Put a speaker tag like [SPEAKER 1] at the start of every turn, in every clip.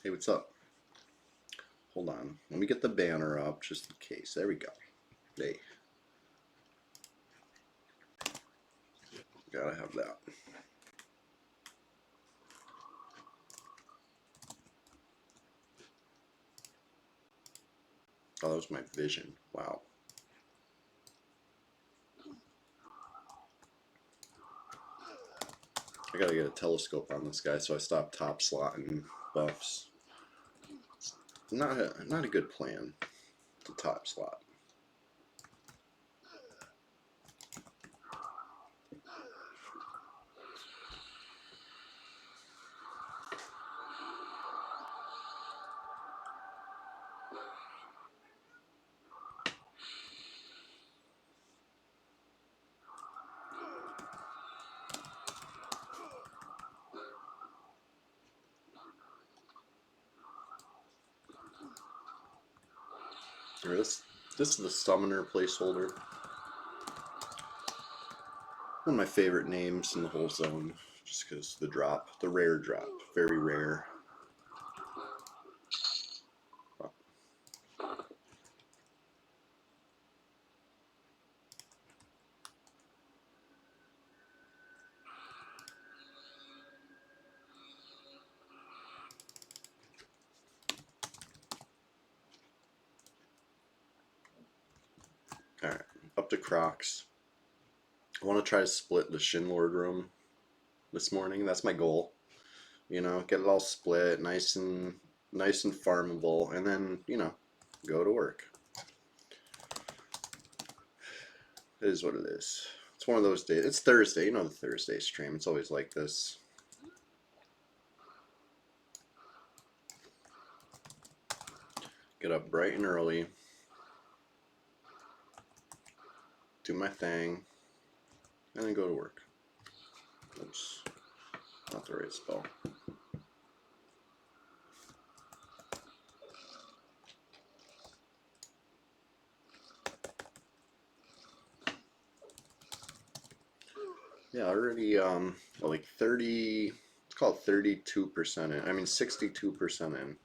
[SPEAKER 1] Hey, what's up? Hold on. Let me get the banner up just in case. There we go. Hey, gotta have that. Oh, that was my vision. Wow. I gotta get a telescope on this guy, so I stop top slotting buffs. Not a good plan to top slot. This is the summoner placeholder. One of my favorite names in the whole zone, just because the rare drop, very rare. All right, up to Crocs. I want to try to split the Shinlord room this morning. That's my goal. You know, get it all split, nice and farmable, and then go to work. It is what it is. It's one of those days. It's Thursday. You know the Thursday stream. It's always like this. Get up bright and early. Do my thing. And then go to work. Oops. Not the right spell. Yeah, already like 30, let's call it 32% in. I mean 62% in.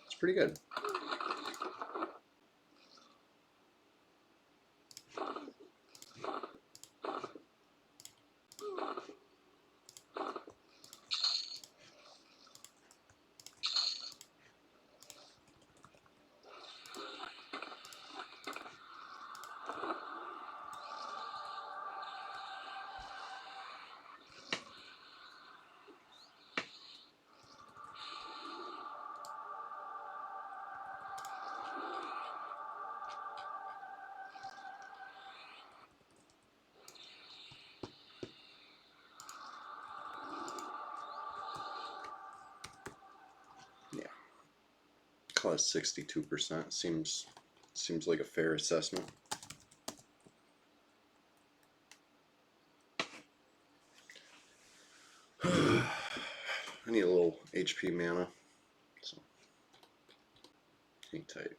[SPEAKER 1] It's pretty good. Yeah. Call it 62%. Seems like a fair assessment. I need a little HP mana. So hang tight.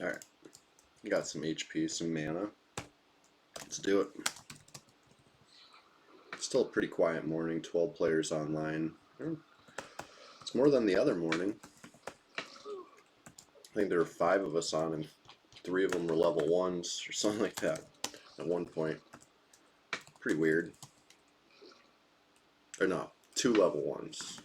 [SPEAKER 1] Alright. Got some HP, some mana. Let's do it. Still a pretty quiet morning, 12 players online. It's more than the other morning. I think there were 5 of us on and 3 of them were level 1s or something like that at one point. Pretty weird. Or no, 2 level 1s.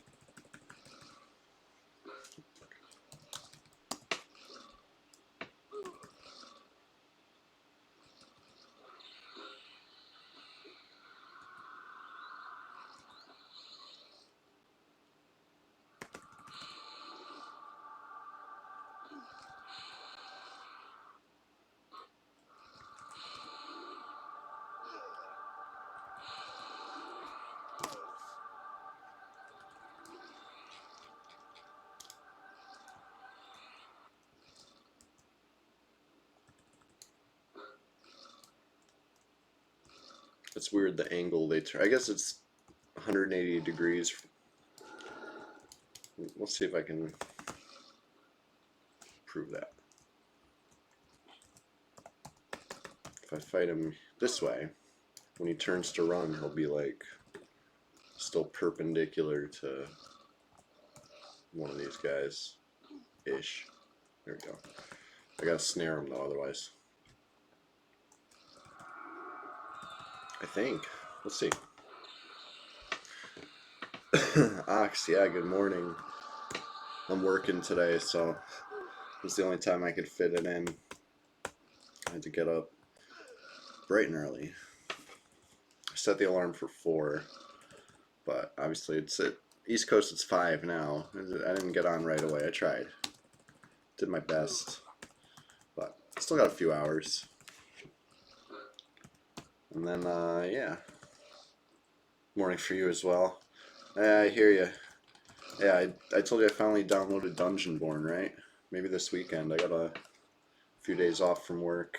[SPEAKER 1] It's weird the angle they turn. I guess it's 180 degrees. Let's see if I can prove that. If I fight him this way, when he turns to run, he'll be like still perpendicular to one of these guys ish. There we go. I gotta snare him though, otherwise. I think. Let's see. Ox, yeah, good morning. I'm working today, so it was the only time I could fit it in. I had to get up bright and early. I set the alarm for 4, but obviously it's at East Coast, it's 5 now. I didn't get on right away. I tried. Did my best. But still got a few hours. And then, yeah. Morning for you as well. I hear you. Yeah, I told you I finally downloaded Dungeonborn, right? Maybe this weekend. I got a few days off from work.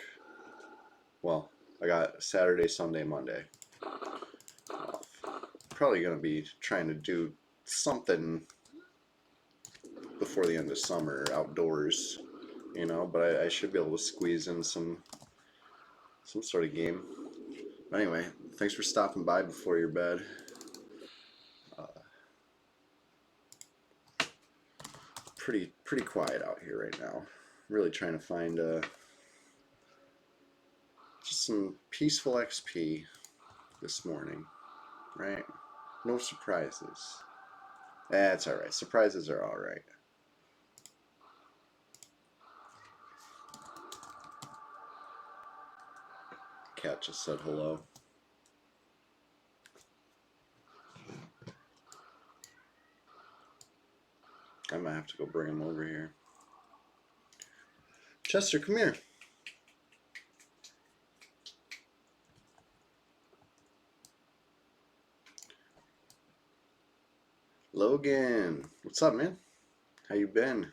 [SPEAKER 1] Well, I got Saturday, Sunday, Monday off. Probably going to be trying to do something before the end of summer outdoors, you know, but I should be able to squeeze in some sort of game. But anyway, thanks for stopping by before your bed. Pretty quiet out here right now. Really trying to find just some peaceful XP this morning, right? No surprises. That's alright. Surprises are alright. Cat just said hello. I might have to go bring him over here. Chester, come here. Logan, what's up, man? How you been?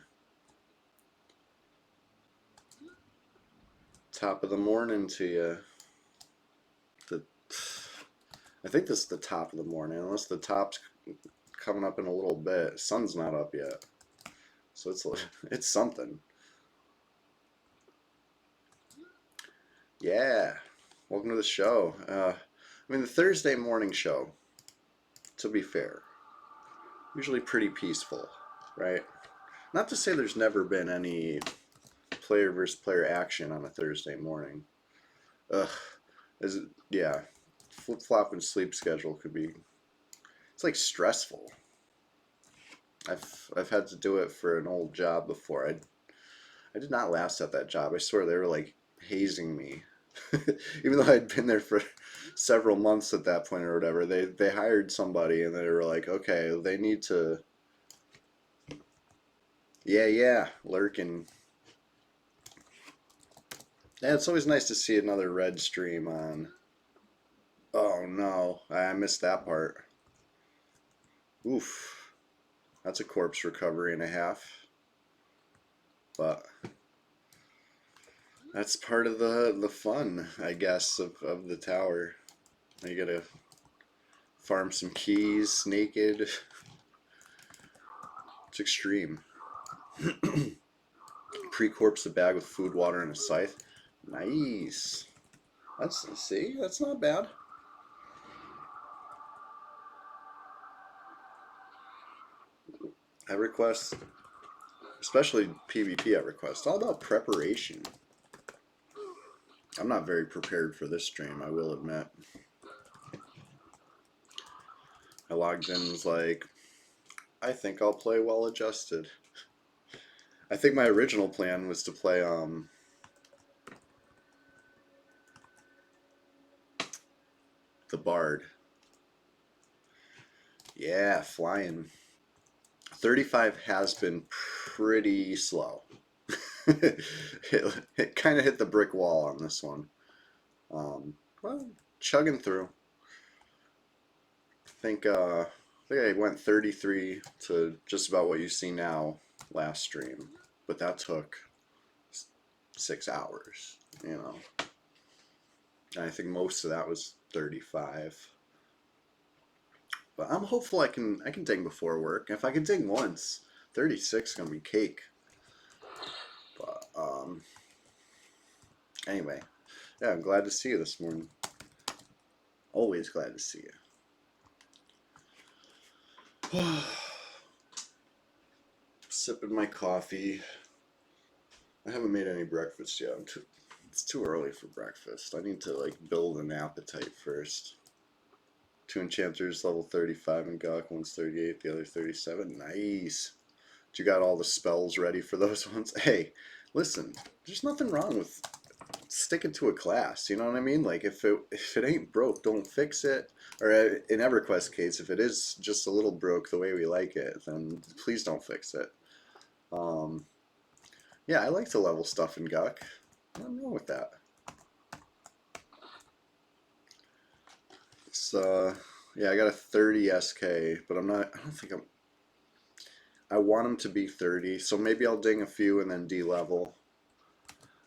[SPEAKER 1] Top of the morning to you. I think this is the top of the morning, unless the top's coming up in a little bit. Sun's not up yet, so it's something. Yeah, welcome to the show. I mean, the Thursday morning show, to be fair, usually pretty peaceful, right? Not to say there's never been any player versus player action on a Thursday morning. Yeah, flip-flopping sleep schedule could be, it's like stressful. I've had to do it for an old job before. I did not last at that job. I swear they were like hazing me. Even though I'd been there for several months at that point or whatever, they hired somebody and they were like, okay, they need to, yeah, lurking. Yeah, it's always nice to see another red stream on. Oh no, I missed that part. Oof, that's a corpse recovery and a half. But that's part of the fun, I guess, of the tower. You gotta farm some keys naked. It's extreme. Pre-corpse the bag with food, water, and a scythe. Nice. See, that's not bad. I request, especially PvP at request, all about preparation. I'm not very prepared for this stream, I will admit. I logged in and was like, I think I'll play well adjusted. I think my original plan was to play the Bard. Yeah, flying. 35 has been pretty slow. it kind of hit the brick wall on this one. Well, chugging through. I think I went 33 to just about what you see now last stream, but that took 6 hours, you know. And I think most of that was 35. But I'm hopeful I can ding before work. If I can ding once, 36 is gonna be cake. But anyway, yeah, I'm glad to see you this morning. Always glad to see you. Sipping my coffee. I haven't made any breakfast yet. It's too early for breakfast. I need to like build an appetite first. 2 enchanters, level 35 in Gok, one's 38, the other 37. Nice. You got all the spells ready for those ones? Hey, listen, there's nothing wrong with sticking to a class, you know what I mean? Like if it ain't broke, don't fix it. Or in EverQuest case, if it is just a little broke the way we like it, then please don't fix it. Yeah, I like to level stuff in Guk. Nothing wrong with that. It's yeah, I got a 30 SK, but I don't think I want them to be 30, so maybe I'll ding a few and then de-level.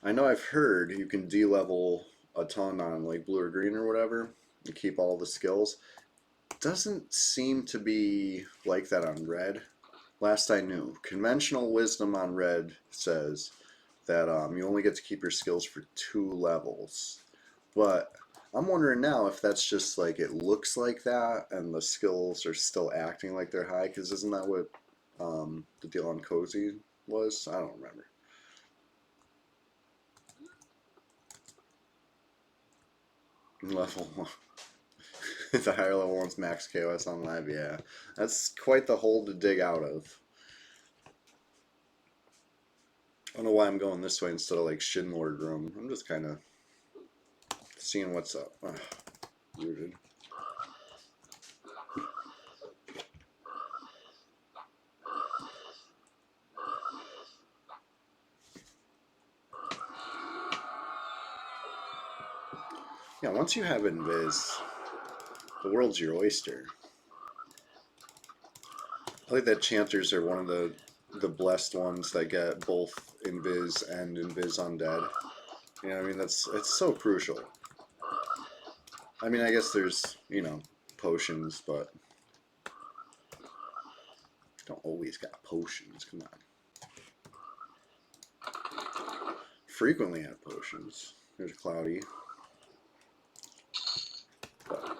[SPEAKER 1] I know I've heard you can de-level a ton on like blue or green or whatever and keep all the skills. Doesn't seem to be like that on red. Last I knew, conventional wisdom on red says that you only get to keep your skills for 2 levels. But I'm wondering now if that's just like it looks like that and the skills are still acting like they're high, because isn't that what the deal on Cozy was? I don't remember. Level 1. The higher level one's max KOS on live, yeah. That's quite the hole to dig out of. I don't know why I'm going this way instead of like Shinlord room. I'm just kind of seeing what's up. Ugh, rooted. Yeah, once you have Invis, the world's your oyster. I think that Chanters are one of the blessed ones that get both Invis and Invis Undead. You know what I mean? It's so crucial. I mean, I guess there's, you know, potions, but don't always got potions. Come on. Frequently have potions. There's Cloudy. But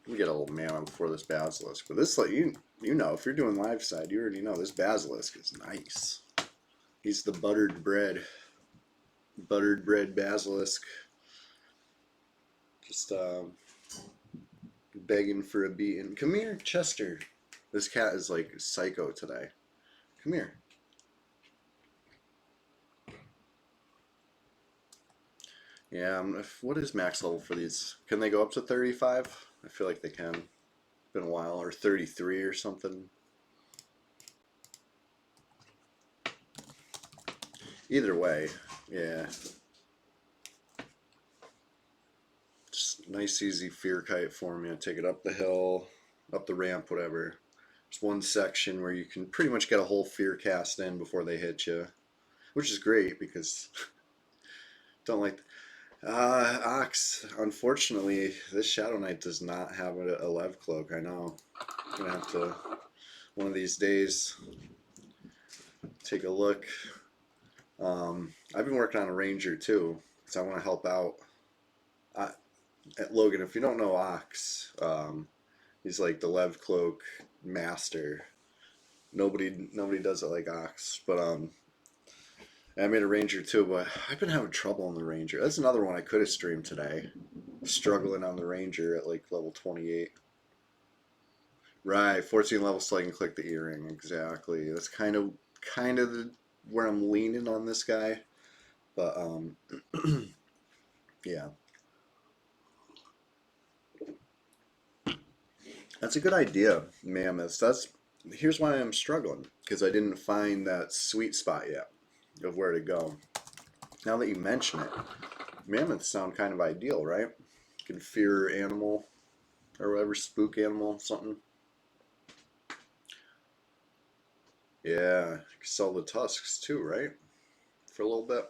[SPEAKER 1] we get a little mana before this Basilisk. But this, like, you know, if you're doing live side, you already know this Basilisk is nice. He's the buttered bread Basilisk. Just begging for a beating. Come here, Chester. This cat is like psycho today. Come here. Yeah, what is max level for these? Can they go up to 35? I feel like they can. Been a while. Or 33 or something. Either way, yeah. Just nice, easy fear kite for me. I take it up the hill, up the ramp, whatever. There's one section where you can pretty much get a whole fear cast in before they hit you, which is great because don't like. Ox, unfortunately, this Shadow Knight does not have a Lev Cloak. I know. I'm gonna have to, one of these days, take a look. I've been working on a Ranger too, because I want to help out. I, Logan, if you don't know Ox, he's like the Lev Cloak master. Nobody does it like Ox. But I made a Ranger too, but I've been having trouble on the Ranger. That's another one I could have streamed today. Struggling on the Ranger at like level 28. Right, 14 levels so I can click the earring. Exactly. That's kind of where I'm leaning on this guy. But yeah. That's a good idea, Mammoths. Here's why I'm struggling, because I didn't find that sweet spot yet of where to go. Now that you mention it, mammoths sound kind of ideal, right? You can fear animal or whatever, spook animal, something. Yeah, you can sell the tusks too, right? For a little bit.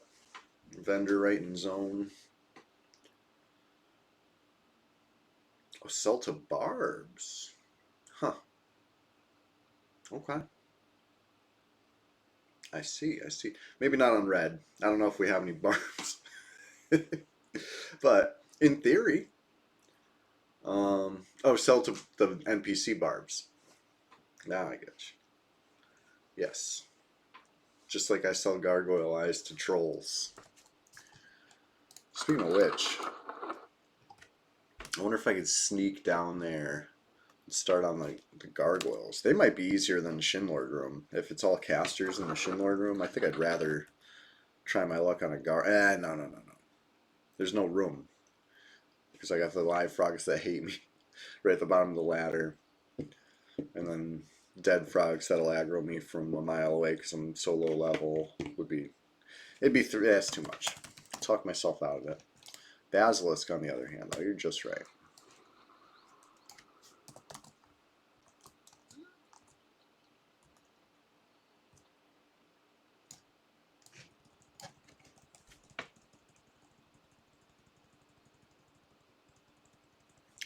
[SPEAKER 1] Vendor right in zone. Oh, sell to barbs. Huh. Okay. I see, I see. Maybe not on red. I don't know if we have any barbs. But in theory, oh, sell to the NPC barbs. Now I get you. Yes. Just like I sell gargoyle eyes to trolls. Speaking of which, I wonder if I could sneak down there and start on the gargoyles. They might be easier than the Shinlord room. If it's all casters in the Shinlord room, I think I'd rather try my luck on a no, no, no, no. There's no room. Because I got the live frogs that hate me right at the bottom of the ladder. And then dead frogs that'll aggro me from a mile away because I'm so low level. That's too much. Talk myself out of it. Basilisk, on the other hand, though, you're just right.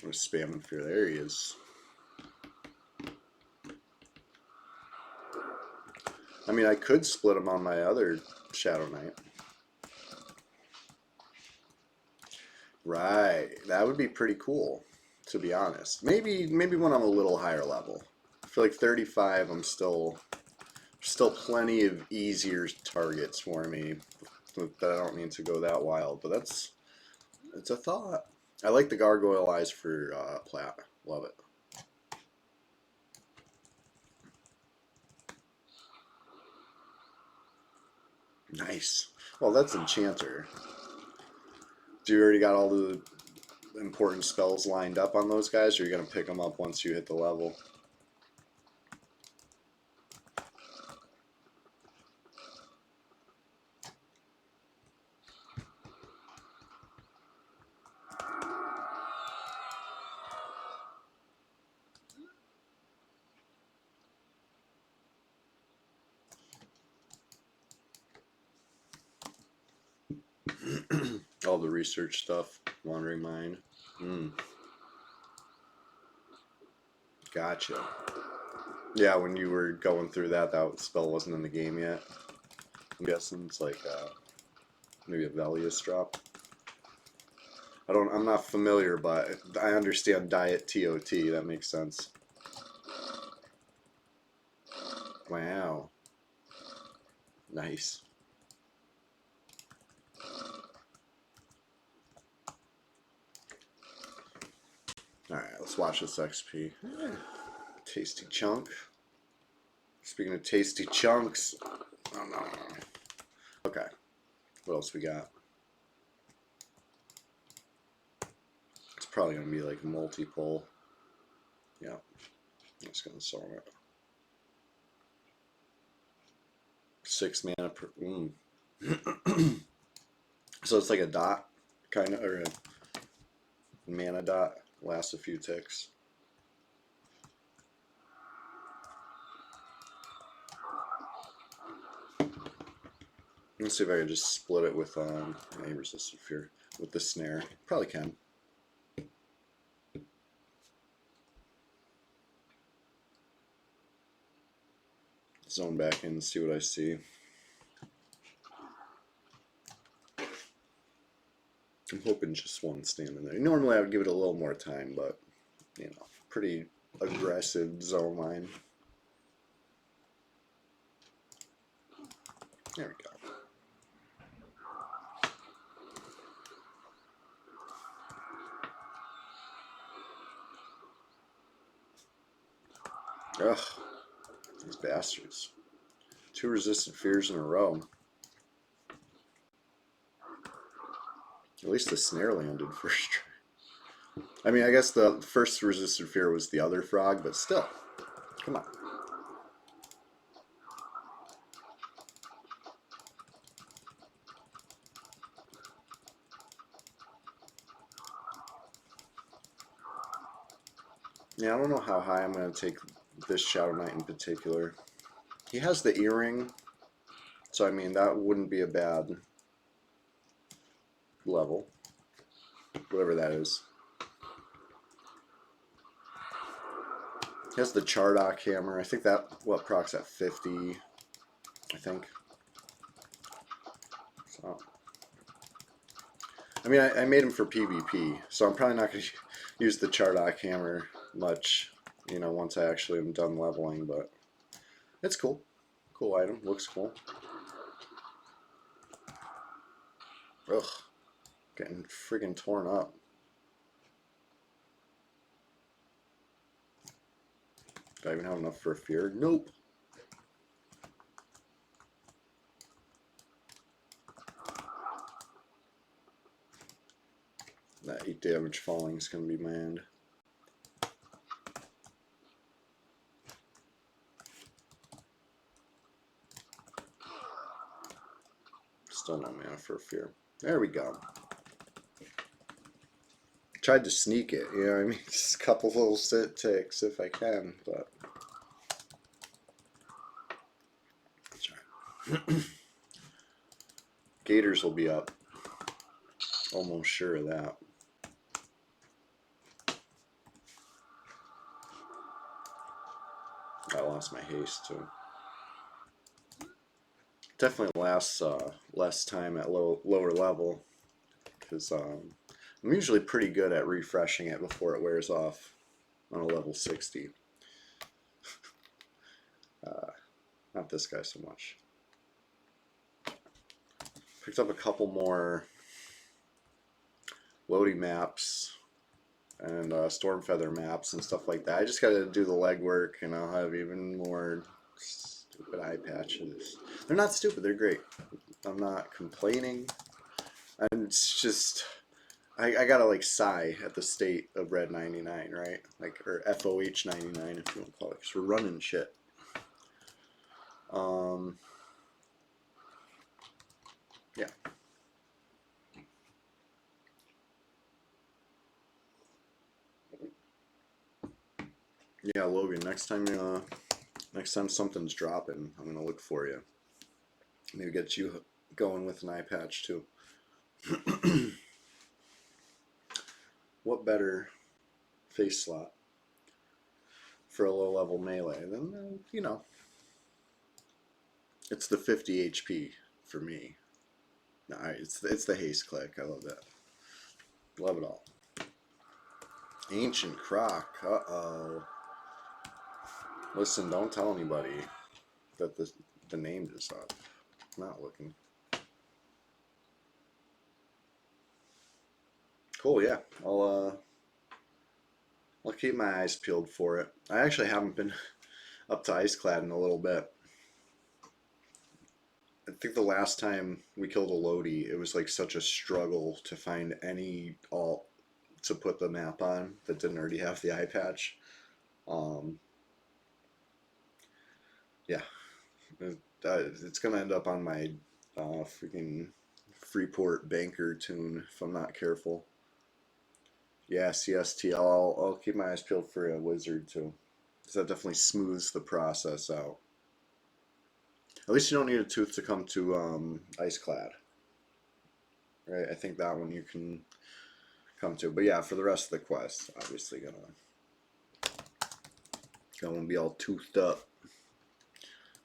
[SPEAKER 1] I'm spamming for there he is. I mean, I could split him on my other Shadow Knight. Right, that would be pretty cool, to be honest. Maybe when I'm a little higher level. I feel like 35, I'm still plenty of easier targets for me. That I don't mean to go that wild, but it's a thought. I like the gargoyle eyes for plat. Love it. Nice. Well, that's Enchanter. Do you already got all the important spells lined up on those guys, or are you going to pick them up once you hit the level? All the research stuff, Wandering Mind. Gotcha. Yeah, when you were going through that spell wasn't in the game yet. I'm guessing it's like maybe a Velius drop. I'm not familiar, but I understand Diet TOT. That makes sense. Wow. Nice. Alright, let's watch this XP. Tasty chunk. Speaking of tasty chunks. Oh, no. Okay. What else we got? It's probably going to be like multi-pull. Yeah. I'm just going to sell it. 6 mana per. So it's like a dot, kind of, or a mana dot. Lasts a few ticks. Let's see if I can just split it with resistant fear. with the snare. Probably can. Zone back in and see what I see. I'm hoping just one standing there. Normally I would give it a little more time, but, you know, pretty aggressive zone line. There we go. Ugh, these bastards. 2 resisted fears in a row. At least the snare landed first try. I mean, I guess the first resisted fear was the other frog, but still. Come on. Yeah, I don't know how high I'm going to take this Shadow Knight in particular. He has the earring, so I mean, that wouldn't be a bad level. Whatever that is. He has the Chardock hammer. I think that, what, procs at 50, I think. So, I mean, I made him for PvP, so I'm probably not going to use the Chardock hammer much, you know, once I actually am done leveling, but it's cool. Cool item. Looks cool. Ugh. Getting friggin' torn up. Do I even have enough for a fear? Nope. That 8 damage falling is going to be my end. Still no mana for a fear. There we go. Tried to sneak it, you know what I mean? Just a couple little sit ticks if I can, but... Gators will be up. Almost sure of that. I lost my haste too. Definitely lasts less time at lower level, because I'm usually pretty good at refreshing it before it wears off on a level 60. Not this guy so much. Picked up a couple more Lodi maps and Stormfeather maps and stuff like that. I just got to do the legwork, and I'll have even more stupid eye patches. They're not stupid, they're great. I'm not complaining. It's just, I gotta like sigh at the state of Red 99, right? Like, or FOH 99 if you want to call it, because we're running shit. Yeah. Yeah, Logan, next time something's dropping, I'm gonna look for you. Maybe get you going with an eye patch too. What better face slot for a low level melee than, you know, it's the 50 HP for me. No, it's the haste click. I love that. Love it all. Ancient Croc. Uh-oh. Listen, don't tell anybody that the name is up. Not looking. Cool, yeah. I'll keep my eyes peeled for it. I actually haven't been up to Iceclad in a little bit. I think the last time we killed a Lodi, it was like such a struggle to find any alt to put the map on that didn't already have the eye patch. Yeah, it's gonna end up on my freaking Freeport Banker tune if I'm not careful. Yeah, CST. I'll keep my eyes peeled for a wizard too, because that definitely smooths the process out. At least you don't need a tooth to come to Iceclad. right? I think that one you can come to. But yeah, for the rest of the quest, obviously gonna be all toothed up.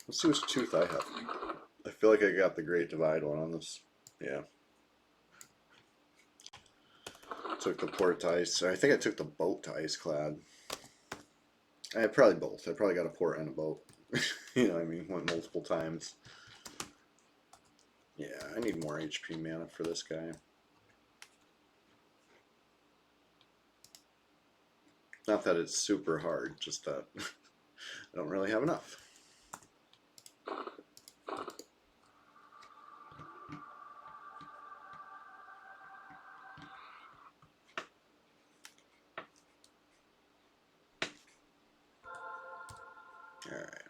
[SPEAKER 1] Let's see which tooth I have. I feel like I got the Great Divide one on this. Yeah. Took the port to ice. I think I took the boat to Ice Clad. I had probably both. I probably got a port and a boat. You know what I mean? Went multiple times. Yeah, I need more HP mana for this guy. Not that it's super hard, just that I don't really have enough. Alright.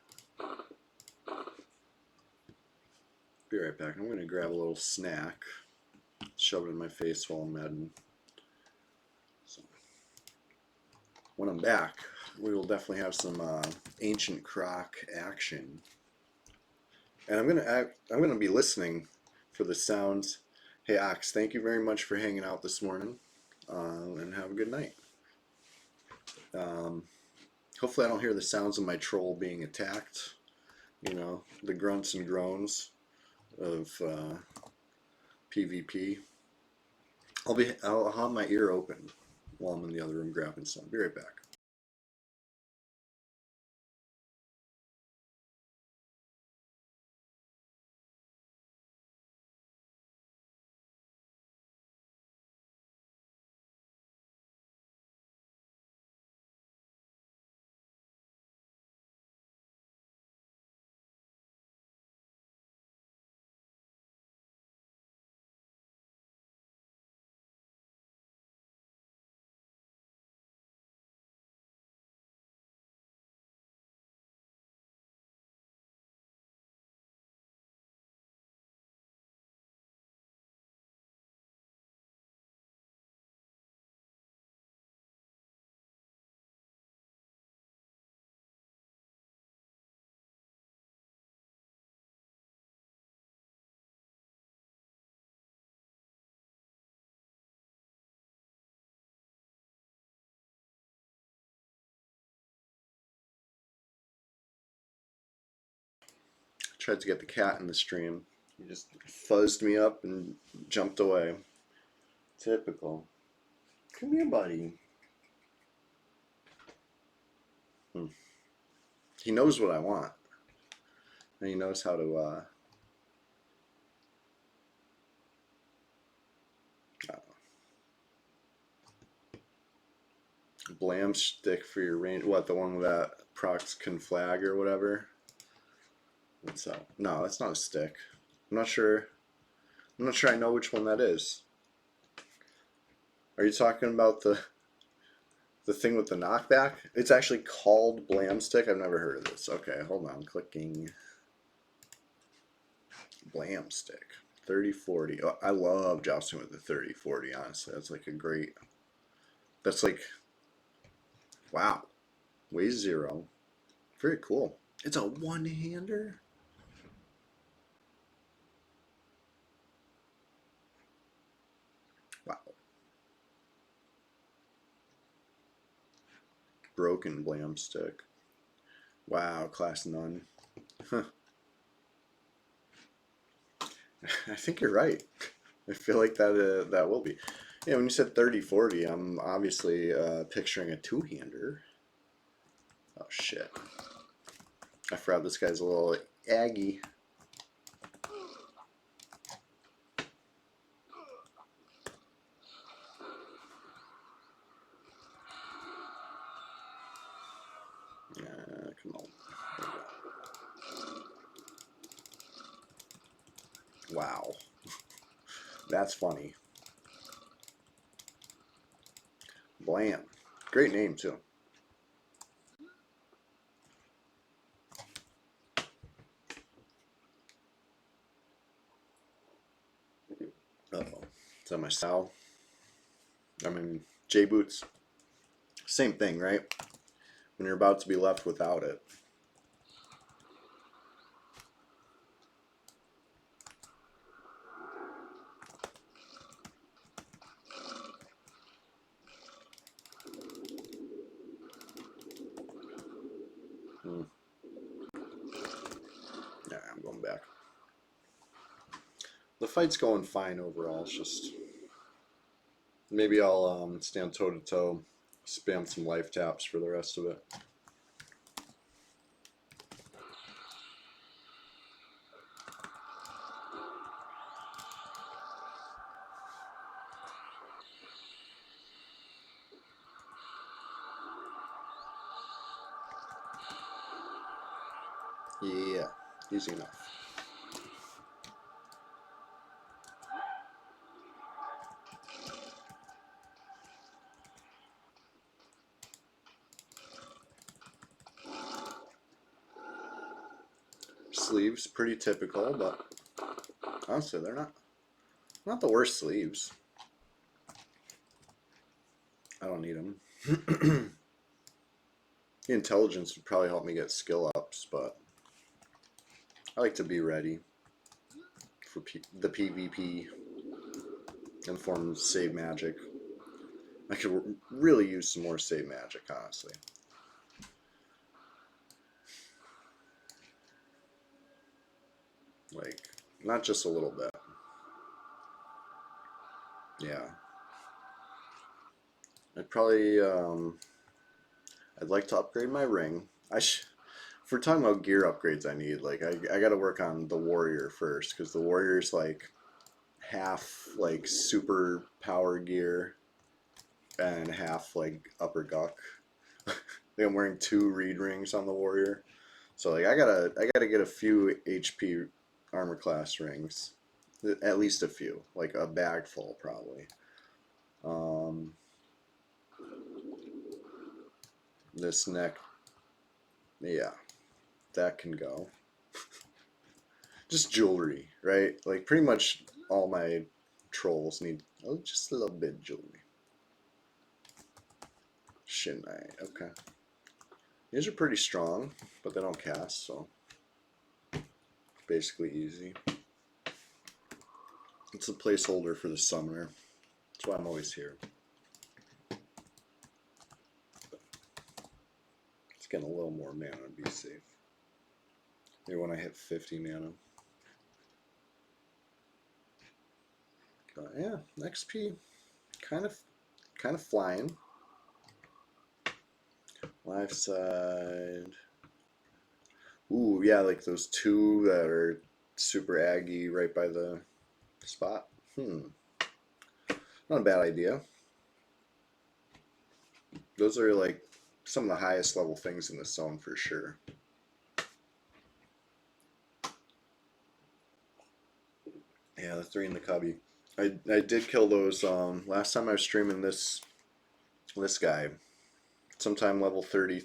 [SPEAKER 1] Be right back. I'm going to grab a little snack. Shove it in my face while I'm medding. So, when I'm back, we will definitely have some Ancient Croc action. And I'm gonna be listening for the sounds. Hey Ox, thank you very much for hanging out this morning, and have a good night. Hopefully I don't hear the sounds of my troll being attacked. You know, the grunts and groans of PvP. I'll have my ear open while I'm in the other room grabbing some. Be right back. Tried to get the cat in the stream. He just fuzzed me up and jumped away. Typical. Come here, buddy. He knows what I want. And he knows how to blam stick for your range. What, the one with that procs conflag or whatever? What's that? No, that's not a stick. I'm not sure. I'm not sure I know which one that is. Are you talking about the thing with the knockback? It's actually called blam stick. I've never heard of this. Okay, hold on. Clicking blam stick. 3040. Oh, I love jousting with the 3040, honestly. That's like a great. That's like. Wow. Weighs 0. Very cool. It's a one-hander? Wow. Broken blam stick. Wow, class none. Huh. I think you're right. I feel like that will be. Yeah, when you said 3040, I'm obviously picturing a two-hander. Oh shit. I forgot this guy's a little Aggie. Come on. Wow. That's funny. Blam. Great name, too. Uh-oh. Is that my style? I mean, J-Boots. Same thing, right? When you're about to be left without it. The fight's going fine overall. It's just maybe I'll stand toe to toe, spam some life taps for the rest of it. Yeah, easy enough. Sleeves, pretty typical, but honestly, they're not the worst sleeves. I don't need them. The intelligence would probably help me get skill ups, but I like to be ready for the PvP and form save magic. I could really use some more save magic, honestly. Like, not just a little bit. Yeah. I'd probably, I'd like to upgrade my ring. If we're talking about gear upgrades I need, like, I gotta work on the warrior first, because the warrior's, like, half, like, super power gear and half, like, upper guck. Like, I'm wearing 2 reed rings on the warrior. So, like, I gotta get a few HP armor class rings. At least a few. Like, a bag full, probably. This neck, yeah, that can go. Just jewelry, right? Like pretty much all my trolls need just a little bit of jewelry. Shouldn't I? Okay. These are pretty strong, but they don't cast, so basically easy. It's a placeholder for the summoner. That's why I'm always here. Let's get a little more mana to be safe. Maybe when I hit 50 mana. But yeah, XP kind of flying. Life side. Ooh, yeah, like those 2 that are super aggy right by the spot. Not a bad idea. Those are like some of the highest level things in the zone for sure. Yeah, the 3 in the cubby. I did kill those last time I was streaming this guy. Sometime level 30,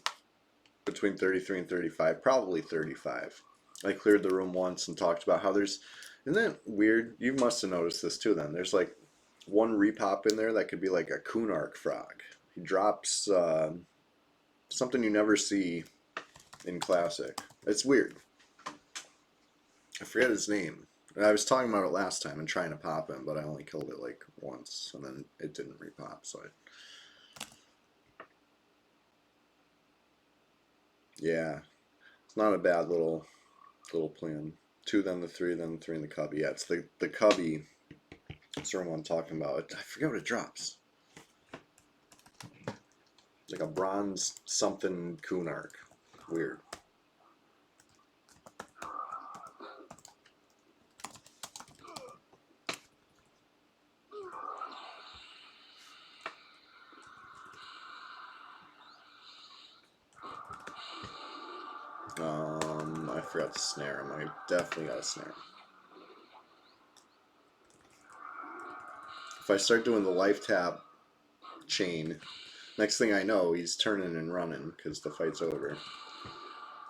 [SPEAKER 1] between 33 and 35, probably 35. I cleared the room once and talked about how there's, isn't that weird? You must have noticed this too then. There's like one repop in there that could be like a Kunark frog. He drops something you never see in Classic. It's weird. I forget his name. I was talking about it last time and trying to pop him, but I only killed it like once, and then it didn't repop, so yeah. It's not a bad little plan. 2, then the 3, then the 3 in the cubby. Yeah, it's the cubby. That's the one I'm talking about. I forget what it drops. It's like a bronze something Kunark. Weird. I forgot to snare him. I definitely got to snare him. If I start doing the life tap chain, next thing I know, he's turning and running because the fight's over.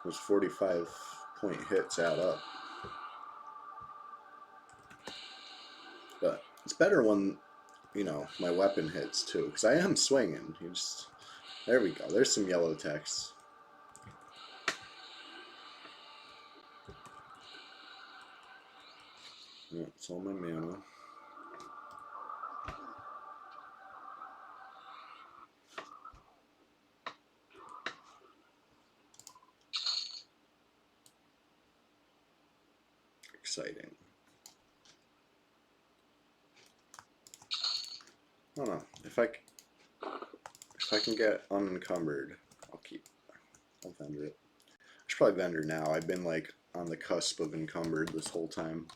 [SPEAKER 1] Those 45-point hits add up. But it's better when, you know, my weapon hits too, because I am swinging. There we go. There's some yellow text. Yeah, it's all my mana. Exciting. I don't know. If I can get unencumbered, I'll vendor it. I should probably vendor now. I've been like on the cusp of encumbered this whole time.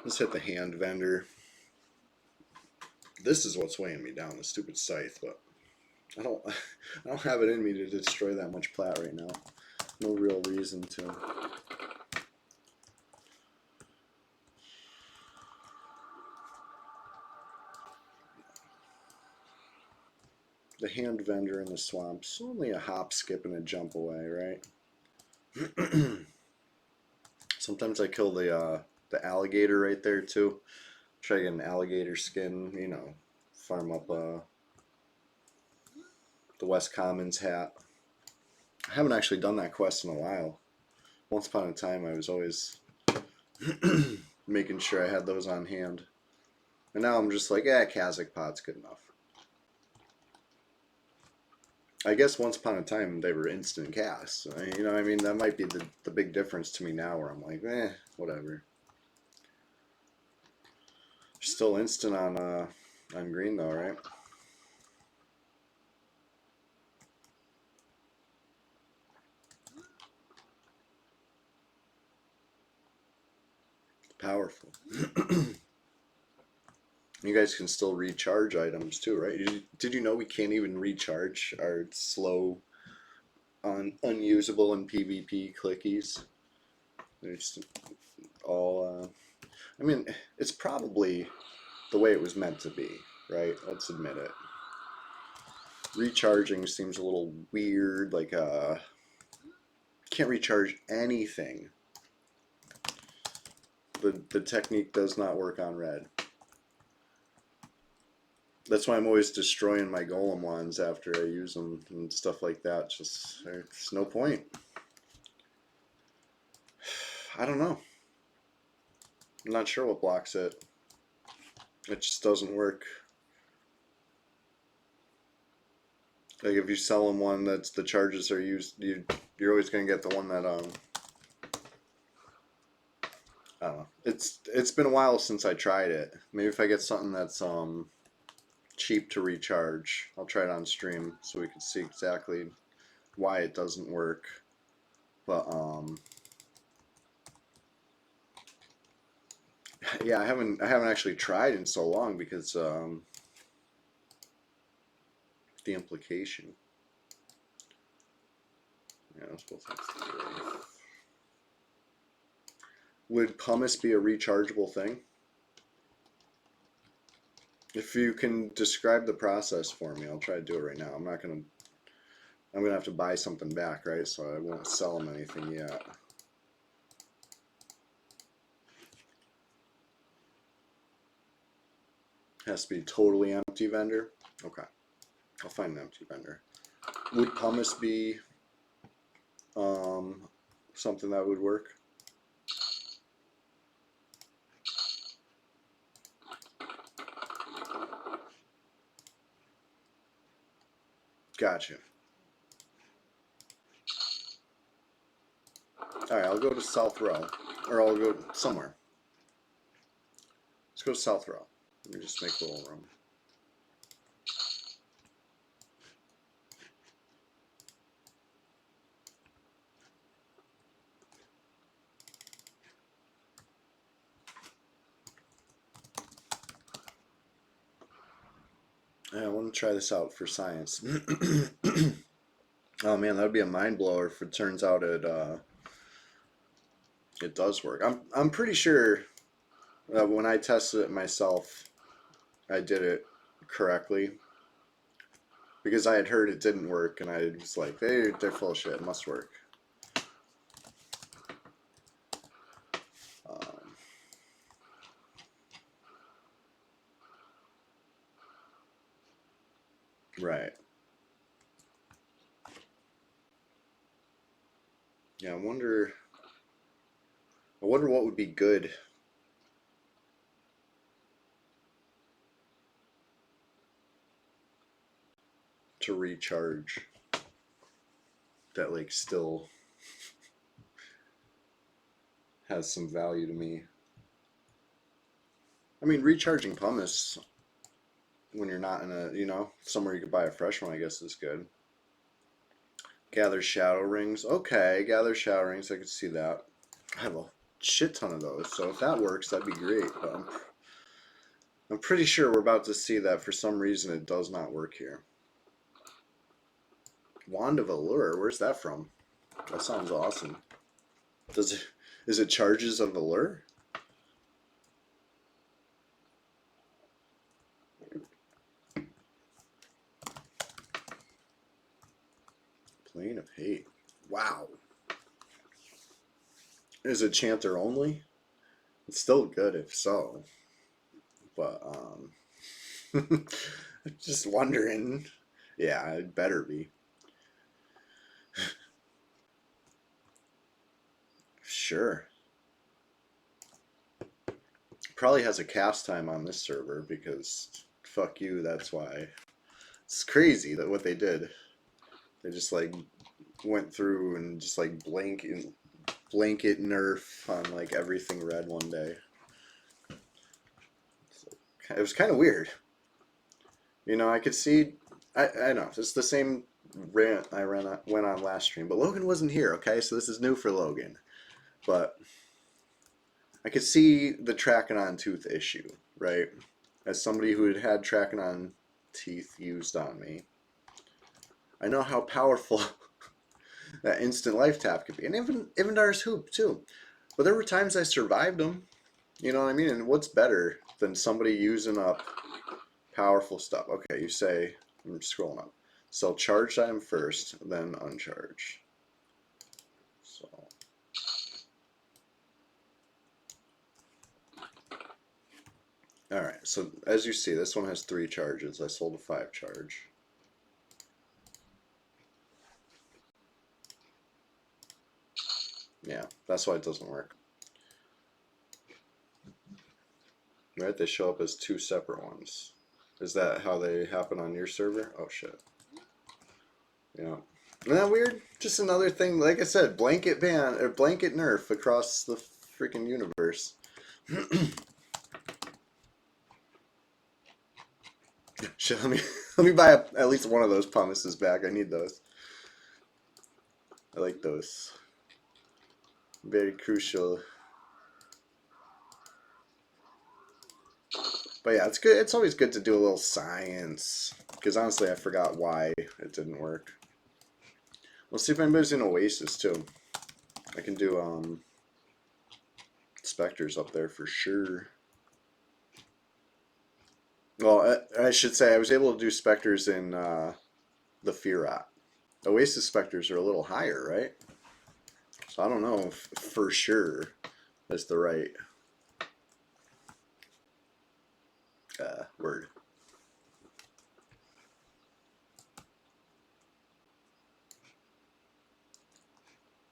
[SPEAKER 1] Let's hit the hand vendor. This is what's weighing me down, the stupid scythe, but I don't have it in me to destroy that much plat right now. No real reason to. The hand vendor in the swamps, only a hop, skip, and a jump away, right? Sometimes I kill the alligator right there too. Try to get an alligator skin, you know, farm up the West Commons hat. I haven't actually done that quest in a while. Once upon a time, I was always making sure I had those on hand. And now I'm just like, Kazakh pot's good enough. I guess once upon a time they were instant casts. You know, I mean, that might be the big difference to me now, where I'm like, whatever. Still instant on green though, right? Powerful. You guys can still recharge items too, right? Did you know we can't even recharge our slow, unusable in PvP clickies? They're just all. I mean, it's probably the way it was meant to be, right? Let's admit it. Recharging seems a little weird. Like, can't recharge anything. The technique does not work on red. That's why I'm always destroying my golem wands after I use them and stuff like that. Just, there's no point. I don't know. I'm not sure what blocks it. It just doesn't work. Like if you sell them one that's the charges are used, you're always gonna get the one that I don't know. It's been a while since I tried it. Maybe if I get something that's cheap to recharge, I'll try it on stream so we can see exactly why it doesn't work. But yeah, I haven't actually tried in so long because the implication. Yeah, I suppose that's the way. Would pumice be a rechargeable thing? If you can describe the process for me, I'll try to do it right now. I'm gonna have to buy something back, right? So I won't sell them anything yet. Has to be totally empty vendor. Okay, I'll find an empty vendor. Would pumice be something that would work? Gotcha. Alright, I'll go to South Row. Or I'll go somewhere. Let's go to South Row. Let me just make a little room. Yeah, I want to try this out for science. Oh man, that would be a mind blower if it turns out it does work. I'm pretty sure when I tested it myself, I did it correctly because I had heard it didn't work, and I was like, they're full of shit. It must work. Right. Yeah, I wonder what would be good. To recharge that like still has some value to me. I mean, recharging pumice when you're not in a, somewhere you could buy a fresh one, I guess is good. Gather shadow rings. Okay, gather shadow rings. I could see that. I have a shit ton of those, so if that works, that'd be great. But I'm pretty sure we're about to see that for some reason it does not work here. Wand of Allure. Where's that from? That sounds awesome. Is it charges of Allure? Plane of Hate. Wow. Is it chanter only? It's still good if so. But just wondering. Yeah, it better be. Sure. Probably has a cast time on this server because fuck you, that's why. It's crazy that what they did. They just like went through and just like blanket nerf on like everything red one day. It was kind of weird. I could see. I know it's the same rant I went on last stream, but Logan wasn't here. Okay, so this is new for Logan, but I could see the tracking on tooth issue, right? As somebody who had tracking on teeth used on me, I know how powerful that instant life tap could be, and even Dar's hoop too. But there were times I survived them. You know what I mean? And what's better than somebody using up powerful stuff? Okay, you say, I'm scrolling up. So charged item first, then uncharged. So all right. So as you see, this one has 3 charges. I sold a 5 charge. Yeah, that's why it doesn't work. Right? They show up as 2 separate ones. Is that how they happen on your server? Oh shit. Yeah. Isn't that weird? Just another thing, like I said, blanket ban or blanket nerf across the freaking universe. Shit, let me buy at least one of those pumices back. I need those. I like those. Very crucial. But yeah, it's good. It's always good to do a little science. Because honestly, I forgot why it didn't work. Let's see if anybody's in Oasis too. I can do Spectres up there for sure. Well, I should say I was able to do Spectres in the Firat. Oasis Spectres are a little higher, right? So I don't know if for sure that's the right word.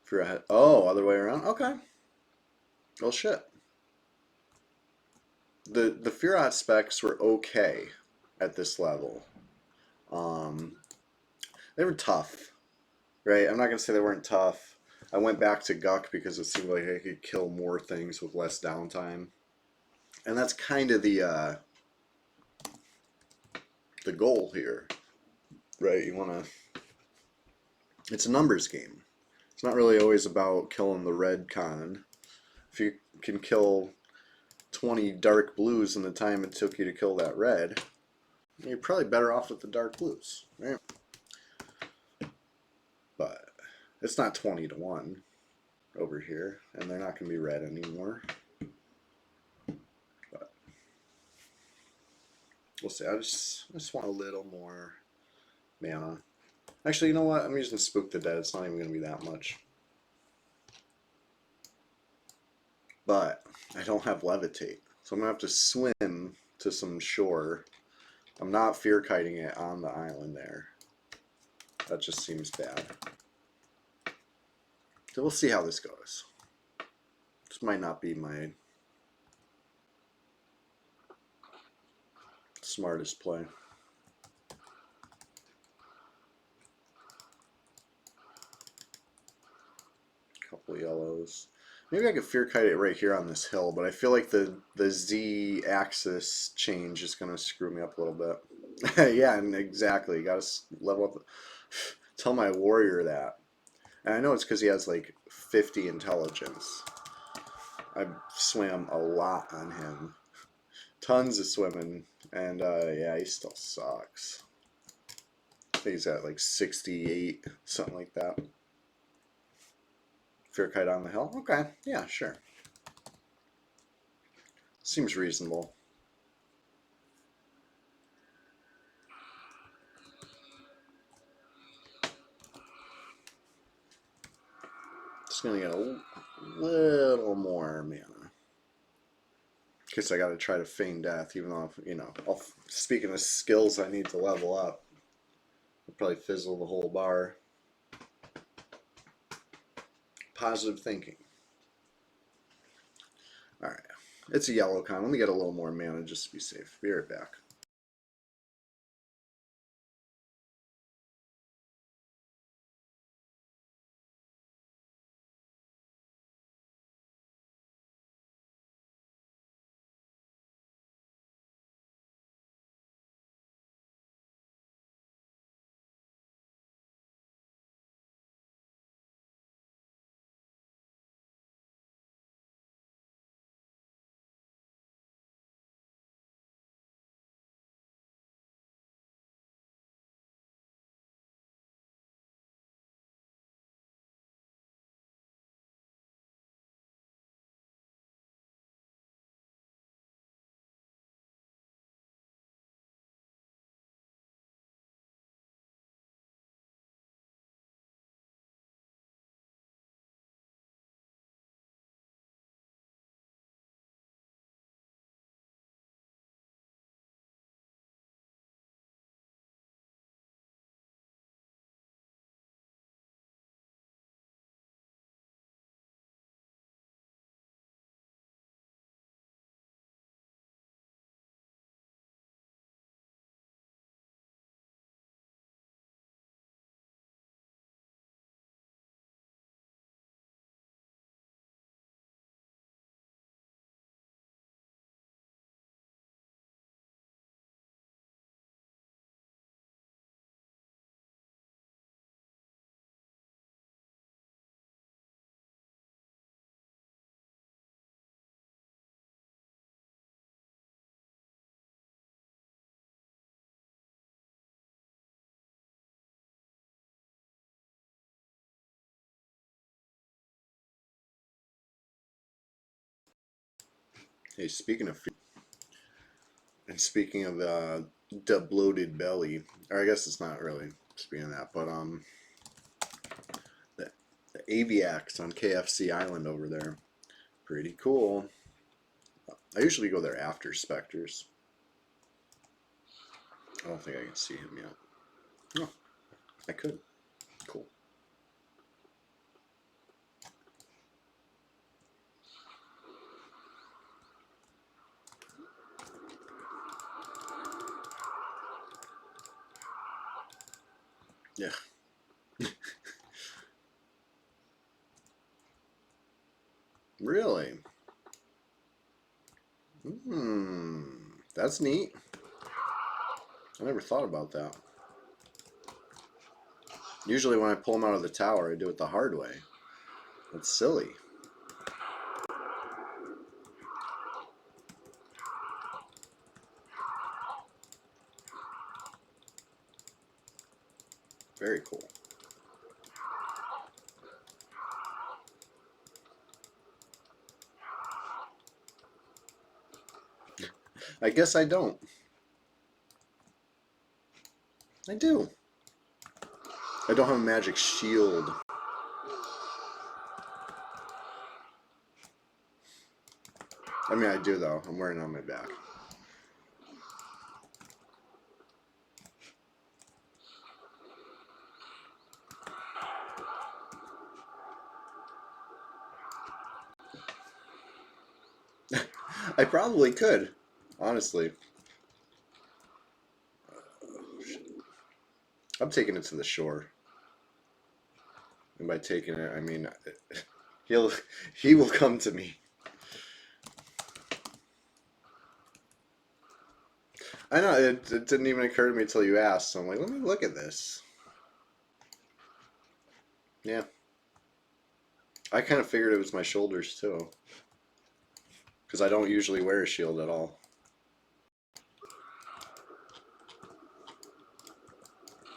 [SPEAKER 1] Firat. Oh, other way around? Okay. Well, shit. The Firat specs were okay at this level. They were tough, right? I'm not gonna say they weren't tough. I went back to Guck because it seemed like I could kill more things with less downtime, and that's kind of the goal here, right? You want to. It's a numbers game. It's not really always about killing the red con. If you can kill 20 dark blues in the time it took you to kill that red, you're probably better off with the dark blues, right? But it's not 20 to 1 over here, and they're not going to be red anymore. But we'll see. I just want a little more mana. Actually, you know what? I'm using Spook the Dead. It's not even going to be that much. But I don't have Levitate, so I'm going to have to swim to some shore. I'm not fear kiting it on the island there. That just seems bad. So we'll see how this goes. This might not be my smartest play. Couple yellows. Maybe I could fear kite it right here on this hill, but I feel like the Z axis change is gonna screw me up a little bit. Yeah, and exactly. Got to level up. Tell my warrior that. And I know it's because he has like 50 intelligence. I swam a lot on him. Tons of swimming. And yeah, he still sucks. I think he's at like 68, something like that. Fear kite on the hill? Okay, yeah, sure. Seems reasonable. Just gonna get a little more mana. In case I gotta try to feign death, even though, you know, speaking of skills I need to level up, I'll probably fizzle the whole bar. Positive thinking. Alright. It's a yellow con. Let me get a little more mana just to be safe. Be right back. Hey, speaking of and speaking of the bloated belly, or I guess it's not really speaking of that, but the, the Aviax on KFC Island over there, pretty cool. I usually go there after Spectres. I don't think I can see him yet. Oh, I could. Cool. Yeah. Really? Hmm. That's neat. I never thought about that. Usually when I pull them out of the tower, I do it the hard way. That's silly. Very cool. I guess I don't. I do. I don't have a magic shield. I mean, I do though. I'm wearing it on my back. I probably could, honestly. I'm taking it to the shore. And by taking it, I mean He'll he will come to me. I know it didn't even occur to me until you asked. So I'm like, let me look at this. Yeah, I kind of figured it was my shoulders too, because I don't usually wear a shield at all.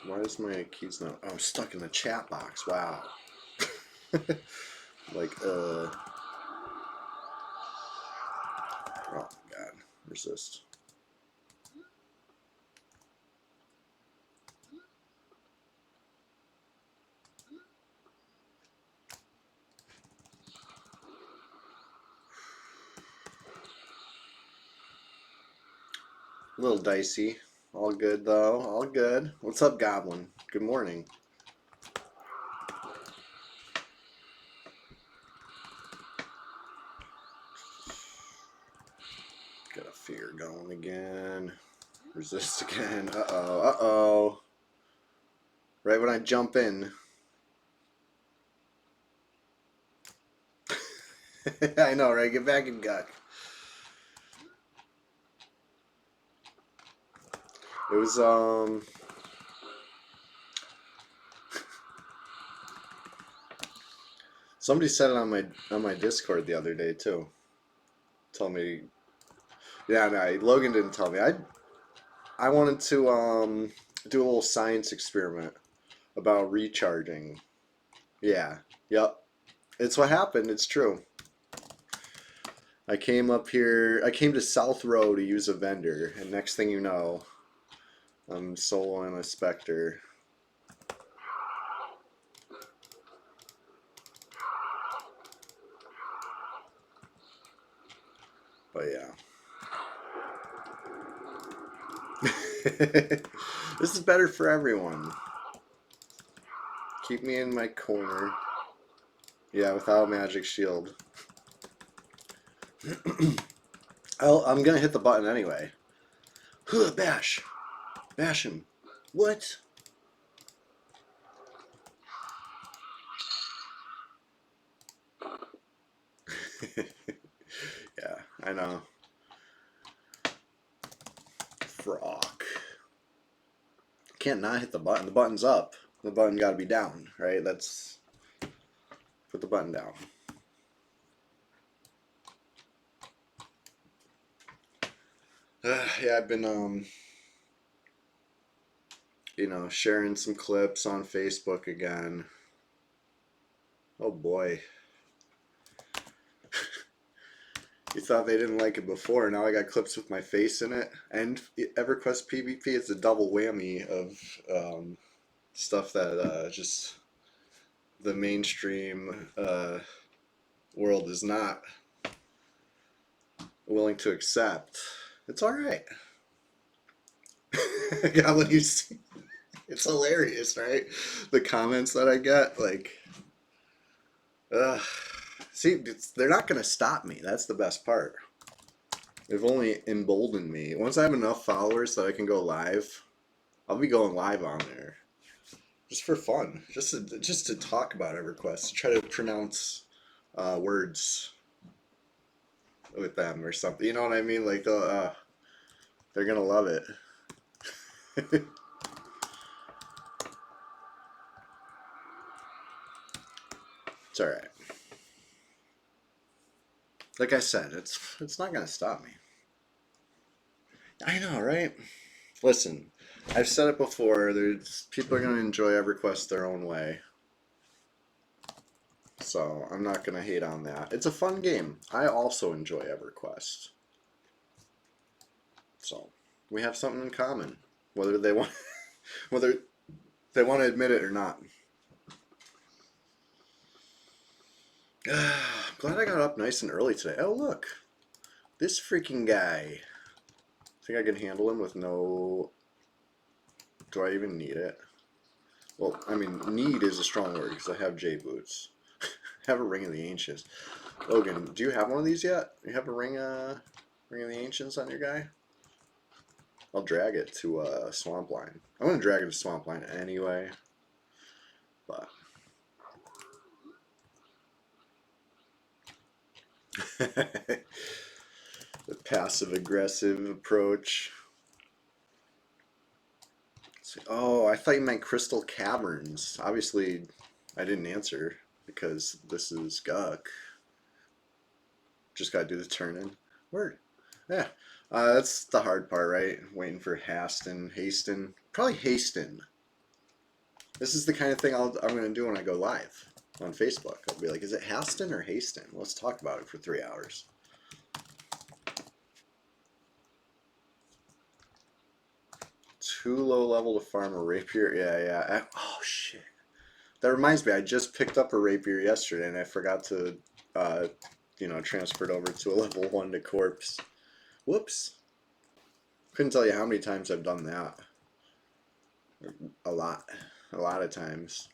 [SPEAKER 1] Why is my keys not? Oh, I'm stuck in the chat box. Wow. Like, oh my God, resist. A little dicey. All good though. All good. What's up, Goblin? Good morning. Got a fear going again. Resist again. Uh-oh. Uh-oh. Right when I jump in. I know, right? Get back in Guck. It was, somebody said it on my Discord the other day too. Told me, yeah, no, Logan didn't tell me. I wanted to do a little science experiment about recharging. Yeah, yep. It's what happened. It's true. I came up here. I came to South Row to use a vendor, and next thing you know, I'm soloing a Spectre. But yeah. This is better for everyone. Keep me in my corner. Yeah, without magic shield. I'm gonna hit the button anyway. Bash! Bash him. What? Yeah, I know. Frock. Can't not hit the button. The button's up. The button gotta be down, right? That's... Put the button down. Yeah, I've been, you know, sharing some clips on Facebook again. Oh boy. You thought they didn't like it before. Now I got clips with my face in it. And EverQuest PvP, it's a double whammy of stuff that just the mainstream world is not willing to accept. It's all right. Goblin, you see, it's hilarious, right? The comments that I get, like, see, they're not going to stop me. That's the best part. They've only emboldened me. Once I have enough followers that I can go live, I'll be going live on there, just for fun, just to talk about EverQuest, to try to pronounce words with them or something. You know what I mean? Like they're gonna love it. It's all right. Like I said, it's not gonna stop me. I know, right? Listen, I've said it before. There's people are gonna enjoy EverQuest their own way, so I'm not gonna hate on that. It's a fun game. I also enjoy EverQuest, so we have something in common, whether they want whether they want to admit it or not. Glad I got up nice and early today. Oh look, this freaking guy. Think I can handle him with no... Do I even need it? Well, I mean, need is a strong word because I have J boots. I have a Ring of the Ancients. Logan, do you have one of these yet? You have a Ring of the Ancients on your guy? I'll drag it to Swampline. I'm going to drag it to Swampline anyway. But The passive aggressive approach. Oh, I thought you meant Crystal Caverns. Obviously, I didn't answer because this is Guck. Just gotta do the turn in. Word. Yeah. That's the hard part, right? Waiting for Haston. Probably Haston. This is the kind of thing I'm going to do when I go live on Facebook. I'll be like, is it Haston or Haston? Let's talk about it for 3 hours. Too low level to farm a rapier? Yeah. Oh, shit. That reminds me, I just picked up a rapier yesterday and I forgot to, transfer it over to a level 1 to corpse. Whoops. Couldn't tell you how many times I've done that. A lot of times.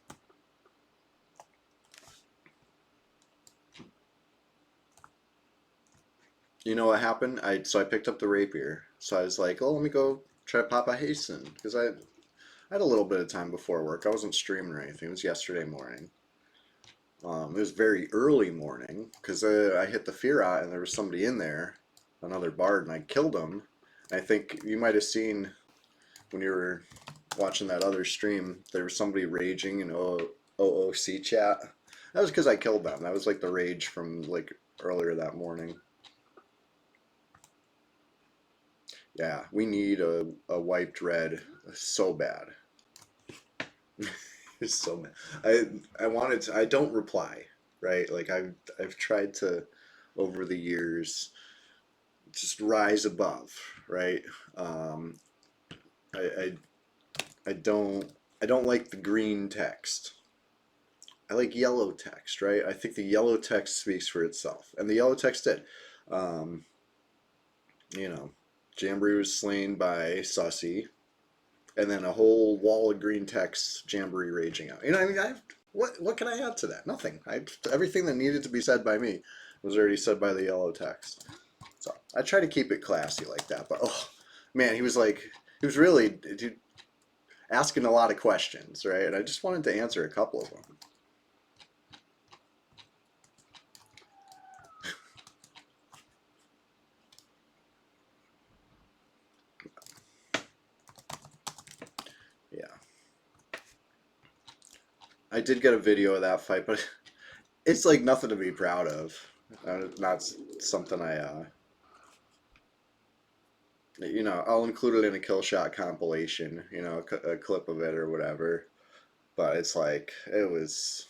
[SPEAKER 1] You know what happened? I picked up the rapier. So I was like, oh, let me go try to pop a Hasten because I had a little bit of time before work. I wasn't streaming or anything. It was yesterday morning. It was very early morning because I hit the Firat and there was somebody in there, another bard, and I killed him. I think you might have seen when you were watching that other stream, there was somebody raging in OOC chat. That was because I killed them. That was like the rage from like earlier that morning. Yeah, we need a wiped red so bad. It's so bad. I don't reply, right? Like I've tried to over the years just rise above, right? Um, I, I don't like the green text. I like yellow text, right? I think the yellow text speaks for itself, and the yellow text did. Um, you know, Jamboree was slain by Sussy, and then a whole wall of green text, Jamboree raging out. You know, I mean, what can I add to that? Nothing. Everything that needed to be said by me was already said by the yellow text. So I try to keep it classy like that. But oh man, he was really dude, asking a lot of questions, right? And I just wanted to answer a couple of them. Yeah. I did get a video of that fight, but it's like nothing to be proud of. Not something I'll include it in a kill shot compilation, a clip of it or whatever. But it's like, it was.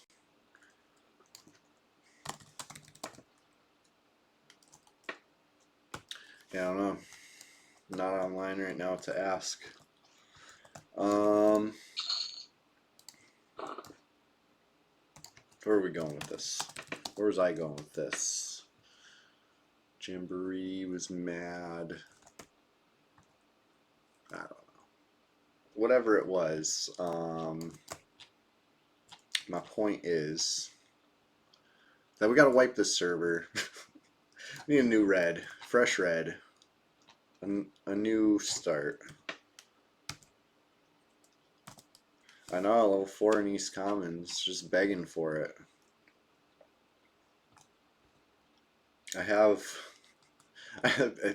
[SPEAKER 1] Yeah, I don't know. Not online right now to ask. Where are we going with this? Where was I going with this? Jamboree was mad. I don't know. Whatever it was, my point is that we gotta wipe this server. We need a new red, fresh red, a new start. I know, level 4 in East Commons, just begging for it. I have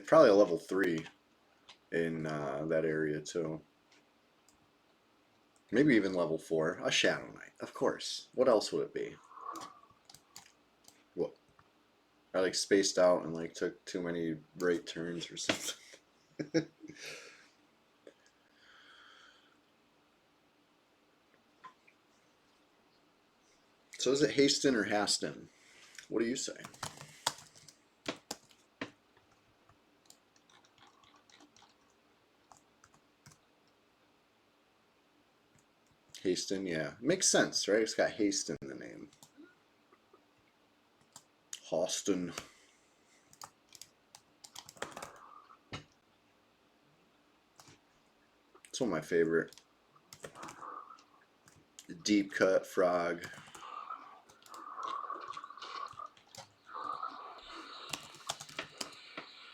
[SPEAKER 1] probably a level 3 in that area too. Maybe even level 4. A Shadow Knight, of course. What else would it be? What? I like spaced out and like took too many right turns or something. So is it Haston or Haston? What do you say? Haston, yeah. Makes sense, right? It's got haste in the name. Hauston. It's one of my favorite. Deep cut frog.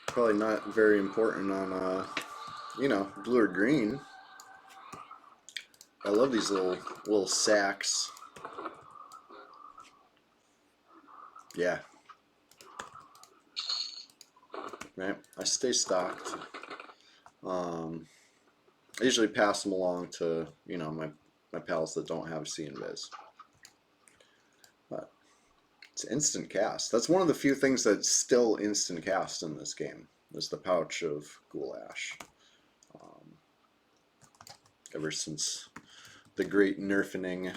[SPEAKER 1] Probably not very important on, blue or green. I love these little sacks. Yeah. right? I stay stocked. I usually pass them along to, you know, my pals that don't have C and Viz. But it's instant cast. That's one of the few things that's still instant cast in this game, is the pouch of Goulash. Ever since the great nerfing.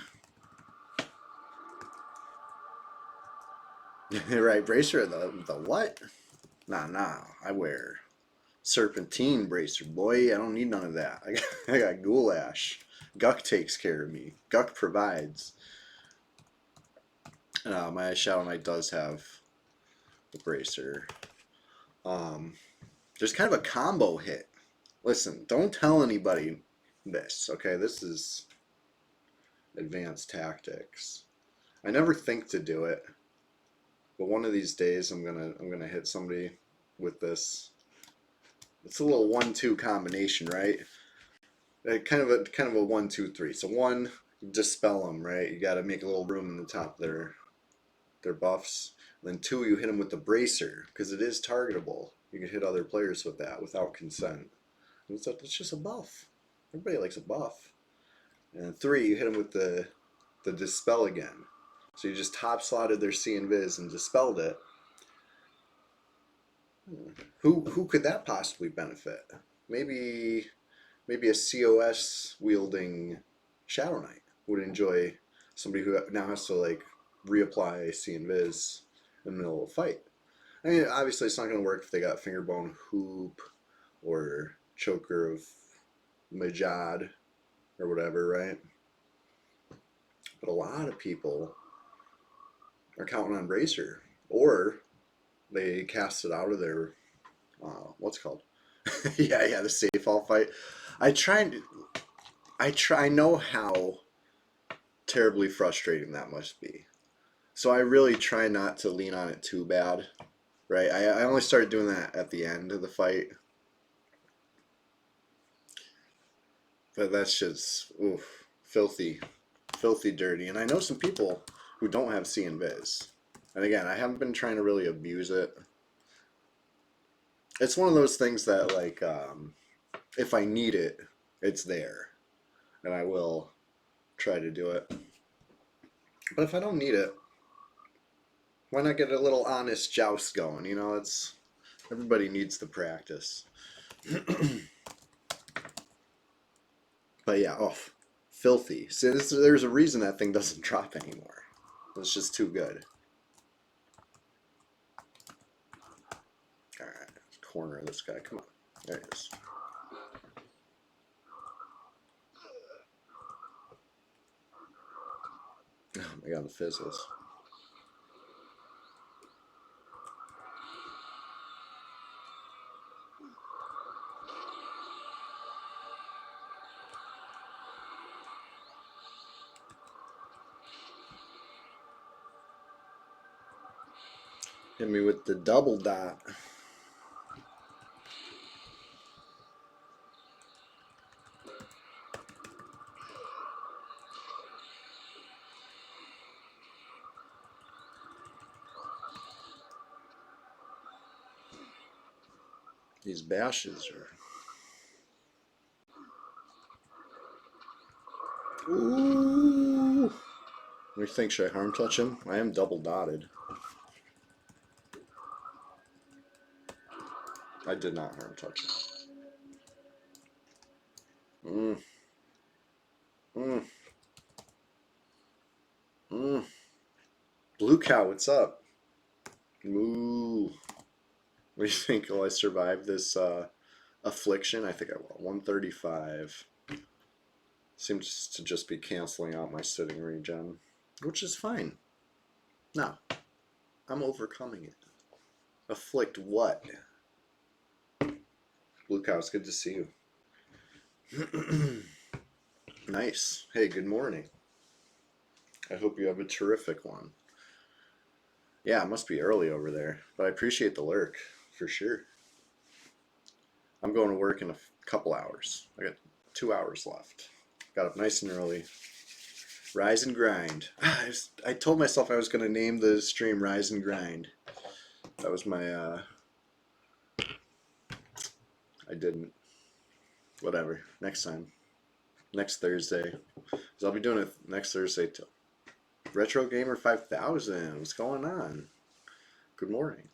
[SPEAKER 1] Right, Bracer, the what? Nah, I wear Serpentine Bracer, boy. I don't need none of that. I got Goulash. Guck takes care of me. Guck provides. My Shadow Knight does have the Bracer. There's kind of a combo hit. Listen, don't tell anybody this, okay? This is advanced tactics. I never think to do it, but one of these days I'm gonna hit somebody with this. It's a little 1-2 combination, right? Kind of a 1-2-3. So one, dispel them, right? You got to make a little room in the top of their buffs. And then two, you hit them with the Bracer because it is targetable. You can hit other players with that without consent. And it's just a buff. Everybody likes a buff. And three, you hit them with the dispel again. So you just top slotted their C and Viz and dispelled it. Who could that possibly benefit? Maybe a COS wielding Shadow Knight would enjoy somebody who now has to like reapply C and Viz in the middle of a fight. I mean, obviously it's not going to work if they got Fingerbone Hoop or Choker of Majad or whatever, right? But a lot of people are counting on Bracer, or they cast it out of their what's it called? yeah, the safe all fight. I know how terribly frustrating that must be. So I really try not to lean on it too bad, right? I only started doing that at the end of the fight. But that's just, oof, filthy dirty. And I know some people who don't have C and Viz. And again, I haven't been trying to really abuse it. It's one of those things that, like, if I need it, it's there. And I will try to do it. But if I don't need it, why not get a little honest joust going? You know, everybody needs the practice. But yeah, filthy. See, there's a reason that thing doesn't drop anymore. It's just too good. Alright, corner this guy. Come on. There it is. Oh my god, the fizzles. Hit me with the double dot. These bashes are... Ooh! What do you think? Should I harm touch him? I am double dotted. I did not harm touch him. Blue Cow, what's up? Moo. What do you think? Will I survive this affliction? I think I will. 135. Seems to just be canceling out my sitting regen, which is fine. No, I'm overcoming it. Afflict what? Blue Cow, it's good to see you. Nice. Hey, good morning. I hope you have a terrific one. Yeah, it must be early over there, but I appreciate the lurk, for sure. I'm going to work in a couple hours. I got 2 hours left. Got up nice and early. Rise and grind. I told myself I was going to name the stream Rise and Grind. That was my I didn't. Whatever. Next time. Next Thursday. So I'll be doing it next Thursday too. Retro Gamer 5000. What's going on? Good morning.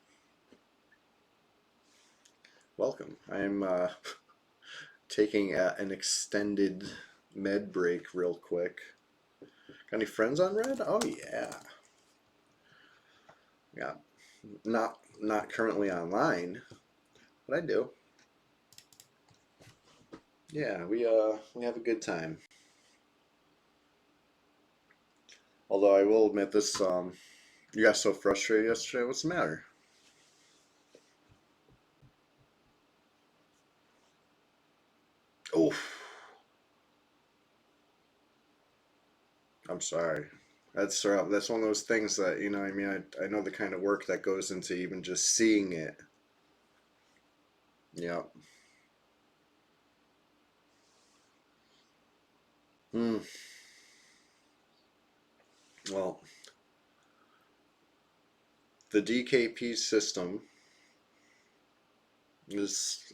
[SPEAKER 1] Welcome. I'm taking an extended med break real quick. Got any friends on Red? Oh yeah. Yeah. Not currently online, but I do. Yeah, we have a good time. Although I will admit this, you got so frustrated yesterday. What's the matter? Oh, I'm sorry. That's one of those things that, you know, I mean, I know the kind of work that goes into even just seeing it. Yeah. Hmm. Well, the DKP system it's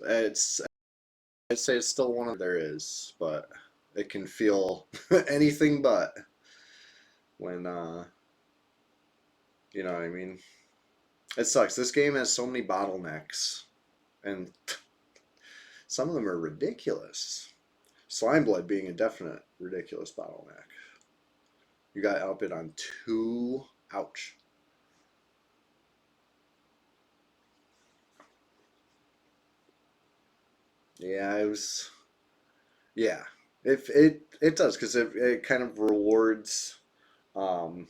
[SPEAKER 1] I'd say it's still one of there is, but it can feel anything but when you know what I mean. It sucks. This game has so many bottlenecks, and some of them are ridiculous. Slime Blood being a definite ridiculous bottleneck. You got outbid on 2. Ouch. Yeah, it was. Yeah, it does because it kind of rewards um,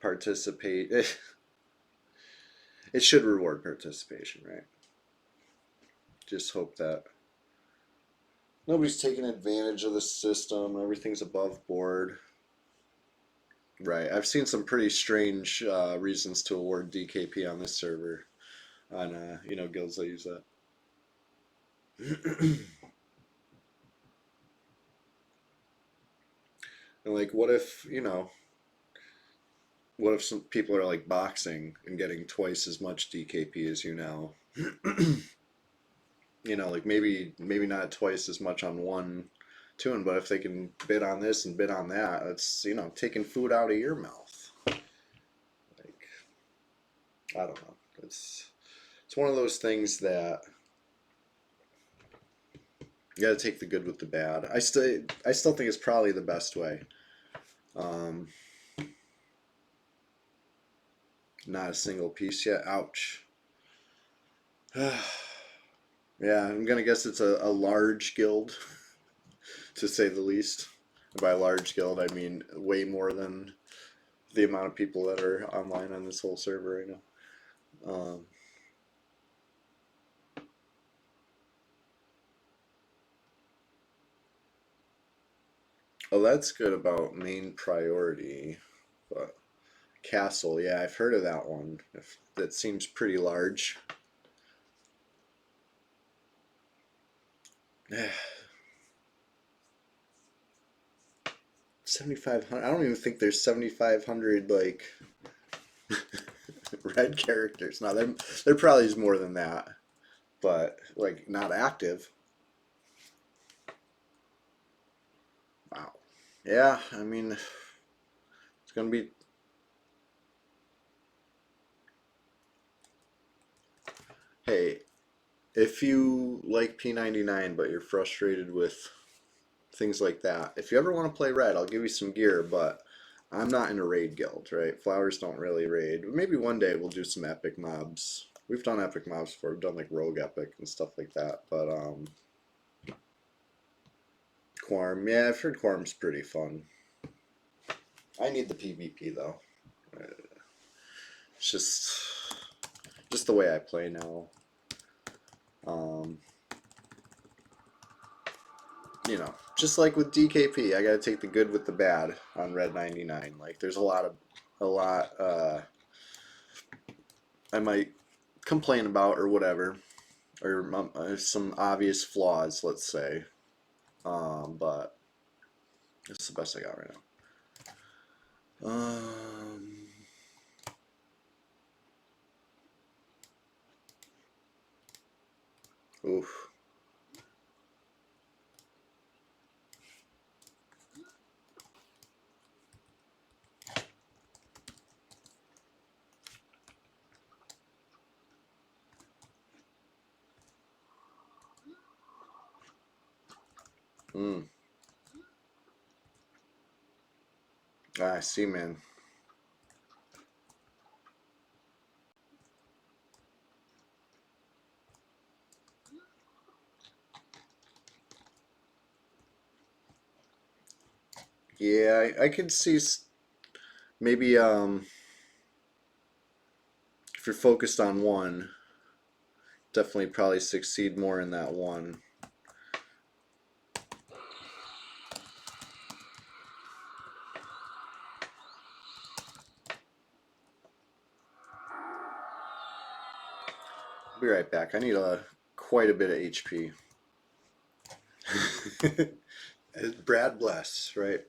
[SPEAKER 1] participate. It should reward participation, right? Just hope that nobody's taking advantage of the system. Everything's above board. Right. I've seen some pretty strange reasons to award DKP on this server on you know, guilds that use that. And like, what if, you know, what if some people are like boxing and getting twice as much DKP as you now? You know, like maybe not twice as much on one tune, but if they can bid on this and bid on that, it's, you know, taking food out of your mouth. Like, I don't know. It's one of those things that you got to take the good with the bad. I still think it's probably the best way. Um, not a single piece yet. Ouch. Yeah, I'm gonna guess it's a large guild, to say the least. By large guild, I mean way more than the amount of people that are online on this whole server right now. Oh, that's good about main priority, but castle, yeah, I've heard of that one. If that seems pretty large. 7,500. I don't even think there's 7,500 like red characters. Now there probably is more than that, but like not active. Wow. Yeah, I mean it's gonna be. Hey, if you like P99 but you're frustrated with things like that, if you ever want to play red, I'll give you some gear. But I'm not in a raid guild, right? Flowers don't really raid. Maybe one day we'll do some epic mobs. We've done epic mobs before. We've done like rogue epic and stuff like that. But Quorum, yeah, I've heard Quorum's pretty fun. I need the PvP though. It's just the way I play now. Um, you know, just like with DKP, I gotta take the good with the bad on Red 99. Like, there's a lot I might complain about or whatever, or some obvious flaws, let's say. But it's the best I got right now. Oof. Mm. I see, man. Yeah, I could see maybe if you're focused on one, definitely probably succeed more in that one. I'll be right back. I need quite a bit of HP. Brad Bless, right?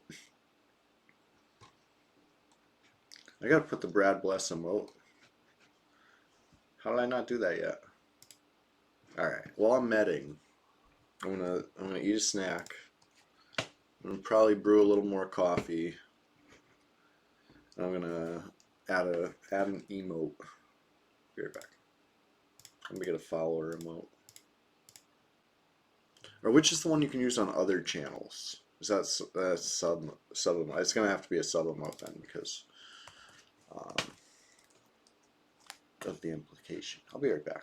[SPEAKER 1] I gotta put the Brad Bless emote. How did I not do that yet? All right. While I'm medding, I'm gonna eat a snack. I'm gonna probably brew a little more coffee. I'm gonna add an emote. Be right back. I'm gonna get a follower emote. Or which is the one you can use on other channels? Is that sub emote? It's gonna have to be a sub emote then because um, of the implication. I'll be right back.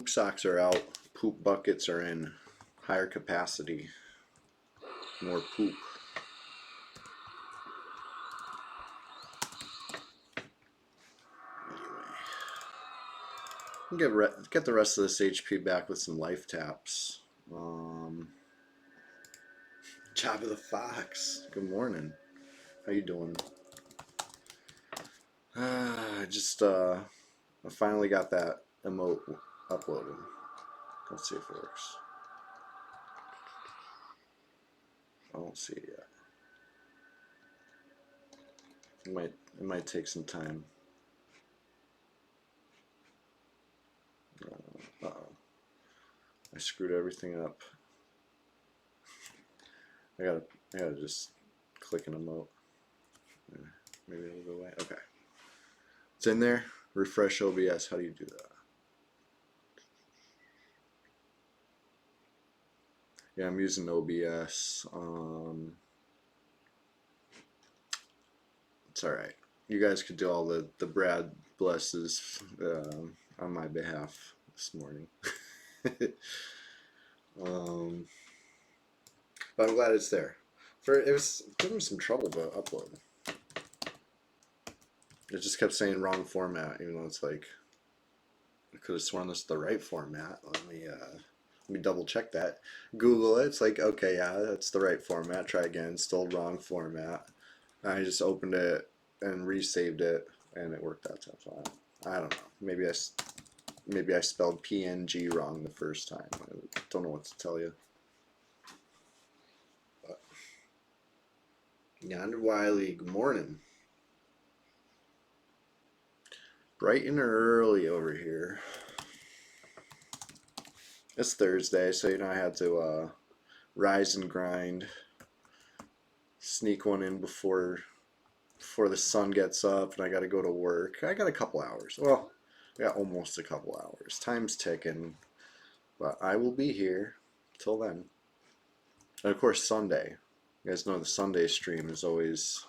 [SPEAKER 1] poop socks are out. Poop buckets are in. Higher capacity. More poop. Anyway. Get the rest of this HP back with some life taps. Jabba the Fox. Good morning. How you doing? I finally got that emote uploaded. Let's see if it works. I don't see it yet. It might take some time. Uh-oh. I screwed everything up. I gotta just click an emote. Maybe it'll go away. Okay. It's in there. Refresh OBS. How do you do that? Yeah, I'm using OBS. It's alright. You guys could do all the Brad blesses on my behalf this morning. But I'm glad it's there. It was giving me some trouble to upload. It just kept saying wrong format, even though it's like I could have sworn this is the right format. Let me double check that. Google it. It's like, okay, yeah, that's the right format. Try again. Still wrong format. I just opened it and resaved it, and it worked out. So I don't know. Maybe I spelled PNG wrong the first time. I don't know what to tell you. But Yonder Wiley, good morning. Bright and early over here. It's Thursday, so I had to rise and grind. Sneak one in before the sun gets up, and I got to go to work. I got a couple hours. Well, I got almost a couple hours. Time's ticking, but I will be here till then. And of course, Sunday. You guys know the Sunday stream is always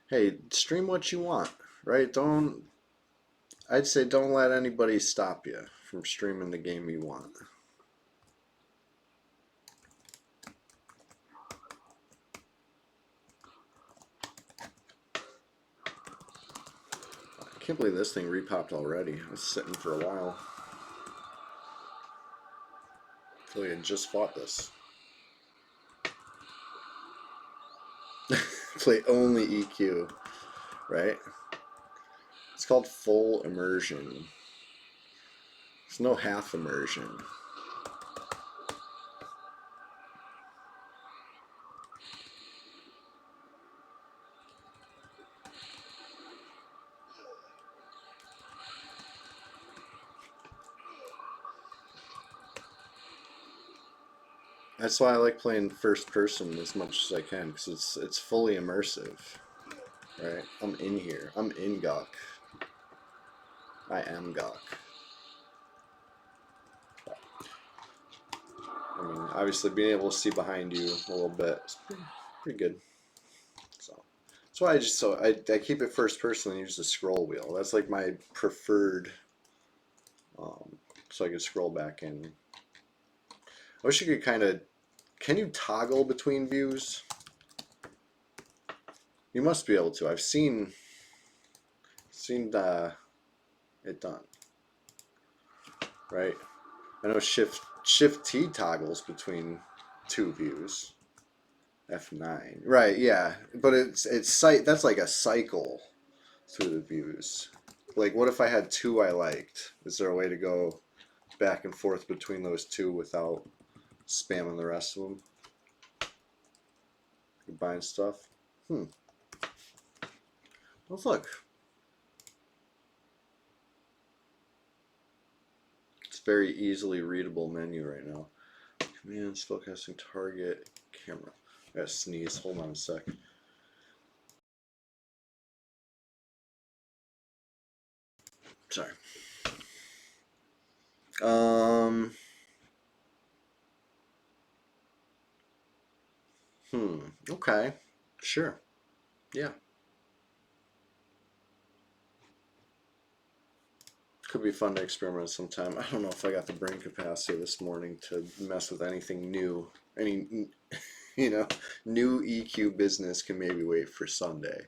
[SPEAKER 1] hey, stream what you want, right? I'd say don't let anybody stop you from streaming the game you want. I can't believe this thing repopped already. It was sitting for a while. I feel like I just fought this. Play only EQ, right? It's called full immersion. There's no half immersion. That's why I like playing first person as much as I can, because it's fully immersive, right? I'm in here. I'm in Gawk. I am Gawk. I mean, obviously being able to see behind you a little bit is pretty good. So that's why I keep it first person and use the scroll wheel. That's like my preferred. So I can scroll back in. I wish you could kind of. Can you toggle between views? You must be able to. I've seen it done. Right? I know Shift T toggles between two views. F9. Right, yeah. But that's like a cycle through the views. Like, what if I had two I liked? Is there a way to go back and forth between those two without spamming the rest of them? Buying stuff? Well, look. It's very easily readable menu right now. Commands, focusing, target, camera. I gotta sneeze. Hold on a sec. Sorry. Okay. Sure. Yeah. Could be fun to experiment sometime. I don't know if I got the brain capacity this morning to mess with anything new. Any, you know, new EQ business can maybe wait for Sunday.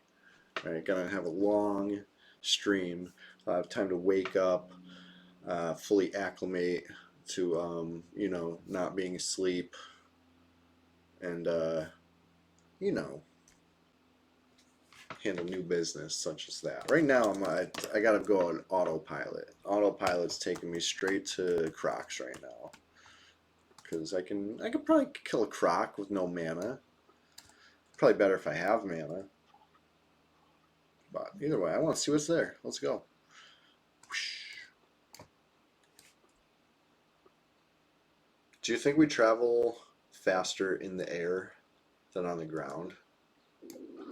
[SPEAKER 1] Right? Gonna have a long stream. I'll have time to wake up, fully acclimate to, not being asleep, and, you know, handle new business such as that. Right now, I gotta go on autopilot. Autopilot's taking me straight to Crocs right now because I could probably kill a Croc with no mana. Probably better if I have mana. But either way, I want to see what's there. Let's go. Do you think we travel faster in the air than on the ground?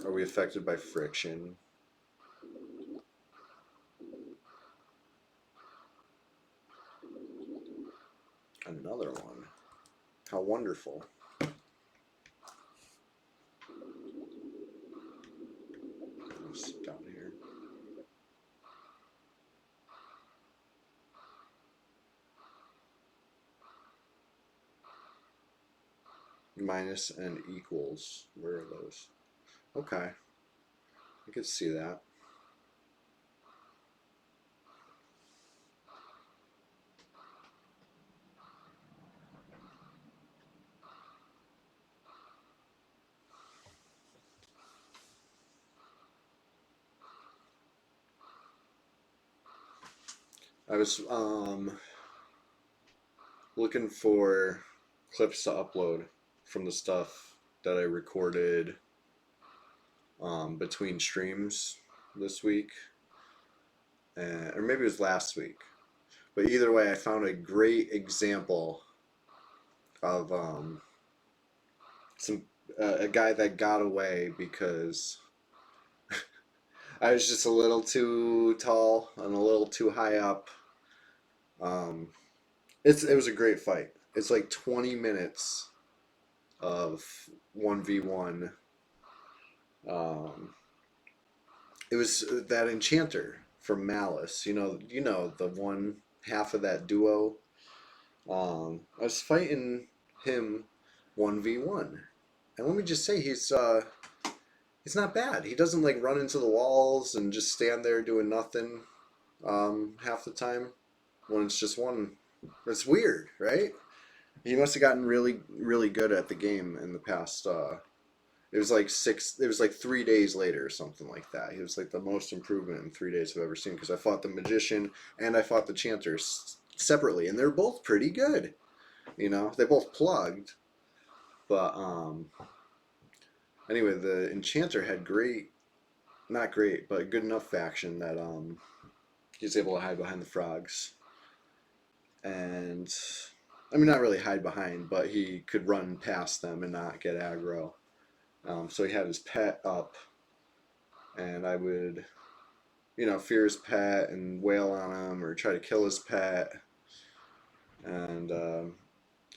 [SPEAKER 1] Are we affected by friction? Another one. How wonderful. Sit down here. Minus and equals. Where are those? Okay. I could see that. I was looking for clips to upload from the stuff that I recorded between streams this week, or maybe it was last week. But either way, I found a great example of some a guy that got away because I was just a little too tall and a little too high up. Um, it was a great fight. It's like 20 minutes of 1v1. Um, it was that enchanter from Malice. You know the one half of that duo. I was fighting him 1v1, and let me just say he's not bad. He doesn't like run into the walls and just stand there doing nothing half the time when it's just one. It's weird, right? He must have gotten really, really good at the game in the past. It was like six. It was like 3 days later or something like that. He was like the most improvement in 3 days I've ever seen because I fought the magician and I fought the chanter separately, and they're both pretty good. They both plugged, but anyway, the enchanter had great, not great, but good enough faction that he was able to hide behind the frogs, and I mean not really hide behind, but he could run past them and not get aggro. So he had his pet up, and I would, fear his pet and wail on him or try to kill his pet. And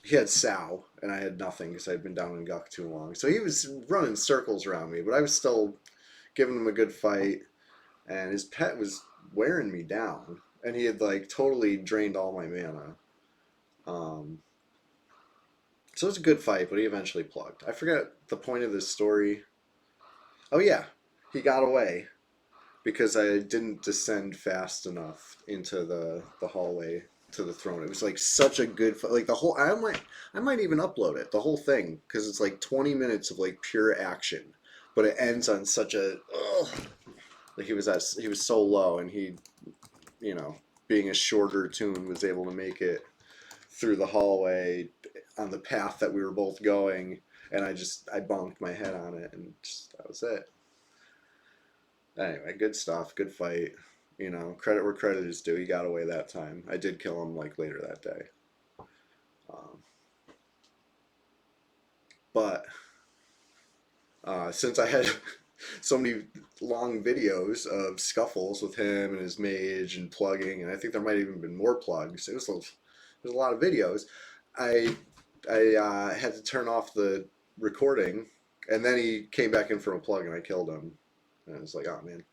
[SPEAKER 1] he had Sow, and I had nothing because I'd been down in Guck too long. So he was running circles around me, but I was still giving him a good fight. And his pet was wearing me down, and he had like totally drained all my mana. Um, so it was a good fight, but he eventually plugged. I forget the point of this story. Oh yeah, he got away because I didn't descend fast enough into the hallway to the throne. It was like such a good like the whole. I might even upload it the whole thing because it's like 20 minutes of like pure action, but it ends on such a like he was so low, and he being a shorter tune was able to make it through the hallway on the path that we were both going, and I bonked my head on it, and just, that was it. Anyway, good stuff, good fight. Credit where credit is due. He got away that time. I did kill him like later that day. Um, but since I had so many long videos of scuffles with him and his mage and plugging, and I think there might have even been more plugs. There's a lot of videos. I had to turn off the recording And then he came back in from a plug and I killed him. And I was like, oh man.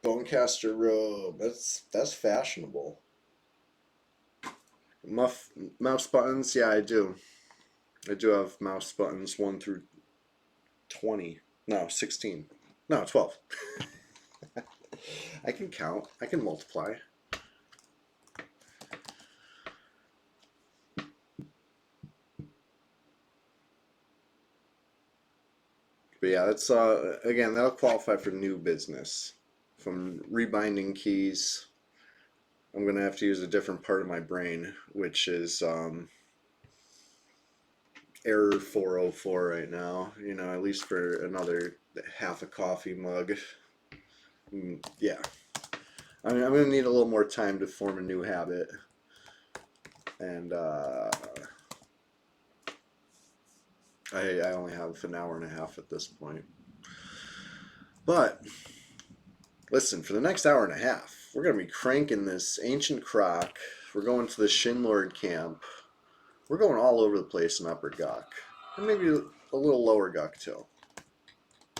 [SPEAKER 1] Bonecaster robe. That's fashionable. Mouse buttons, yeah, I do. I do have mouse buttons 1 through 20. No, 16. No, 12. I can count. I can multiply. But yeah, that's again, that'll qualify for new business. From rebinding keys, I'm gonna have to use a different part of my brain, which is error 404 right now. You know, at least for another half a coffee mug. Yeah, I mean, I'm gonna need a little more time to form a new habit, and I only have an hour and a half at this point. But listen, for the next hour and a half, we're gonna be cranking this ancient croc. We're going to the Shinlord camp. We're going all over the place in Upper Guk, and maybe a little Lower Guk too.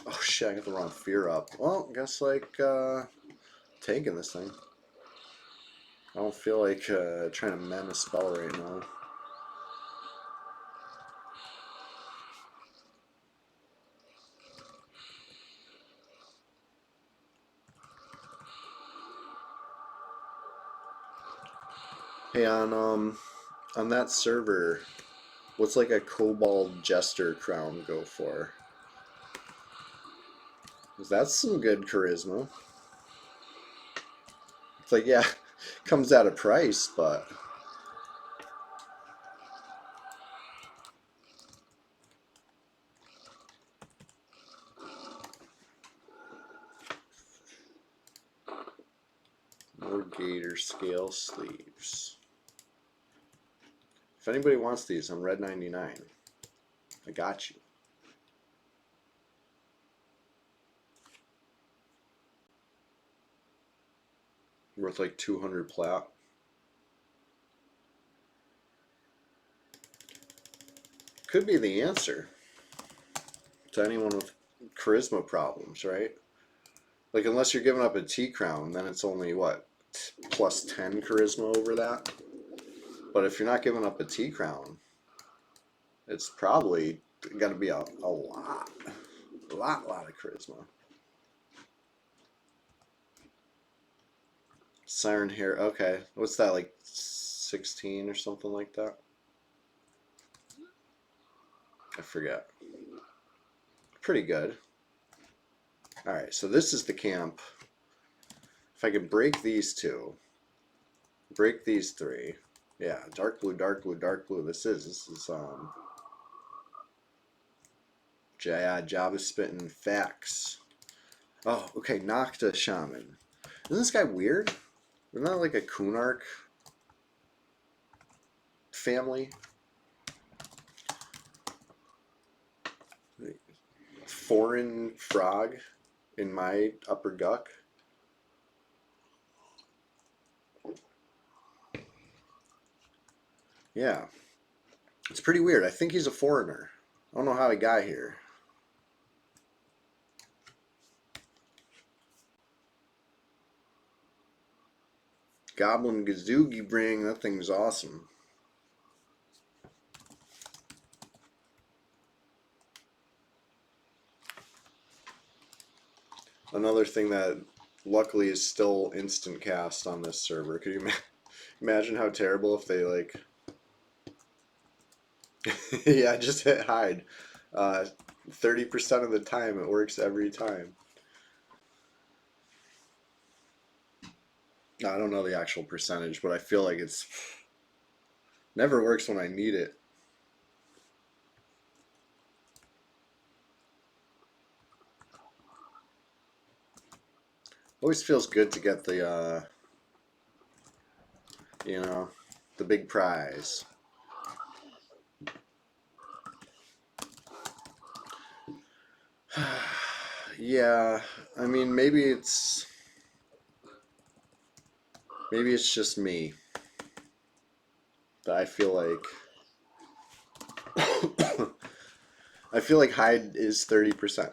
[SPEAKER 1] Oh shit, I got the wrong fear up. Well, I guess like taking this thing. I don't feel like trying to mend a spell right now. Hey, on that server, what's like a Kobold Jester crown go for? 'Cause that's some good charisma. It's like, yeah, comes at a price, but more gator scale sleeves. If anybody wants these, I'm Red 99. I got you. Worth like 200 plat. Could be the answer to anyone with charisma problems, right? Like, unless you're giving up a T crown, then it's only what, plus 10 charisma over that? But if you're not giving up a T crown, it's probably got to be a lot of charisma. Siren hair, okay. What's that, like 16 or something like that? I forget. Pretty good. Alright, so this is the camp. If I could break these two, break these three. Yeah, dark blue, dark blue, dark blue. This is Jabba spitting facts. Oh, okay, Nocta Shaman. Isn't this guy weird? Isn't that like a Kunark family? Foreign frog in my Upper Guk. Yeah. It's pretty weird. I think he's a foreigner. I don't know how he got here. Goblin Gazoogie Bring, that thing's awesome. Another thing that luckily is still instant cast on this server. Could you imagine how terrible if they like... yeah, just hit hide. 30% of the time it works every time. I don't know the actual percentage, but I feel like it's never works when I need it. Always feels good to get the you know, the big prize. Yeah, I mean, maybe it's Maybe it's just me, but I feel like I feel like hide is 30%.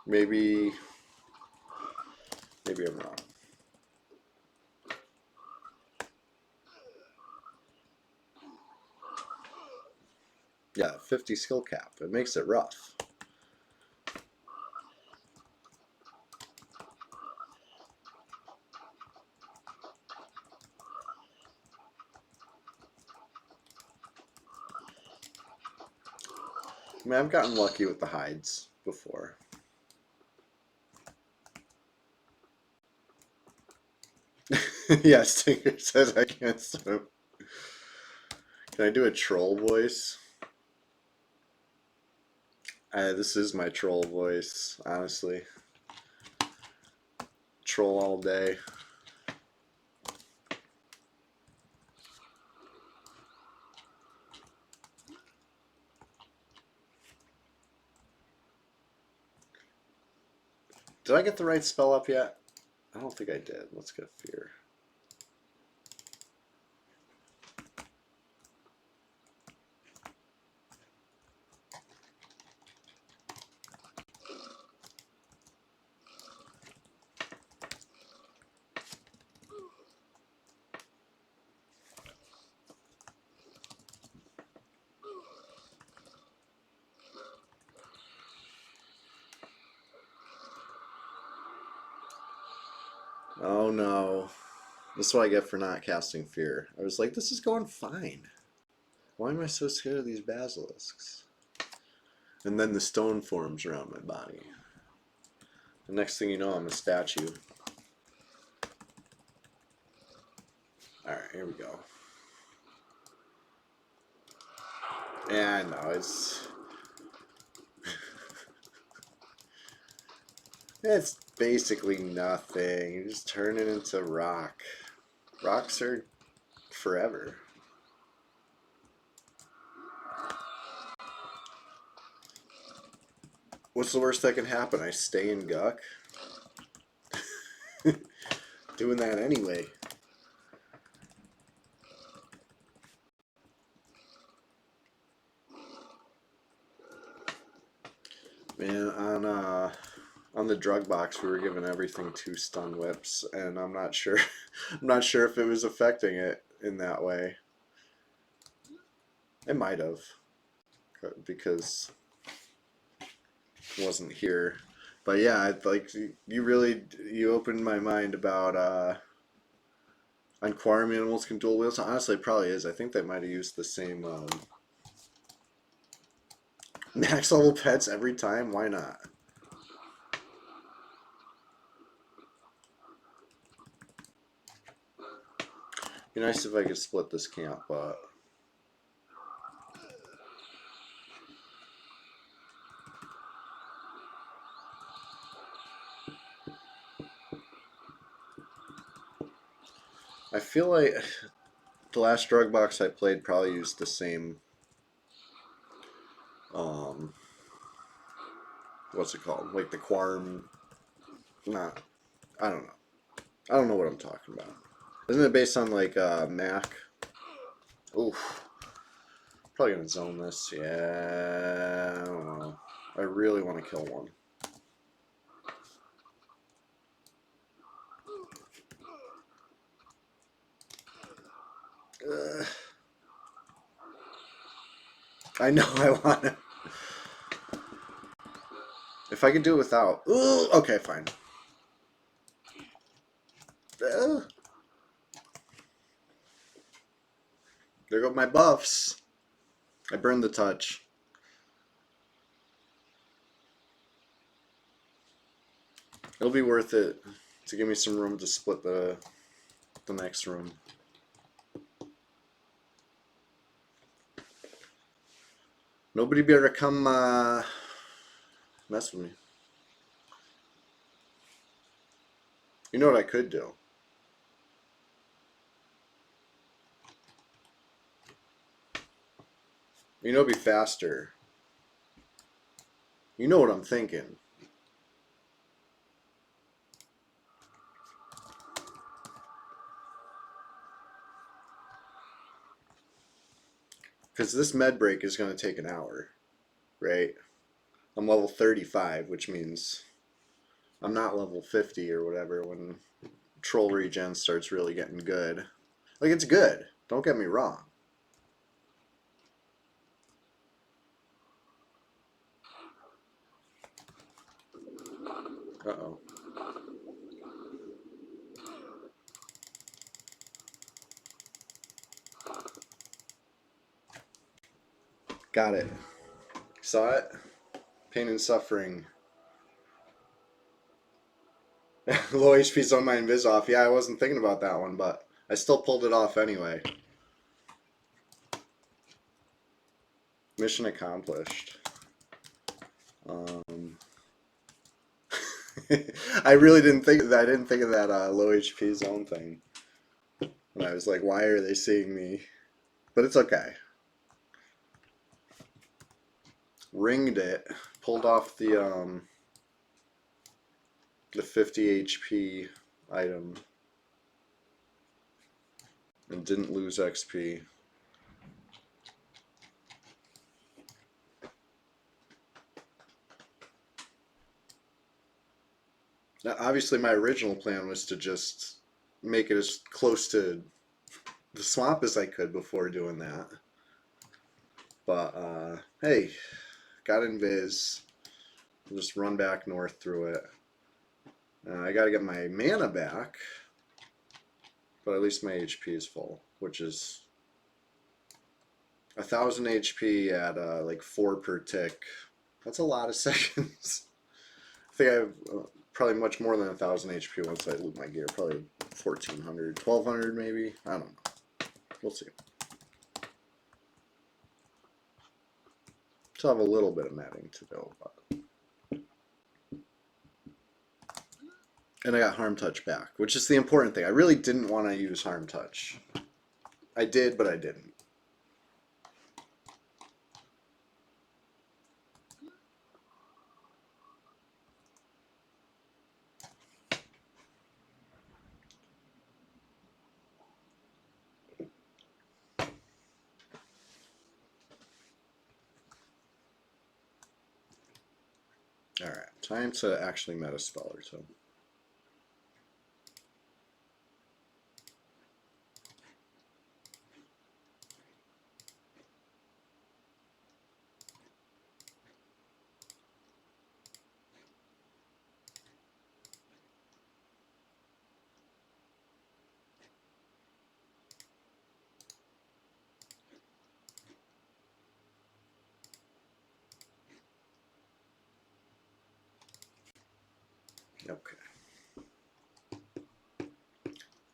[SPEAKER 1] Maybe I'm wrong. Yeah, 50 skill cap. It makes it rough. I mean, I've gotten lucky with the hides before. Yeah, Stinger says I can't swim. Can I do a troll voice? This is my troll voice, honestly. Troll all day. Did I get the right spell up yet? I don't think I did. Let's get fear. Oh no. This is what I get for not casting fear. I was like, this is going fine. Why am I so scared of these basilisks? And then the stone forms around my body. The next thing you know, I'm a statue. Alright, here we go. Yeah, I know, it's... it's basically nothing. You just turn it into rock. Rocks are forever. What's the worst that can happen? I stay in Guck? Doing that anyway. Man, on the drug box we were given everything 2 stun whips, and I'm not sure I'm not sure if it was affecting it in that way. It might have, because it wasn't here. But yeah, like you opened my mind about on Quarry Animals can dual wheels. Honestly, it probably is. I think they might have used the same max level pets every time. Why not? Be nice if I could split this camp, but I feel like the last drug box I played probably used the same what's it called? Like the Quarm. Not. I don't know. I don't know what I'm talking about. Isn't it based on like Mac? Oof. Probably gonna zone this. Yeah. I don't know. I really want to kill one. Ugh. I know I want to. If I can do it without. Ooh, okay, fine. There go my buffs. I burned the touch. It'll be worth it to give me some room to split the next room. Nobody better come mess with me. You know what I could do? You know, it'd be faster. You know what I'm thinking. Because this med break is going to take an hour, right? I'm level 35, which means I'm not level 50 or whatever when troll regen starts really getting good. Like, it's good. Don't get me wrong. Uh-oh. Got it. Saw it? Pain and suffering. Low HP zone my invis off. Yeah, I wasn't thinking about that one, but I still pulled it off anyway. Mission accomplished. I really didn't think that. I didn't think of that low HP zone thing. And I was like, why are they seeing me? But it's okay. Ringed it. Pulled off the 50 HP item. And didn't lose XP. Now, obviously, my original plan was to just make it as close to the swamp as I could before doing that. But, hey, got invis. I'll just run back north through it. I gotta get my mana back. But at least my HP is full, which is 1,000 HP at like 4 per tick. That's a lot of seconds. I think I have probably much more than 1,000 HP once I loot my gear. Probably 1,400, 1,200 maybe. I don't know. We'll see. Still have a little bit of matting to go, but. And I got Harm Touch back, which is the important thing. I really didn't want to use Harm Touch. I did, but I didn't. Alright, time to actually meta spell or so. Okay.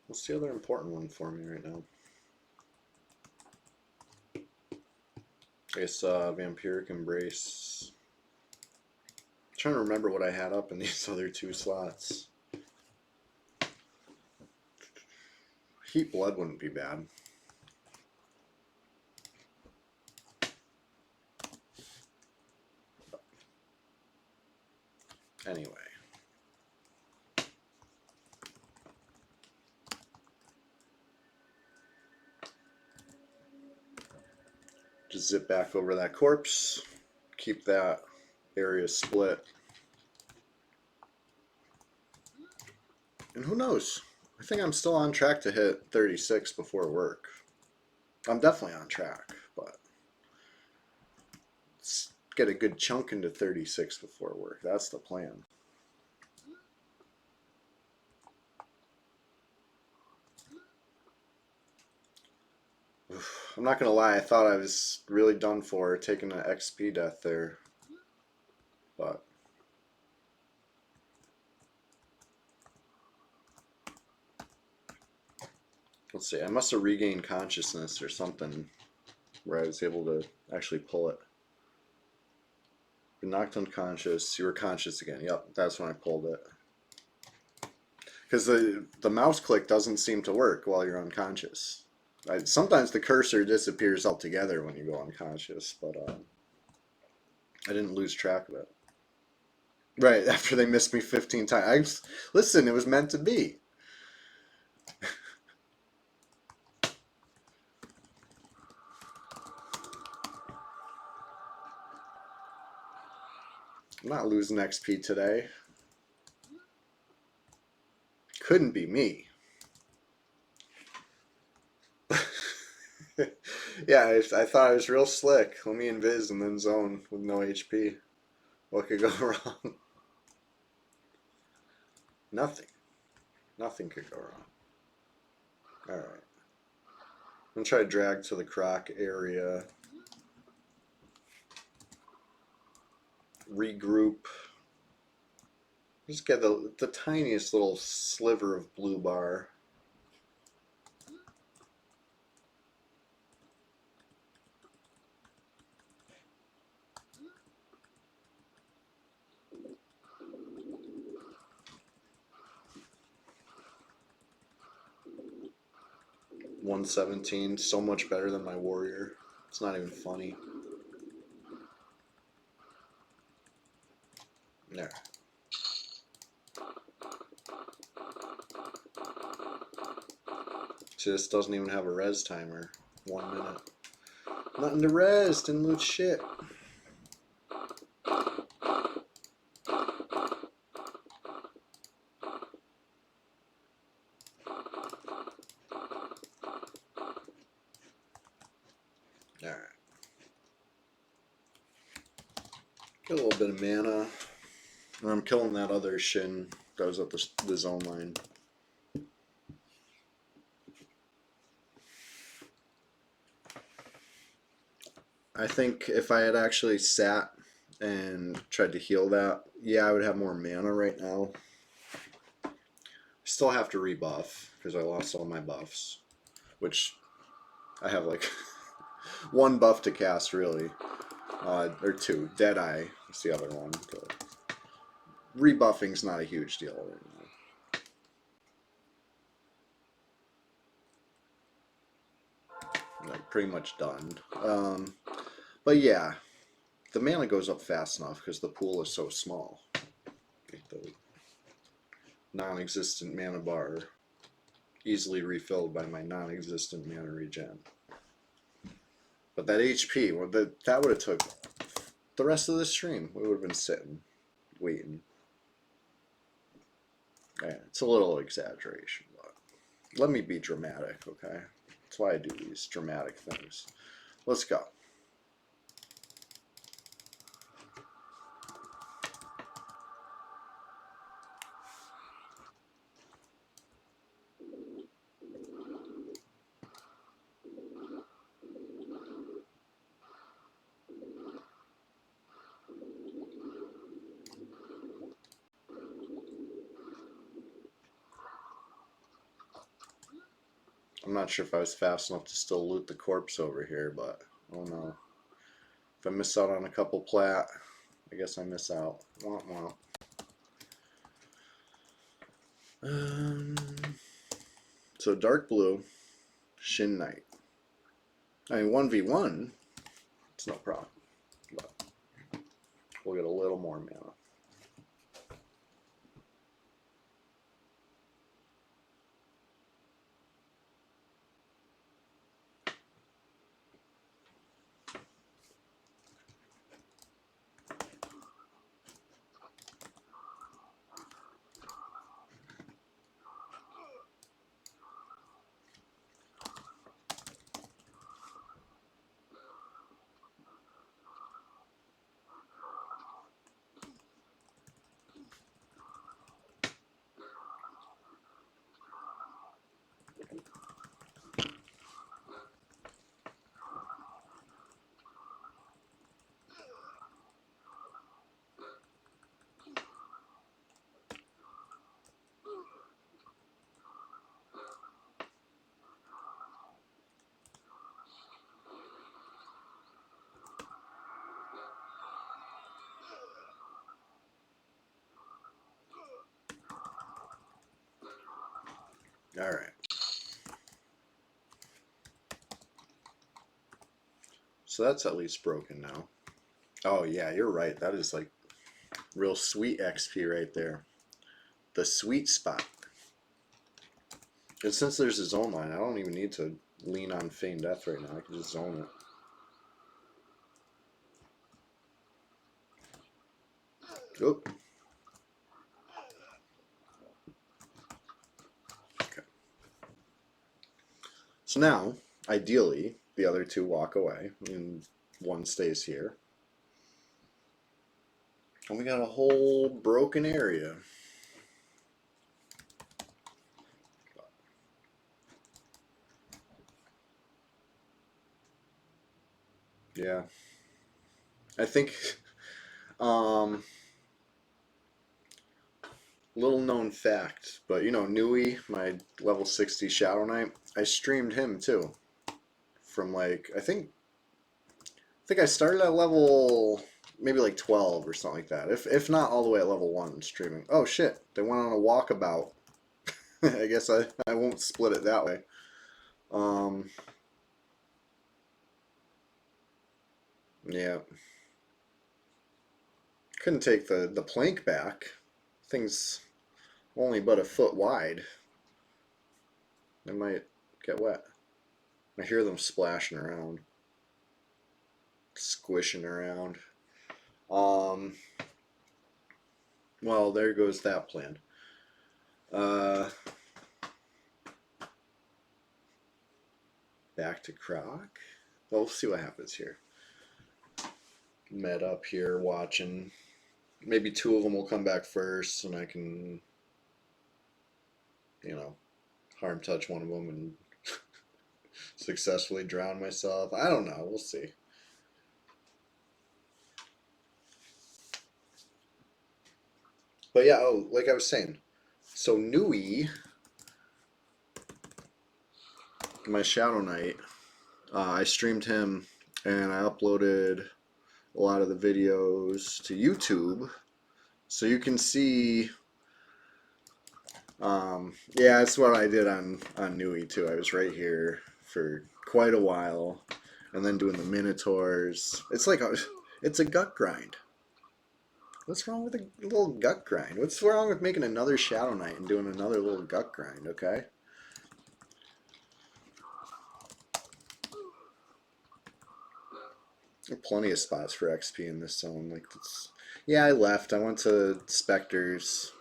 [SPEAKER 1] What's the other important one for me right now? I guess Vampiric Embrace. I'm trying to remember what I had up in these other 2 slots. Heat Blood wouldn't be bad. Anyway. Just zip back over that corpse. Keep that area split. And who knows? I think I'm still on track to hit 36 before work. I'm definitely on track, but let's get a good chunk into 36 before work. That's the plan. I'm not gonna lie, I thought I was really done for taking an XP death there, but let's see, I must have regained consciousness or something where I was able to actually pull it. Been knocked unconscious, you were conscious again. Yep, that's when I pulled it. Because the mouse click doesn't seem to work while you're unconscious. Sometimes the cursor disappears altogether when you go unconscious, but I didn't lose track of it. Right, after they missed me 15 times. Listen, it was meant to be. I'm not losing XP today. Couldn't be me. Yeah, I thought I was real slick. Let me invis and then zone with no HP. What could go wrong? Nothing. Nothing could go wrong. Alright. I'm going to try to drag to the croc area. Regroup. Just get the tiniest little sliver of blue bar. $117, so much better than my warrior. It's not even funny. There. See, this doesn't even have a res timer. 1 minute. Nothing to res, didn't loot shit. Alright. Get a little bit of mana. And I'm killing that other Shin that was at the zone line. I think if I had actually sat and tried to heal that, yeah, I would have more mana right now. Still have to rebuff because I lost all my buffs, which I have like one buff to cast really, or two. Deadeye is the other one. But rebuffing's not a huge deal right now. Like pretty much done. But yeah, the mana goes up fast enough because the pool is so small. The non-existent mana bar easily refilled by my non-existent mana regen. But that HP, well, that would have took the rest of the stream. We would have been sitting, waiting. Yeah, it's a little exaggeration, but let me be dramatic, okay? That's why I do these dramatic things. Let's go. I'm not sure if I was fast enough to still loot the corpse over here, but I don't know. If I miss out on a couple plat, I guess I miss out. Womp womp. So dark blue, Shin Knight. I mean 1v1, it's no problem. But we'll get a little more mana. Alright. So that's at least broken now. Oh yeah, you're right. That is like real sweet XP right there. The sweet spot. And since there's a zone line, I don't even need to lean on Feigned Death right now. I can just zone it. Oop. Okay. So now, ideally, the other two walk away and one stays here. And we got a whole broken area. Yeah. I think little known fact, but you know, Nui, my level 60 Shadow Knight, I streamed him too. From like I think I started at level maybe like 12 or something like that. If not all the way at level 1 streaming. Oh shit, they went on a walkabout. I guess I won't split it that way. Yeah. Couldn't take the plank back. Thing's only but a foot wide. They might get wet. I hear them splashing around, squishing around. Um, well, there goes that plan. Back to Croc. Well, we'll see what happens here. Met up here watching. Maybe two of them will come back first, and I can, you know, harm touch one of them and successfully drown myself. I don't know. We'll see. But yeah, oh, like I was saying, so Nui, my Shadow Knight, I streamed him and I uploaded a lot of the videos to YouTube, so you can see. Yeah, that's what I did on Nui too. I was right here for quite a while, and then doing the Minotaurs. It's a gut grind. What's wrong with a little gut grind? What's wrong with making another Shadow Knight and doing another little gut grind? Okay. There are plenty of spots for XP in this zone. Yeah, I left. I went to Spectres.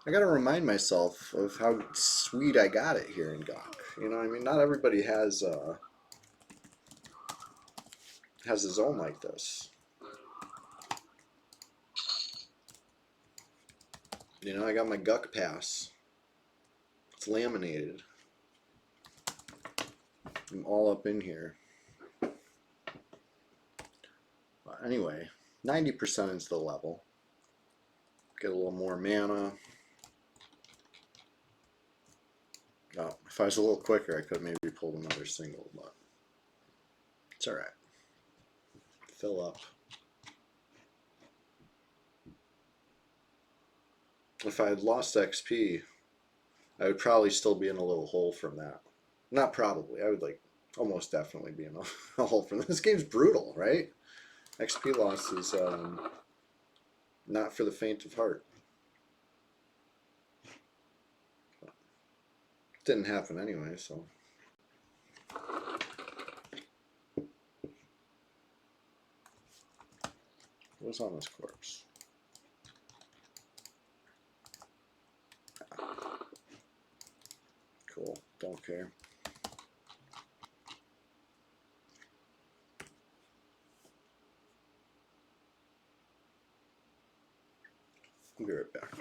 [SPEAKER 1] I gotta remind myself of how sweet I got it here in GOG. You know what I mean? Not everybody has a zone like this. You know, I got my Guck pass. It's laminated. I'm all up in here. But anyway, 90% is the level. Get a little more mana. Oh, if I was a little quicker, I could maybe pulled another single, but it's alright. Fill up. If I had lost XP, I would probably still be in a little hole from that. Not probably. I would almost definitely be in a hole from that. This game's brutal, right? XP loss is not for the faint of heart. It didn't happen anyway, so. What's on this corpse? Cool. Don't care. I'll be right back.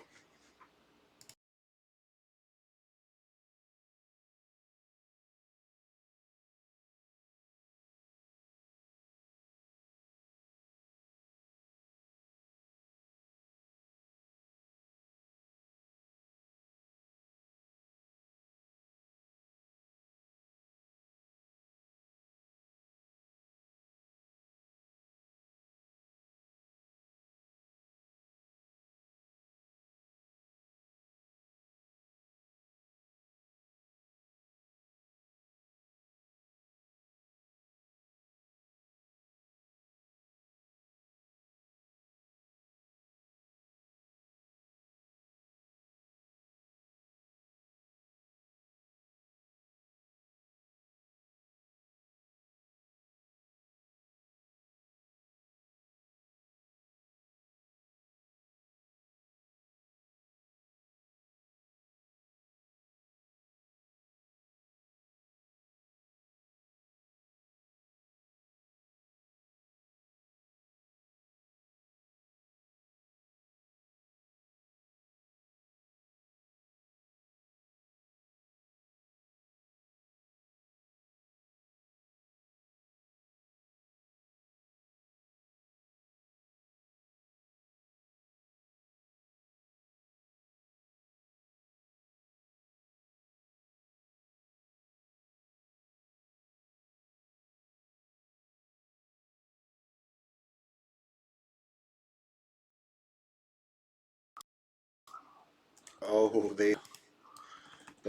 [SPEAKER 1] Oh, they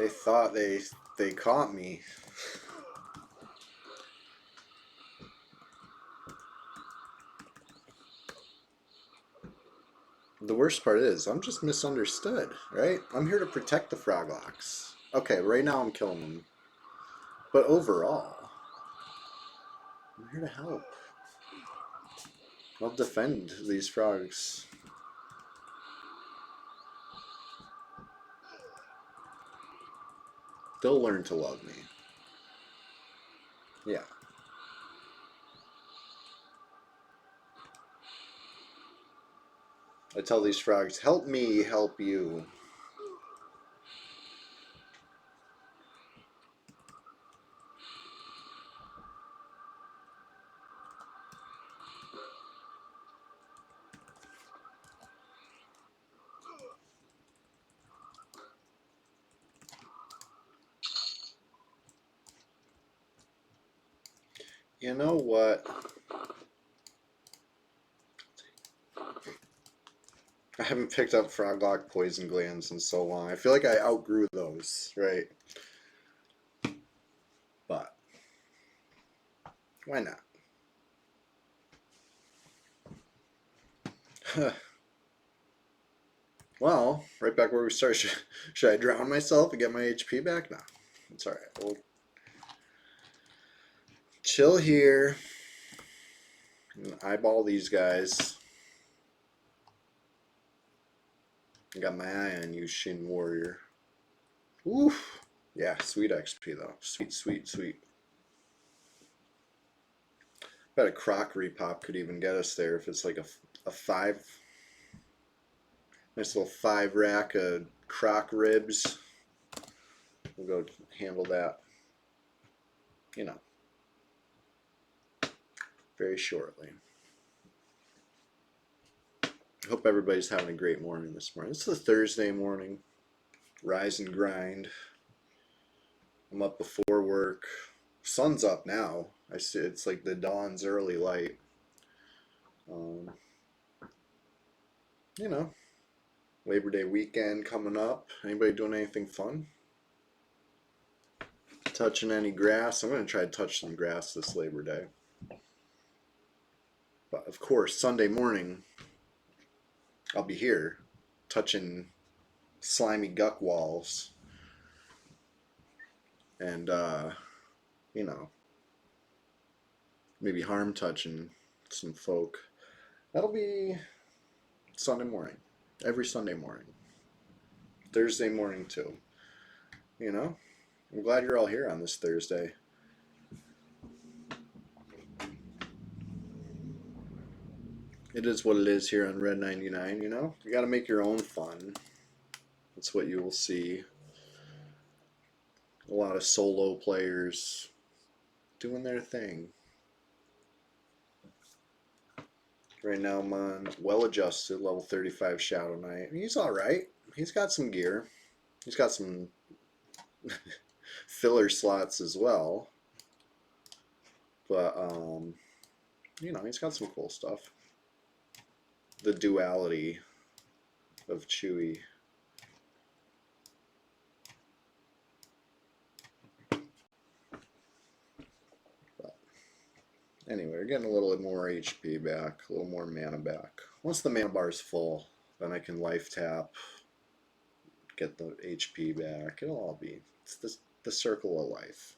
[SPEAKER 1] thought they caught me. The worst part is I'm just misunderstood, right? I'm here to protect the Froglocks. Okay, right now I'm killing them. But overall, I'm here to help. I'll defend these frogs. They'll learn to love me. Yeah. I tell these frogs, help me help you. You know what? I haven't picked up Froglock Poison Glands in so long. I feel like I outgrew those, right? But why not? Well, right back where we started. Should I drown myself and get my HP back? No, it's all right. We'll chill here and eyeball these guys. I got my eye on you, Shin Warrior. Oof. Yeah, sweet XP though. Sweet, sweet, sweet. Bet a croc repop could even get us there if it's like a five. Nice little 5 rack of croc ribs. We'll go handle that, you know, very shortly. Hope everybody's having a great morning this morning. It's a Thursday morning. Rise and grind. I'm up before work. Sun's up now. I see it's like the dawn's early light. Um, you know, Labor Day weekend coming up. Anybody doing anything fun? Touching any grass? I'm gonna try to touch some grass this Labor Day. But of course, Sunday morning, I'll be here touching slimy guck walls and you know, maybe harm touching some folk. That'll be Sunday morning. Every Sunday morning. Thursday morning too. You know? I'm glad you're all here on this Thursday. It is what it is here on Red 99, you know? You gotta make your own fun. That's what you will see. A lot of solo players doing their thing. Right now I'm on well adjusted level 35 Shadow Knight. He's alright. He's got some gear. He's got some filler slots as well. But you know, he's got some cool stuff. The duality of Chewy. But anyway, we're getting a little more HP back, a little more mana back. Once the mana bar is full, then I can life tap, get the HP back. It'll all be, it's the circle of life.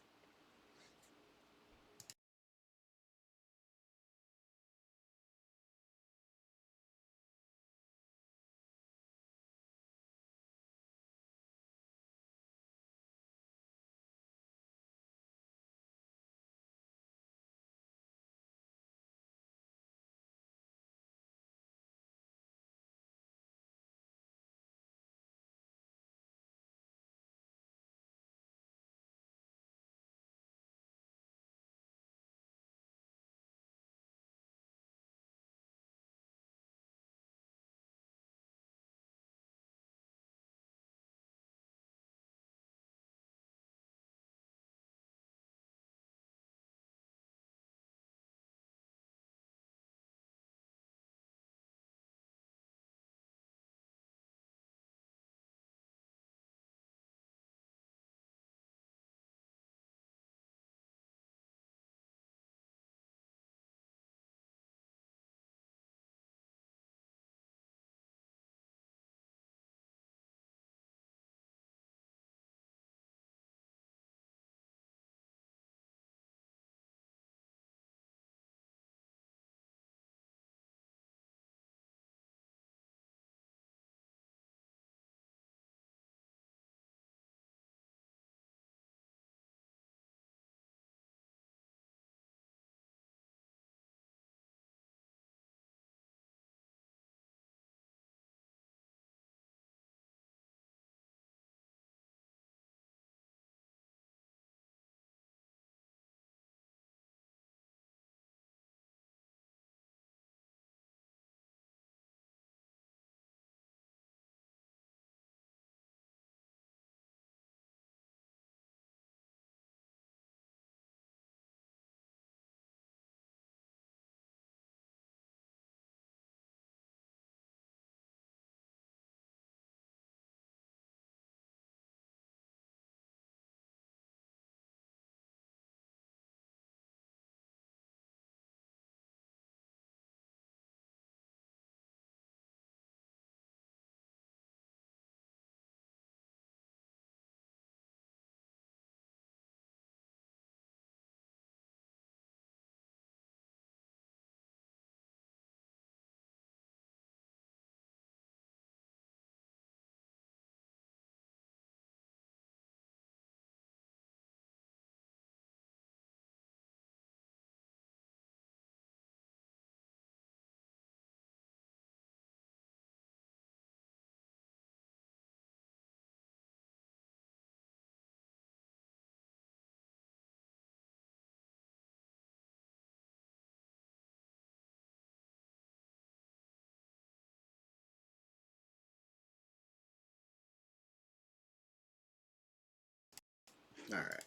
[SPEAKER 1] Alright.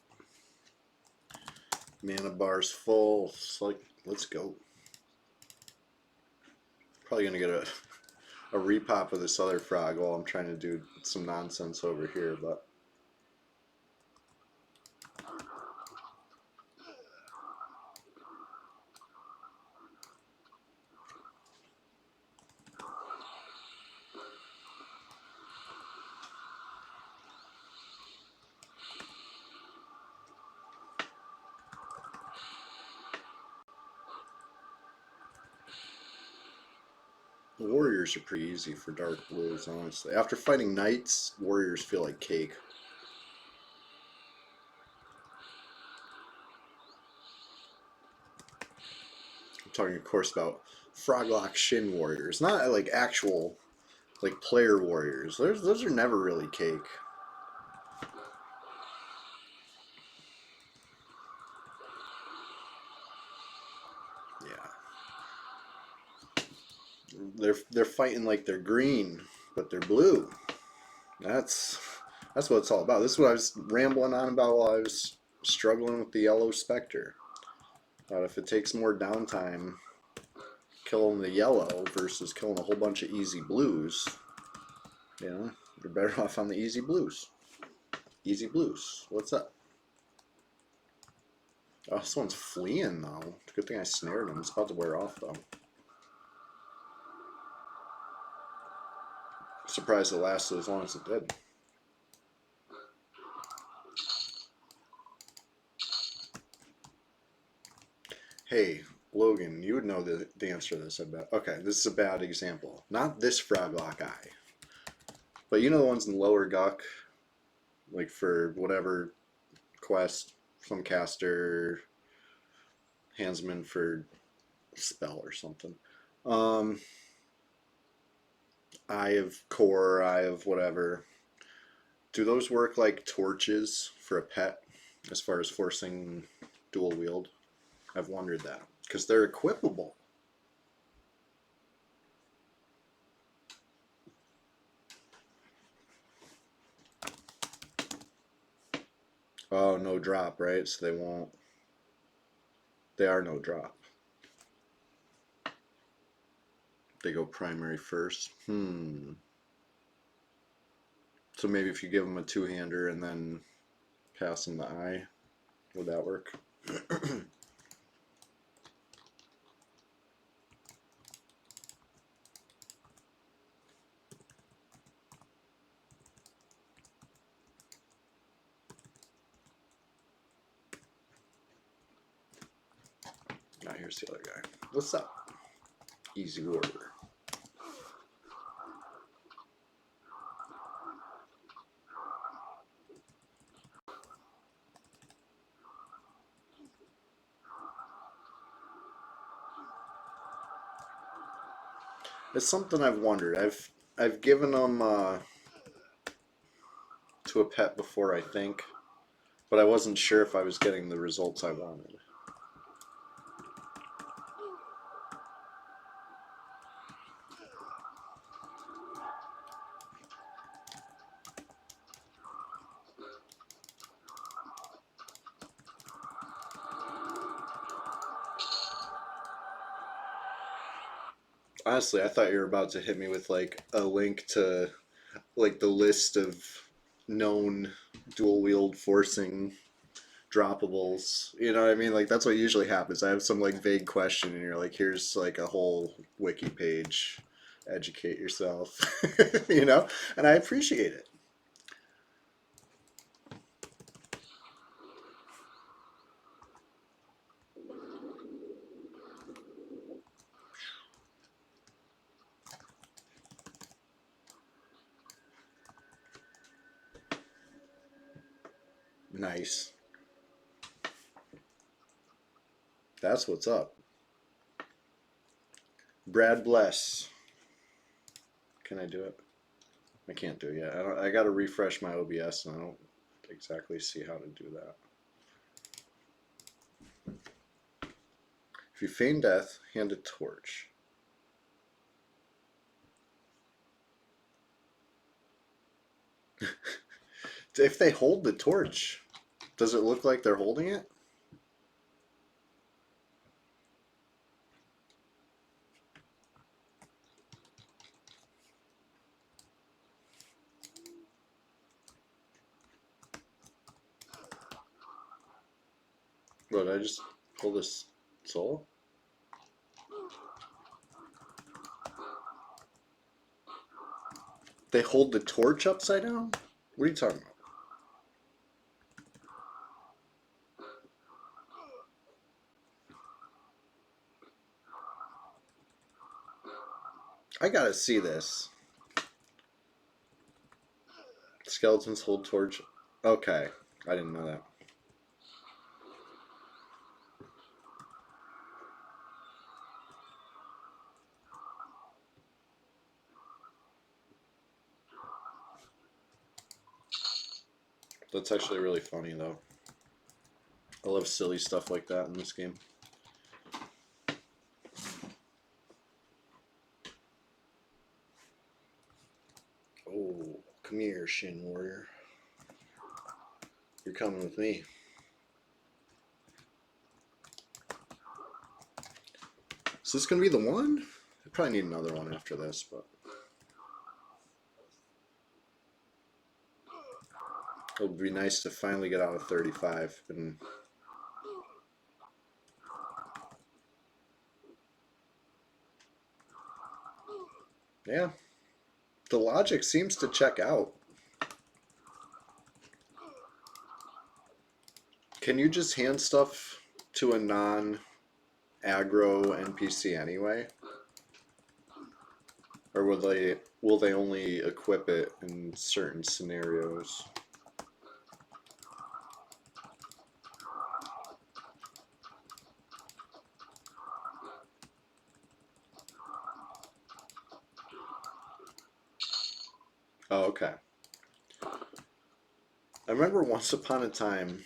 [SPEAKER 1] Mana bar's full. It's like, let's go. Probably gonna get a repop of this other frog while I'm trying to do some nonsense over here, but the warriors are pretty easy for dark blues, honestly. After fighting knights, warriors feel like cake. I'm talking, of course, about Froglock Shin warriors, not like actual like player warriors. Those are never really cake. Yeah. They're fighting like they're green, but they're blue. That's what it's all about. This is what I was rambling on about while I was struggling with the yellow specter. If it takes more downtime killing the yellow versus killing a whole bunch of easy blues, you know, you're better off on the easy blues. Easy blues. What's up? Oh, this one's fleeing though. Good thing I snared him. It's about to wear off though. Surprised it lasted as long as it did. Hey, Logan, you would know the answer to this, I bet. Okay, this is a bad example. Not this Froglock eye. But you know the ones in Lower Guck? Like for whatever quest, some caster, handsman for spell or something. Eye of Core, Eye of whatever. Do those work like torches for a pet as far as forcing dual wield? I've wondered that. Because they're equipable. Oh, no drop, right? So they won't. They are no drop. They go primary first. So maybe if you give them a two-hander and then pass them the eye, would that work? Now here's the other guy. What's up? Easy warrior. It's something I've wondered. I've given them to a pet before, I think, but I wasn't sure if I was getting the results I wanted. Honestly, I thought you were about to hit me with like a link to like the list of known dual wield forcing droppables. You know what I mean? Like that's what usually happens. I have some like vague question and you're like, here's like a whole wiki page. Educate yourself. You know? And I appreciate it. Nice. That's what's up. Brad Bless. Can I do it? I can't do it yet. I got to refresh my OBS and I don't exactly see how to do that. If you feign death, hand a torch. If they hold the torch, Does it look like they're holding it? What, I just pull this soul? They hold the torch upside down? What are you talking about? I gotta see this. Skeletons hold torch. Okay, I didn't know that. That's actually really funny, though. I love silly stuff like that in this game. Oh, come here, Shin Warrior. You're coming with me. Is this gonna be the one? I probably need another one after this, but it would be nice to finally get out of 35. And yeah, the logic seems to check out. Can you just hand stuff to a non-aggro NPC anyway? Or will they only equip it in certain scenarios? Oh, okay. I remember once upon a time,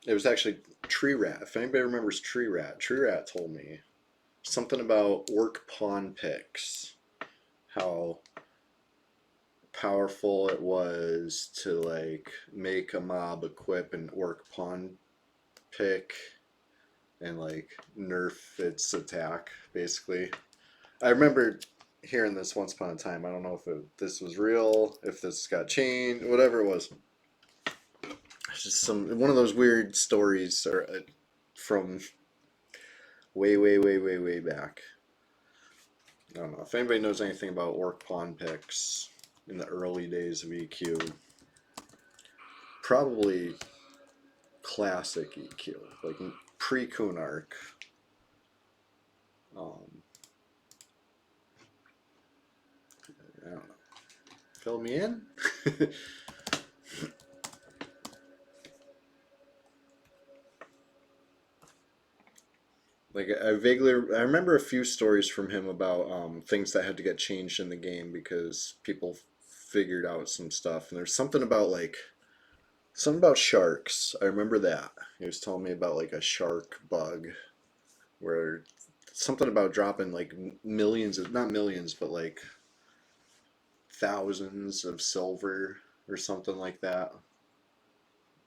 [SPEAKER 1] it was actually Tree Rat. If anybody remembers Tree Rat told me something about orc pawn picks. How powerful it was to like make a mob equip an orc pawn pick and like nerf its attack, basically. I remember hearing this once upon a time. I don't know if this was real, if this got changed, whatever it was. It's just one of those weird stories from way back. I don't know if anybody knows anything about orc pawn picks in the early days of EQ. Probably classic EQ, like pre-Kunark. I don't know. Fill me in. Like I remember a few stories from him about things that had to get changed in the game because people figured out some stuff, and there's something about sharks. I remember that he was telling me about like a shark bug where something about dropping like millions of, not millions, but like thousands of silver or something like that.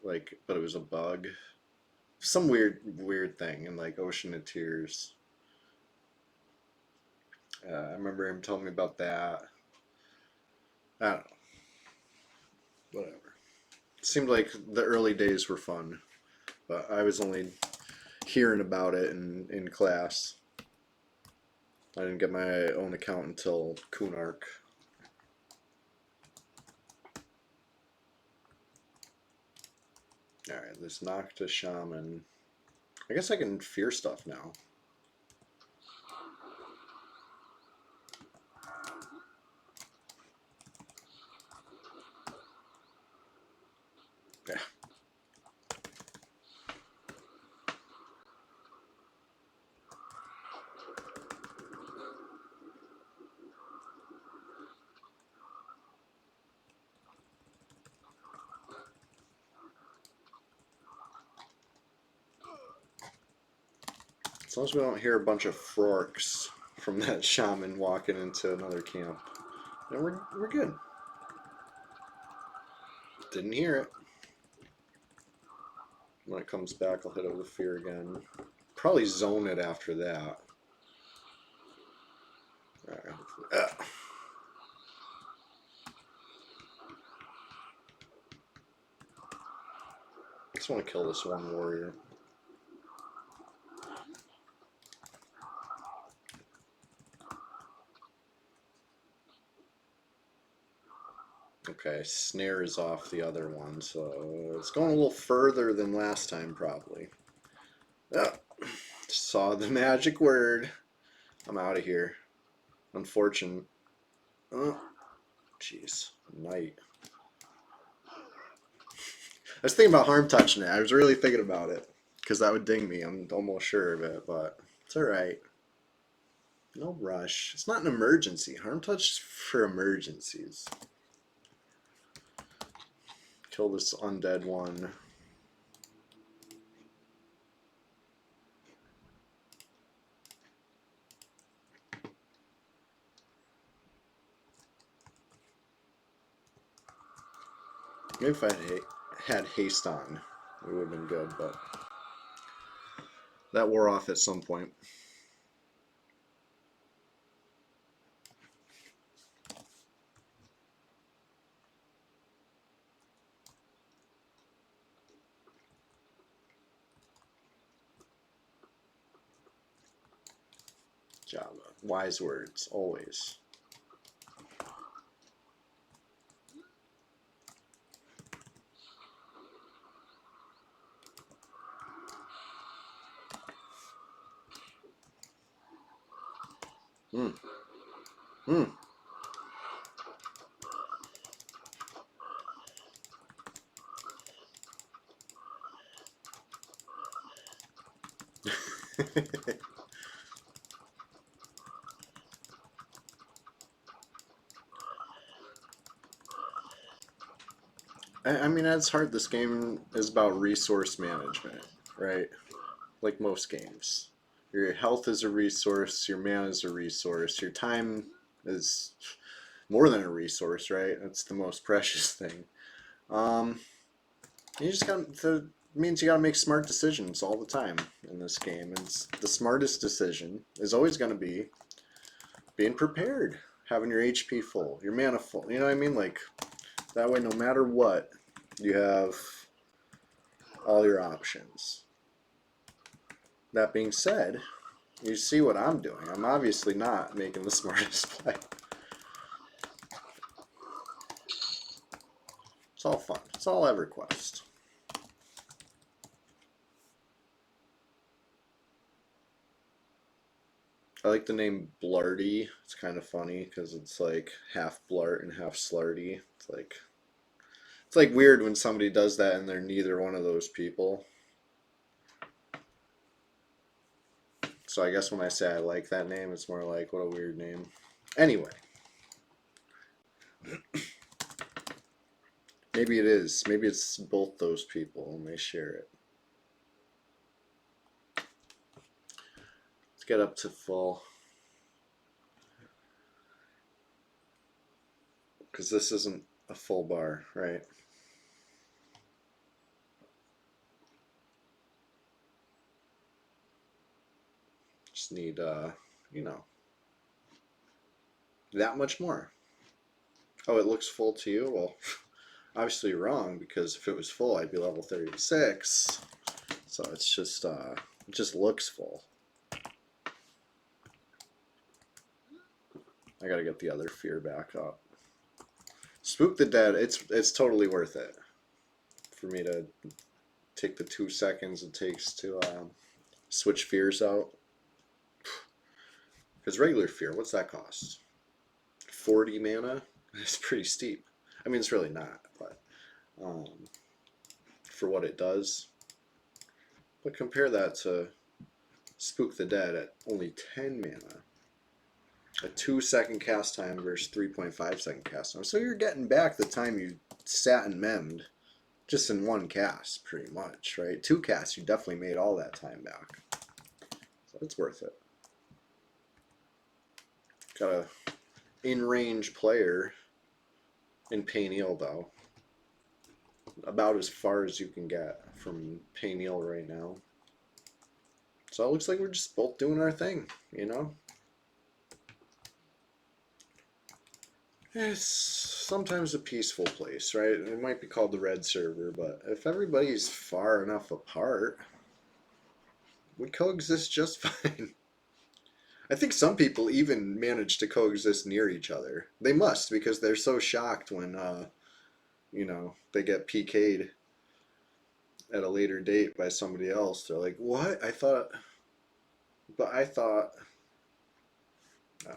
[SPEAKER 1] Like, but it was a bug. Some weird thing in like Ocean of Tears. I remember him telling me about that. I don't know. Whatever. It seemed like the early days were fun, but I was only hearing about it in class. I didn't get my own account until Kunark. Alright, this Nocta Shaman. I guess I can fear stuff now. Yeah. As long as we don't hear a bunch of frorks from that shaman walking into another camp, then we're good. Didn't hear it. When it comes back, I'll hit it with fear again. Probably zone it after that. Alright. I just want to kill this one warrior. Okay, snare is off the other one, so it's going a little further than last time, probably. Saw the magic word. I'm out of here. Unfortunate. Oh, jeez. Knight. I was thinking about harm touching it. I was really thinking about it. Because that would ding me. I'm almost sure of it, but it's alright. No rush. It's not an emergency. Harm touch is for emergencies. Kill this undead one. Maybe if I had haste on, it would have been good, but that wore off at some point. Java. Wise words, always. Hmm. Hmm. I mean, that's hard. This game is about resource management, right? Like most games. Your health is a resource, your mana is a resource, your time is more than a resource, right? That's the most precious thing. Um, you just got to, means you got to make smart decisions all the time in this game. And the smartest decision is always going to be being prepared, having your HP full, your mana full. You know what I mean? Like that way, no matter what, you have all your options. That being said, you see what I'm doing. I'm obviously not making the smartest play. It's all fun. It's all EverQuest. I like the name Blarty. It's kind of funny because it's like half blart and half slarty. It's like weird when somebody does that and they're neither one of those people. So I guess when I say I like that name, it's more like, what a weird name. Anyway. Maybe it is. Maybe it's both those people and they share it. Let's get up to full. Because this isn't a full bar, right? Just need, you know, that much more. Oh, it looks full to you? Well, obviously you're wrong, because if it was full, I'd be level 36. So it's just, it just looks full. I gotta get the other fear back up. Spook the Dead, it's totally worth it for me to take the 2 seconds it takes to switch fears out. Because regular fear, what's that cost? 40 mana? It's pretty steep. I mean, it's really not, but for what it does. But compare that to Spook the Dead at only 10 mana. A 2-second cast time versus 3.5-second cast time. So you're getting back the time you sat and memmed just in one cast, pretty much, right? 2 casts, you definitely made all that time back. So it's worth it. Got a in-range player in Payneal, though. about as far as you can get from Payneal right now. So it looks like we're just both doing our thing, you know? It's sometimes a peaceful place, right? It might be called the red server, but if everybody's far enough apart, we coexist just fine. I think some people even manage to coexist near each other. They must, because they're so shocked when, they get PK'd at a later date by somebody else. They're like, what? I thought. No.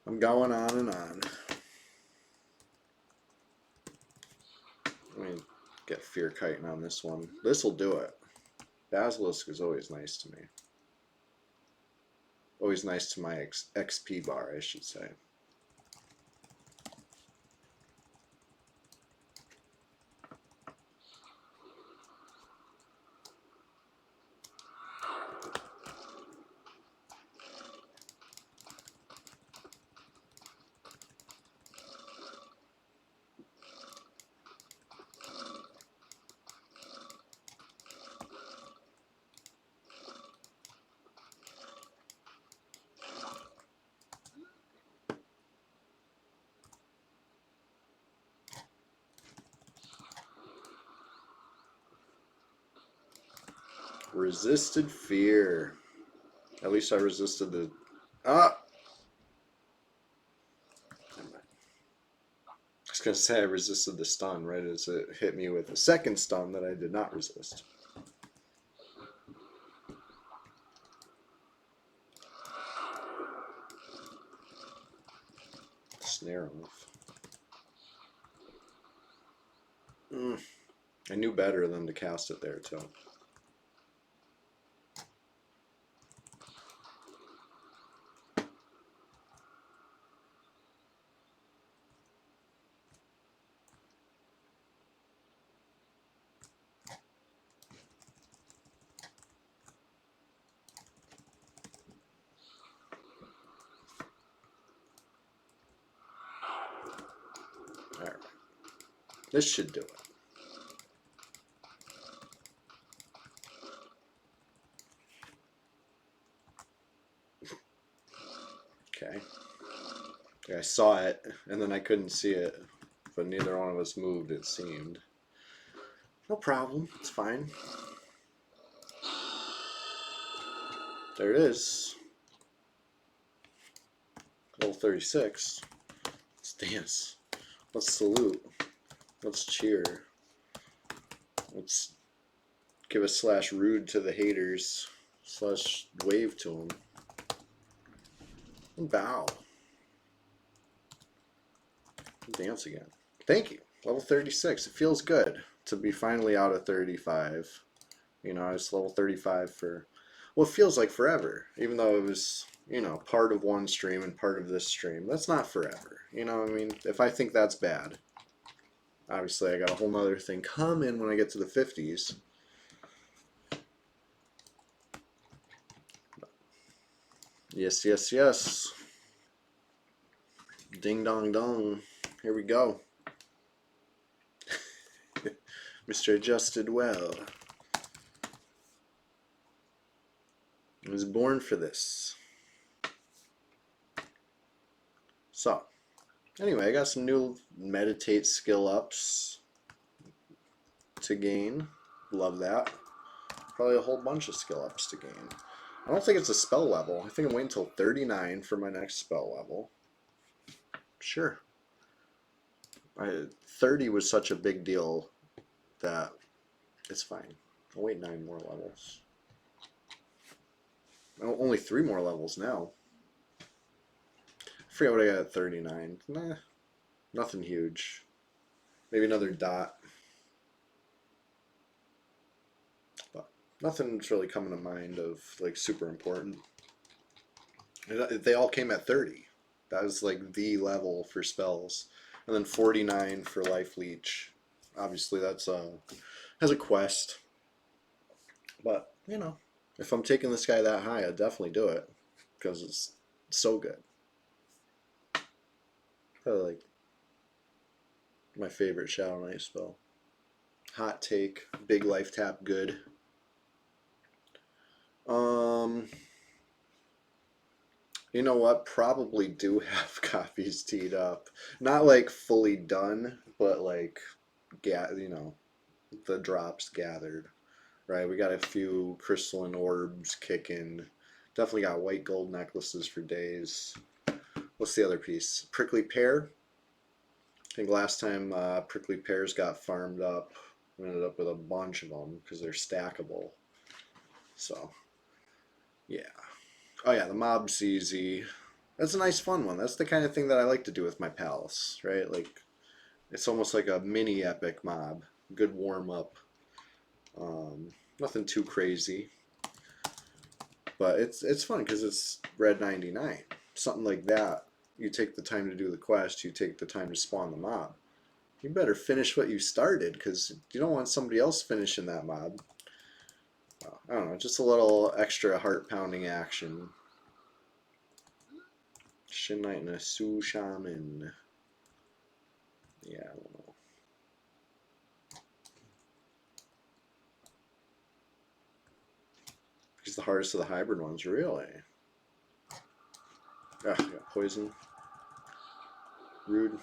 [SPEAKER 1] I'm going on and on. Let me get fear kiting on this one. This will do it. Basilisk is always nice to me. Always nice to my XP bar, I should say. Resisted fear. At least I resisted the... Ah! I was going to say I resisted the stun right as it hit me with a second stun that I did not resist. Snare off. I knew better than to cast it there, too. Alright. This should do it. Okay. I saw it, and then I couldn't see it, but neither one of us moved, it seemed. No problem, it's fine. There it is. Level 36. Let's dance. Let's salute. Let's cheer. Let's give a slash rude to the haters. Slash wave to them. And bow. Dance again. Thank you. Level 36. It feels good to be finally out of 35. You know, I was level 35 for, well, it feels like forever. Even though it was, part of one stream and part of this stream. That's not forever. You know what I mean? If I think that's bad, obviously I got a whole nother thing coming when I get to the 50s. Yes, yes, yes. Ding dong dong. Here we go. Mr. Adjusted Well. I was born for this. So, anyway, I got some new meditate skill ups to gain. Love that. Probably a whole bunch of skill ups to gain. I don't think it's a spell level. I think I'm waiting until 39 for my next spell level. Sure. 30 was such a big deal that it's fine. I'll wait 9 more levels. Only 3 more levels now. I forget what I got at 39. Nah, nothing huge. Maybe another dot. But nothing's really coming to mind of like super important. They all came at 30. That was like the level for spells. And then 49 for Life Leech. Obviously that's has a quest. But, if I'm taking this guy that high, I'd definitely do it. Because it's so good. Probably like My favorite Shadow Knight spell. Hot take. Big life tap good. You know what? Probably do have copies teed up. Not like fully done, but like, you know, the drops gathered. Right? We got a few crystalline orbs kicking. Definitely got white gold necklaces for days. What's the other piece? Prickly pear. I think last time prickly pears got farmed up, we ended up with a bunch of them because they're stackable. So, yeah. Oh yeah, the mob's easy. That's a nice fun one. That's the kind of thing that I like to do with my pals, right? Like, it's almost like a mini epic mob. Good warm up. Nothing too crazy, but it's fun because it's red 99. Something like that. You take the time to do the quest. You take the time to spawn the mob. You better finish what you started because you don't want somebody else finishing that mob. I don't know, just a little extra heart pounding action. Shin Knight and a Su Shaman. Yeah, I don't know. He's the hardest of the hybrid ones, really. Ah, got poison. Rude.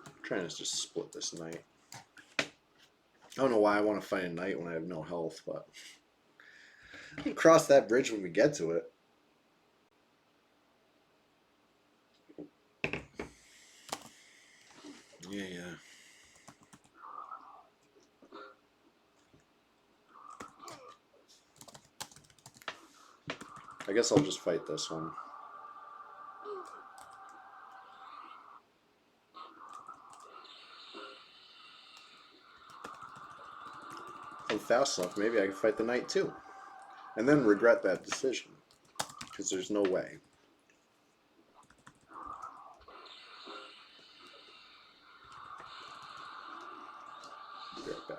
[SPEAKER 1] I'm trying to just split this knight. I don't know why I want to fight a knight when I have no health, but we can cross that bridge when we get to it. Yeah, yeah. I guess I'll just fight this one. If I'm fast enough, maybe I can fight the knight too. And then regret that decision. Because there's no way. Be right back.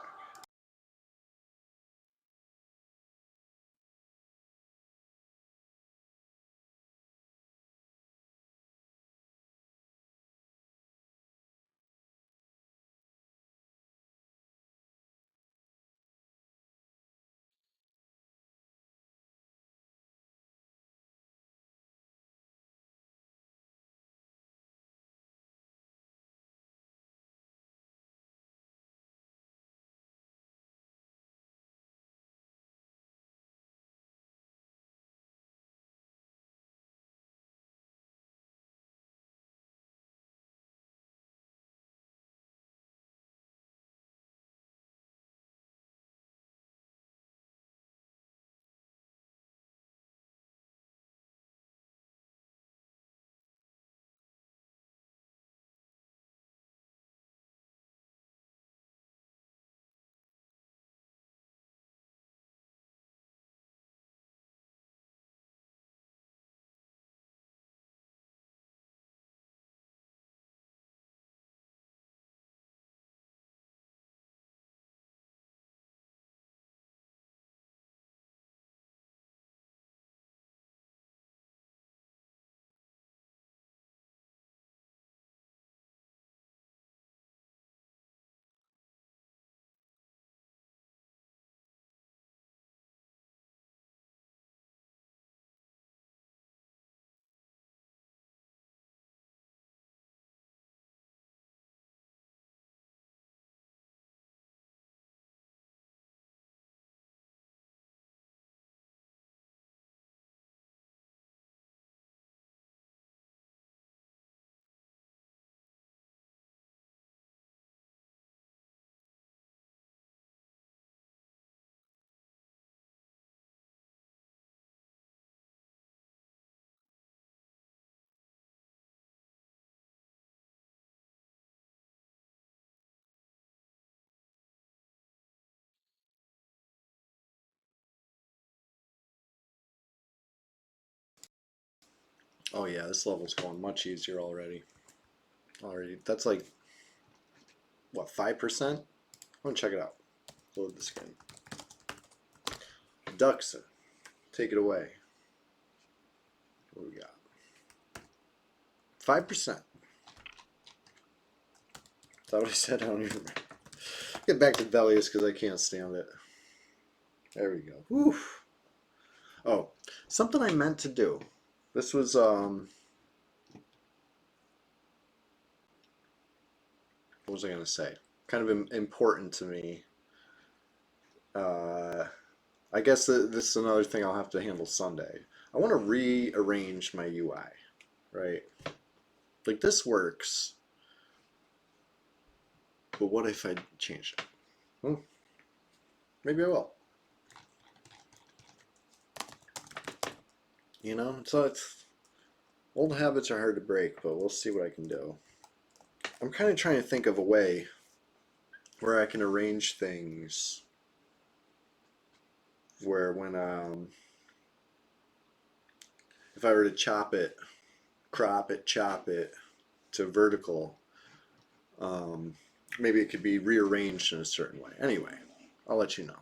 [SPEAKER 1] Oh yeah, this level's going much easier already. That's like, what, 5%? I'm gonna check it out. Load the screen. Duxa, take it away. What do we got? 5%. Is that what I said? I don't even remember. Get back to Velius because I can't stand it. There we go. Whew. Oh, something I meant to do. This was what was I gonna say? Kind of important to me. I guess this is another thing I'll have to handle Sunday. I want to rearrange my UI, right? Like this works, but what if I change it? Well, maybe I will. You know, so it's old habits are hard to break, but we'll see what I can do. I'm kind of trying to think of a way where I can arrange things where when if I were to chop it, crop it, chop it to vertical, maybe it could be rearranged in a certain way. Anyway, I'll let you know.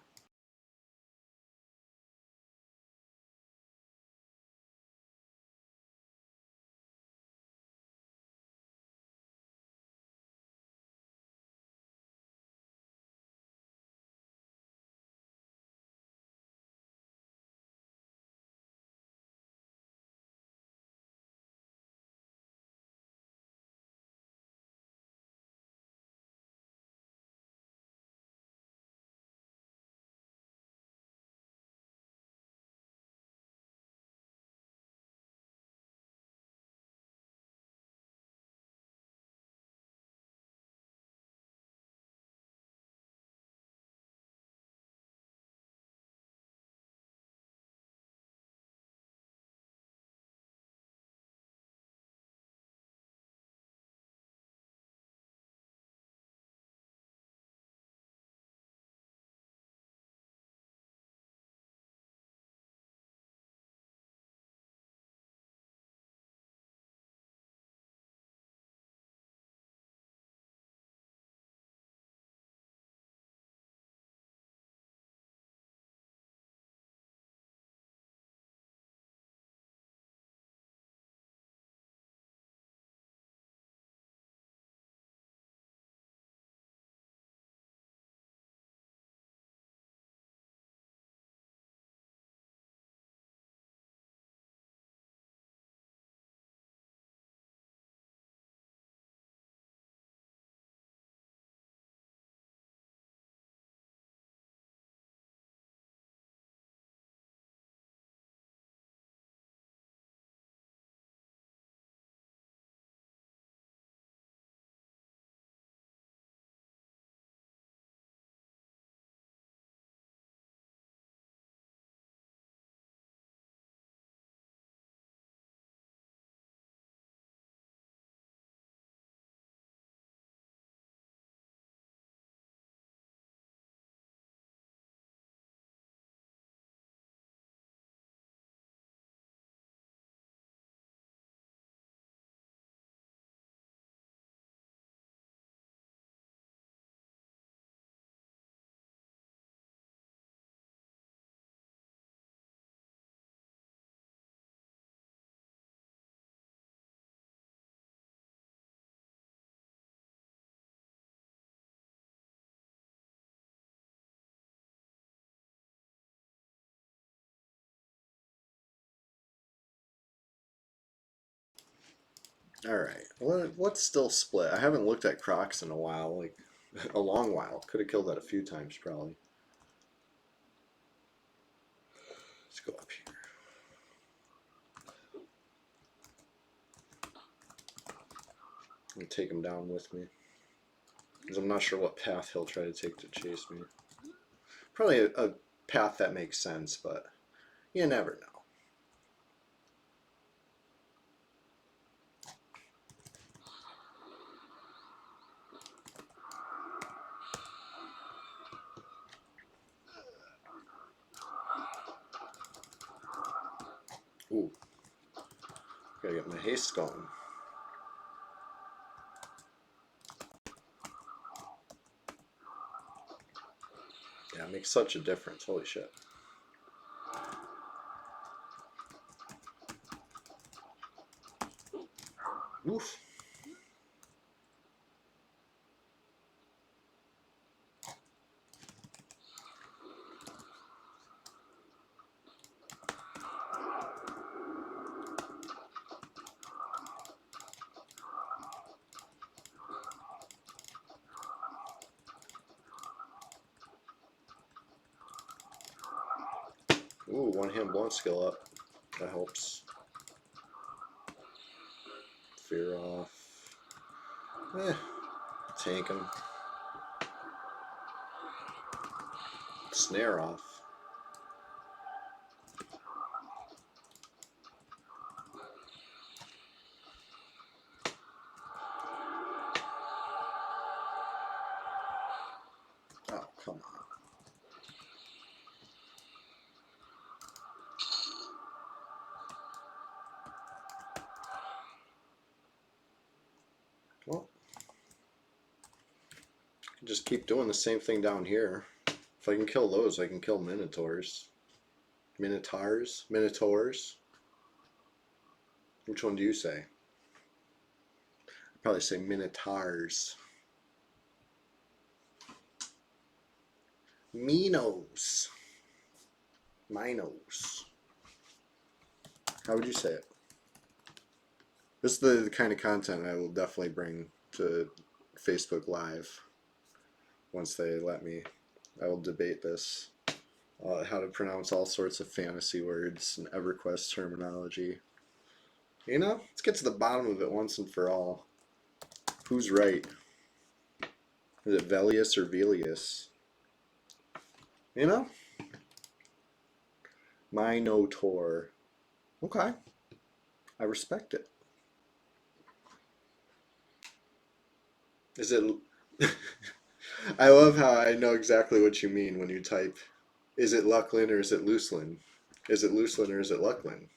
[SPEAKER 1] All right. What's still split? I haven't looked at Crocs in a while, like a long while. Could have killed that a few times probably. Let's go up here. I'm gonna take him down with me because I'm not sure what path he'll try to take to chase me. Probably a path that makes sense, but you never know. Ooh, gotta get my haste going. Yeah, it makes such a difference. Holy shit. Oof. Ooh, one hand blunt skill up. That helps. Fear off. Tank him. Snare off. Oh, come on. Well, just keep doing the same thing down here. If I can kill those, I can kill Minotaurs. Minotaurs? Minotaurs? Which one do you say? I'd probably say Minotaurs. Minos. Minos. How would you say it? This is the kind of content I will definitely bring to Facebook Live once they let me. I will debate this. How to pronounce all sorts of fantasy words and EverQuest terminology. You know, let's get to the bottom of it once and for all. Who's right? Is it Velius or Velius? You know? Minotaur. Okay. I respect it. Is it... I love how I know exactly what you mean when you type, is it Lucklin or is it Looselin? Is it Looselin or is it Lucklin?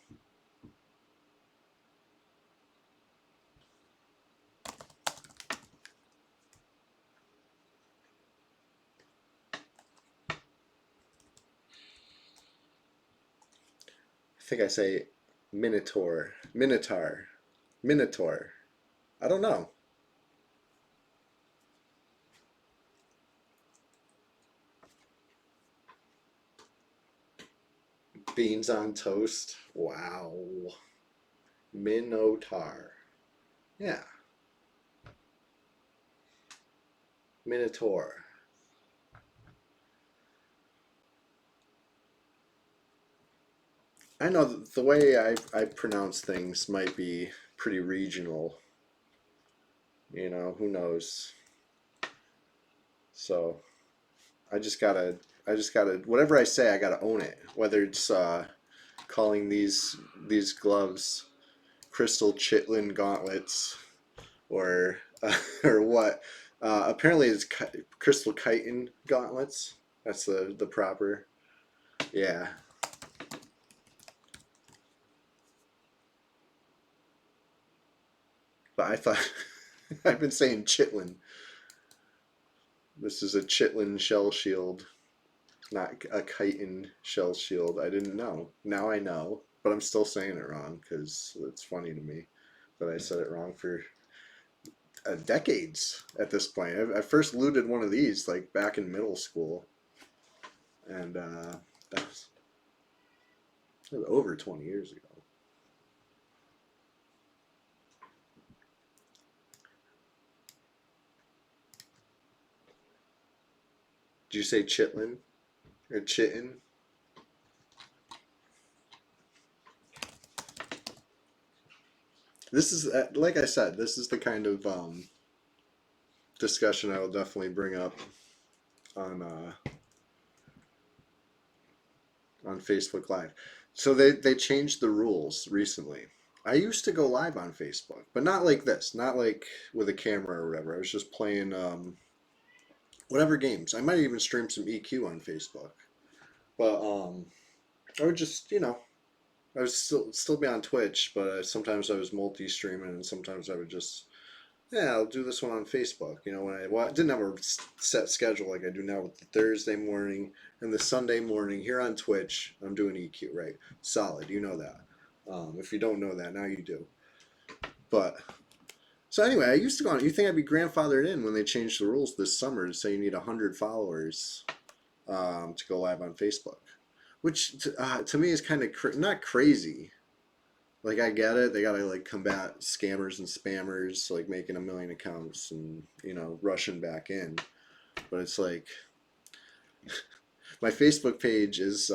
[SPEAKER 1] I think I say Minotaur. Minotaur. Minotaur. I don't know. Beans on toast. Wow. Minotaur. Yeah. Minotaur. I know the way I pronounce things might be pretty regional. You know, who knows? So I just gotta whatever I say I gotta own it. Whether it's calling these gloves crystal chitlin gauntlets or or what. Apparently it's crystal chitin gauntlets. That's the proper. Yeah. But I thought I've been saying chitlin. This is a chitlin shell shield, not a chitin shell shield. I didn't know. Now I know, but I'm still saying it wrong because it's funny to me that I said it wrong for decades at this point. I first looted one of these like back in middle school, and that was over 20 years ago. Did you say chitlin or chitin? This is like I said. This is the kind of discussion I will definitely bring up on Facebook Live. So they changed the rules recently. I used to go live on Facebook, but not like this, not like with a camera or whatever. I was just playing whatever games. I might even stream some EQ on Facebook, but I would just I would still be on Twitch, but sometimes I was multi-streaming, and sometimes I would just I'll do this one on Facebook. You know, when I didn't have a set schedule like I do now with the Thursday morning and the Sunday morning here on Twitch. I'm doing EQ, right? Solid, you know that. If you don't know that, now you do. But So anyway, I used to go on. You think I'd be grandfathered in when they changed the rules this summer to say you need 100 followers to go live on Facebook, which to me is kind of not crazy. Like I get it, they gotta like combat scammers and spammers, like making a million accounts and rushing back in. But it's like my Facebook page is,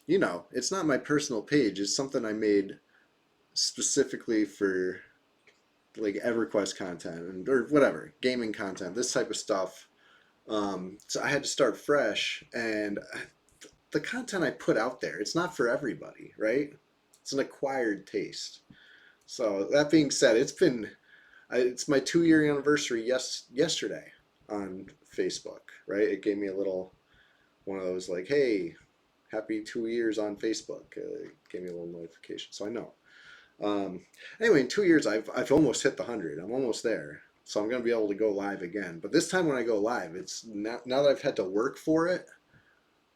[SPEAKER 1] it's not my personal page. It's something I made specifically for like EverQuest content and or whatever gaming content, this type of stuff. So I had to start fresh, and the content I put out there, it's not for everybody, right? It's an acquired taste. So that being said, it's my 2 year anniversary yesterday on Facebook, right? It gave me a little one of those like, hey, happy 2 years on Facebook. Gave me a little notification, so I know. Um, anyway, in 2 years, I've almost hit the 100. I'm almost there, so I'm gonna be able to go live again. But this time when I go live, it's now that I've had to work for it,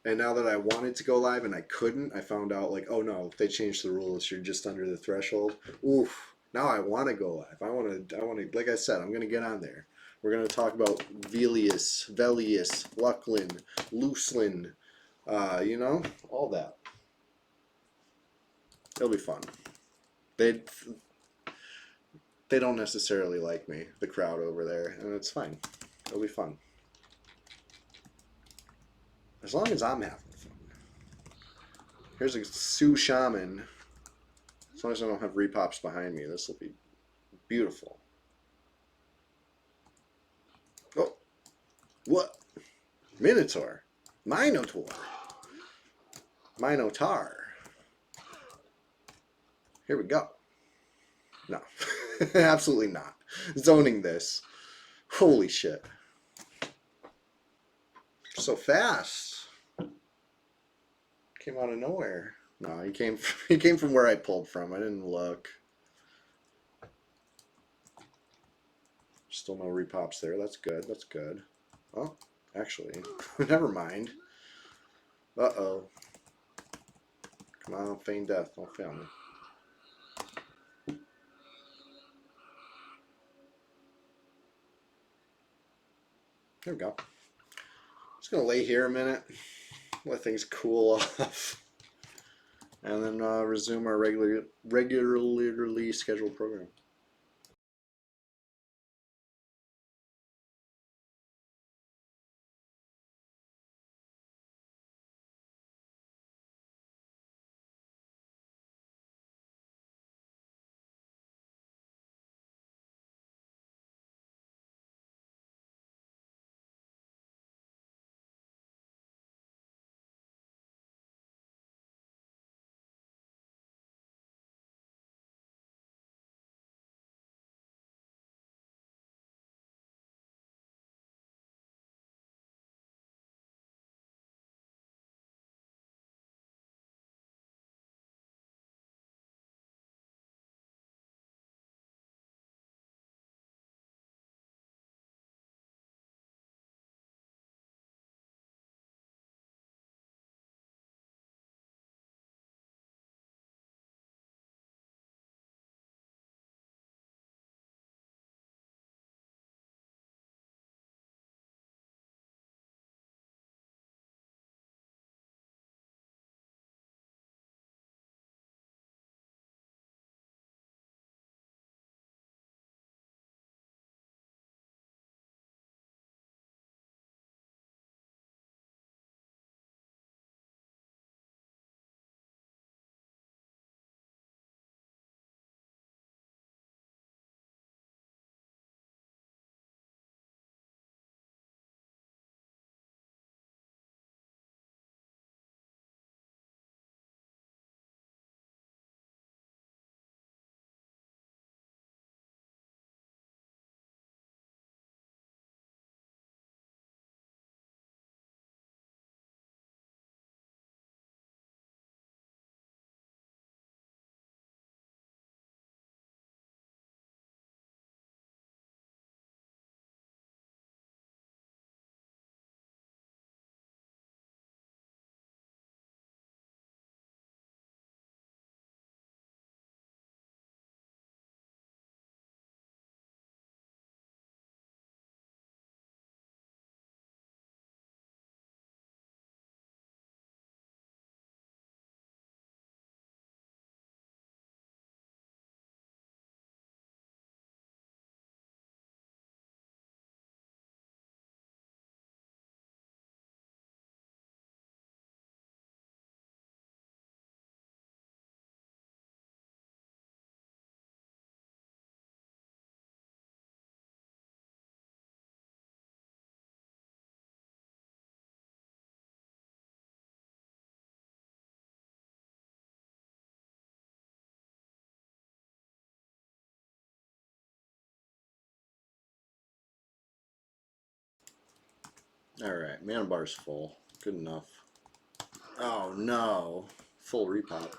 [SPEAKER 1] and now that I wanted to go live and I couldn't, I found out like, oh no, they changed the rules. You're just under the threshold. Oof. Now I want to go live. I want to. Like I said, I'm gonna get on there. We're gonna talk about Velius, Lucklin, Looselin, all that. It'll be fun. They they don't necessarily like me, the crowd over there, and it's fine. It'll be fun. As long as I'm having fun. Here's a Sioux Shaman. As long as I don't have repops behind me, this will be beautiful. Oh, what? Minotaur. Minotaur. Minotaur. Here we go. No, absolutely not. Zoning this. Holy shit. So fast. Came out of nowhere. No, he came from where I pulled from. I didn't look. Still no repops there. That's good. That's good. Oh, actually, never mind. Uh-oh. Come on, feign death. Don't fail me. There we go. Just gonna lay here a minute, let things cool off, and then resume our regularly scheduled program. Alright, mana bar's full. Good enough. Oh no. Full repop.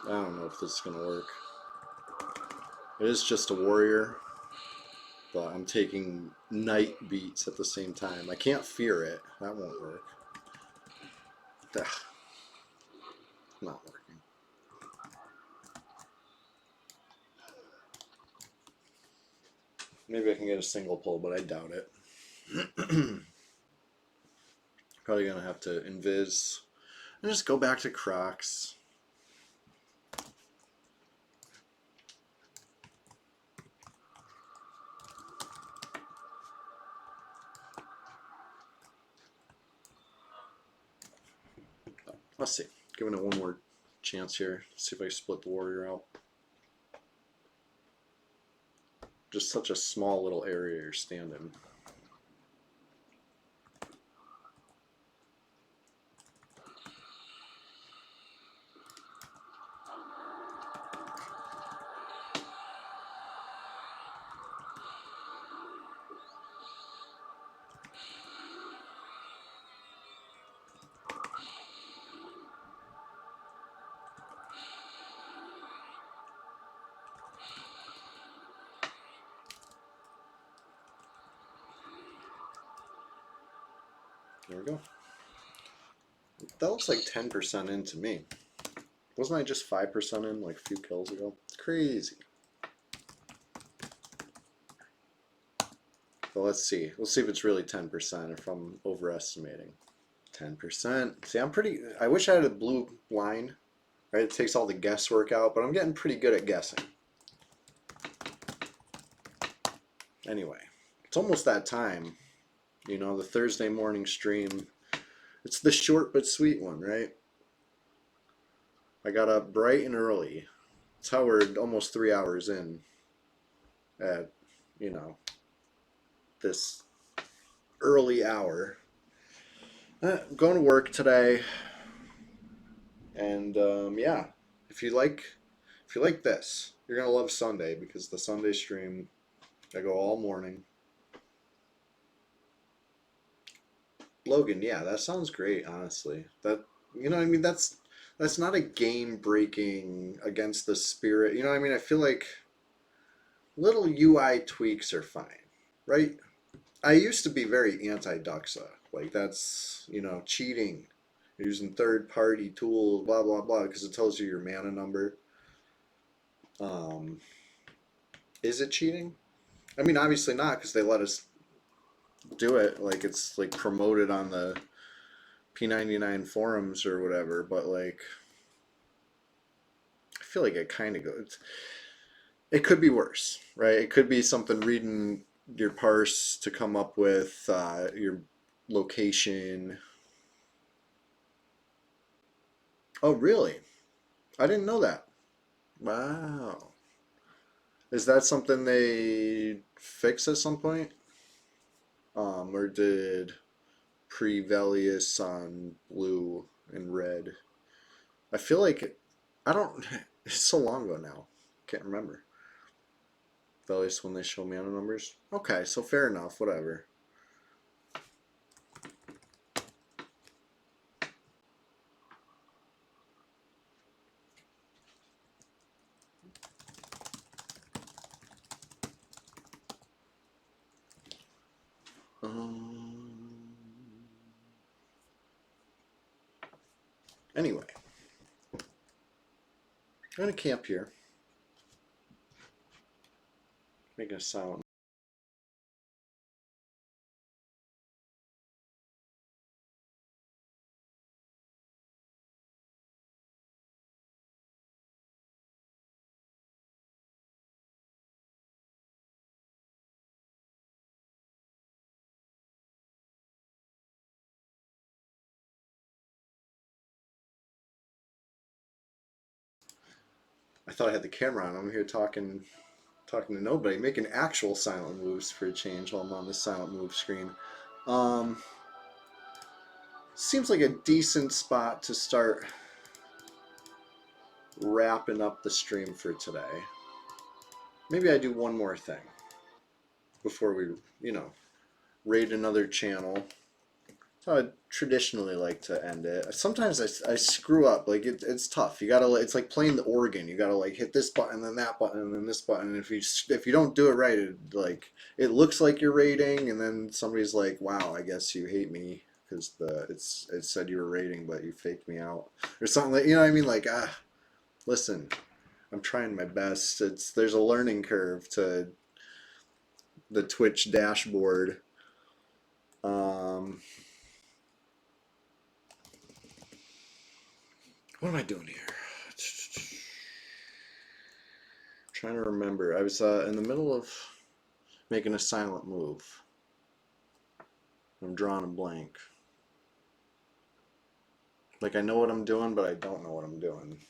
[SPEAKER 1] I don't know if this is gonna work. It is just a warrior, but I'm taking night beats at the same time. I can't fear it. That won't work. Ugh. Not working. Maybe I can get a single pull, but I doubt it. Probably gonna have to invis and just go back to Crocs. Let's see. Giving it one more chance here. See if I split the warrior out. Just such a small little area you're standing. There we go. That looks like 10% in to me. Wasn't I just 5% in like a few kills ago? It's crazy. But let's see. We'll see if it's really 10% or if I'm overestimating. 10%. See, I wish I had a blue line. Right? It takes all the guesswork out, but I'm getting pretty good at guessing. Anyway, it's almost that time. You know, the Thursday morning stream. It's the short but sweet one, right? I got up bright and early. It's how we're almost 3 hours in at, you know, this early hour. I'm going to work today, and yeah, if you like this, you're gonna love Sunday because the Sunday stream, I go all morning. Logan, yeah, that sounds great. Honestly, that you know, what I mean, that's not a game breaking against the spirit. You know, what I mean, I feel like little UI tweaks are fine, right? I used to be very anti-Duxa. Like that's, you know, cheating. You're using third-party tools, blah blah blah, because it tells you your mana number. Um, is it cheating? I mean, obviously not, because they let us do it. Like it's like promoted on the P99 forums or whatever. But like, I feel like it kind of goes. It could be worse, right? It could be something reading your parse to come up with your location. Oh, really? I didn't know that. Wow. Is that something they fix at some point? Or did Prevelius on blue and red? I feel like I don't. It's so long ago now. Can't remember. Velius when they show mana numbers. Okay, so fair enough. Whatever. Anyway, I'm gonna camp here. Making a sound. I thought I had the camera on. I'm here talking to nobody, making actual silent moves for a change while I'm on the silent move screen. Um, Seems like a decent spot to start wrapping up the stream for today. maybe I do one more thing before we, you know, raid another channel. That's how I traditionally like to end it. Sometimes I screw up. Like it's tough. You gotta. It's like playing the organ. You gotta like hit this button, then that button, and then this button. And if you don't do it right, it looks like you're raiding, and then somebody's like, "Wow, I guess you hate me because it said you were raiding, but you faked me out or something." Like, you know what I mean? Like listen, I'm trying my best. There's a learning curve to the Twitch dashboard. What am I doing here? Trying to remember. I was in the middle of making a silent move. I'm drawing a blank. Like I know what I'm doing, but I don't know what I'm doing.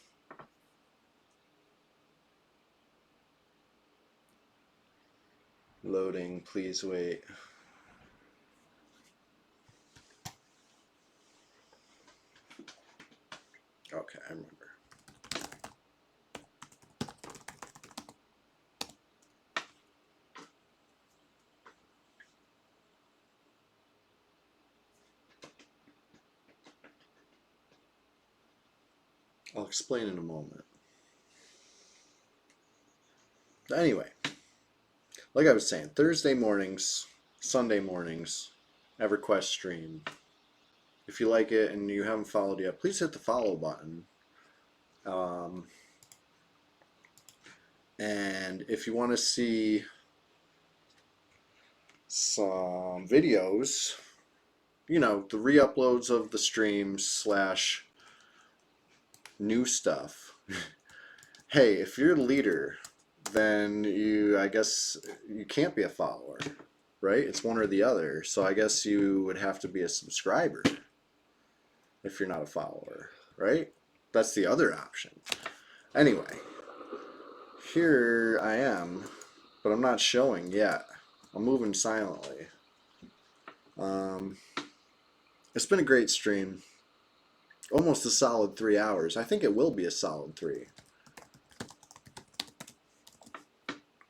[SPEAKER 1] Loading, please wait. Okay, I remember. I'll explain in a moment. Anyway, like I was saying, Thursday mornings, Sunday mornings, EverQuest stream. If you like it and you haven't followed yet, please hit the follow button. And if you want to see some videos, you know, the re-uploads of the streams / new stuff. Hey, if you're a leader, then I guess you can't be a follower, right? It's one or the other. So I guess you would have to be a subscriber if you're not a follower, right? That's the other option. Anyway, here I am, but I'm not showing yet. I'm moving silently. It's been a great stream. Almost a solid 3 hours. I think it will be a solid 3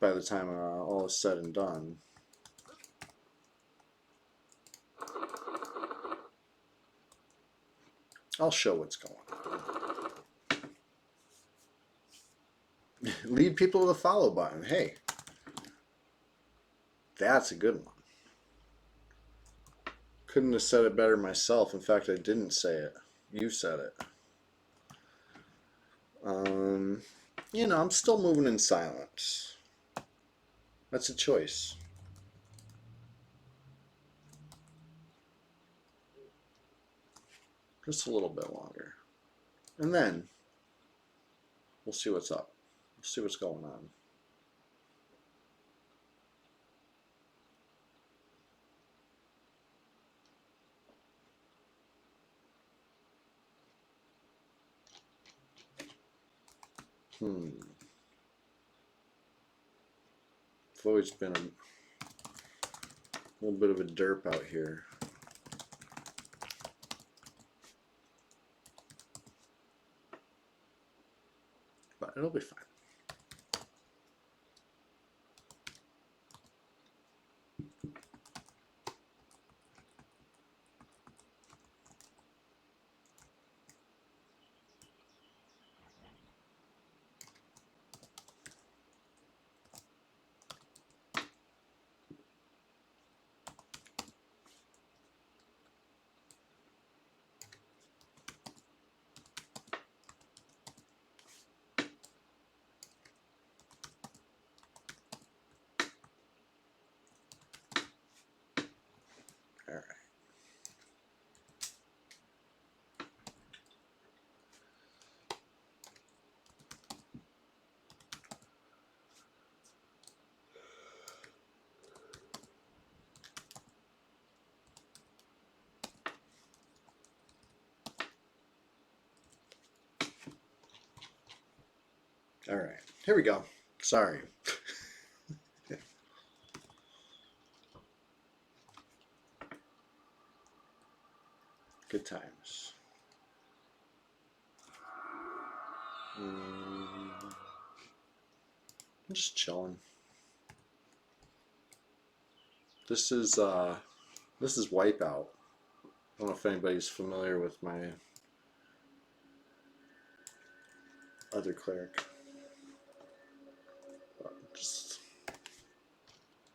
[SPEAKER 1] by the time all is said and done. I'll show what's going on. Lead people to the follow button. Hey, that's a good one. Couldn't have said it better myself. In fact, I didn't say it. You said it. You know, I'm still moving in silence. That's a choice. Just a little bit longer. And then we'll see what's up. We'll see what's going on. It's always been a little bit of a derp out here. But it'll be fine. All right. All right. Here we go. Sorry. Good times. I'm just chilling. This is Wipeout. I don't know if anybody's familiar with my other cleric.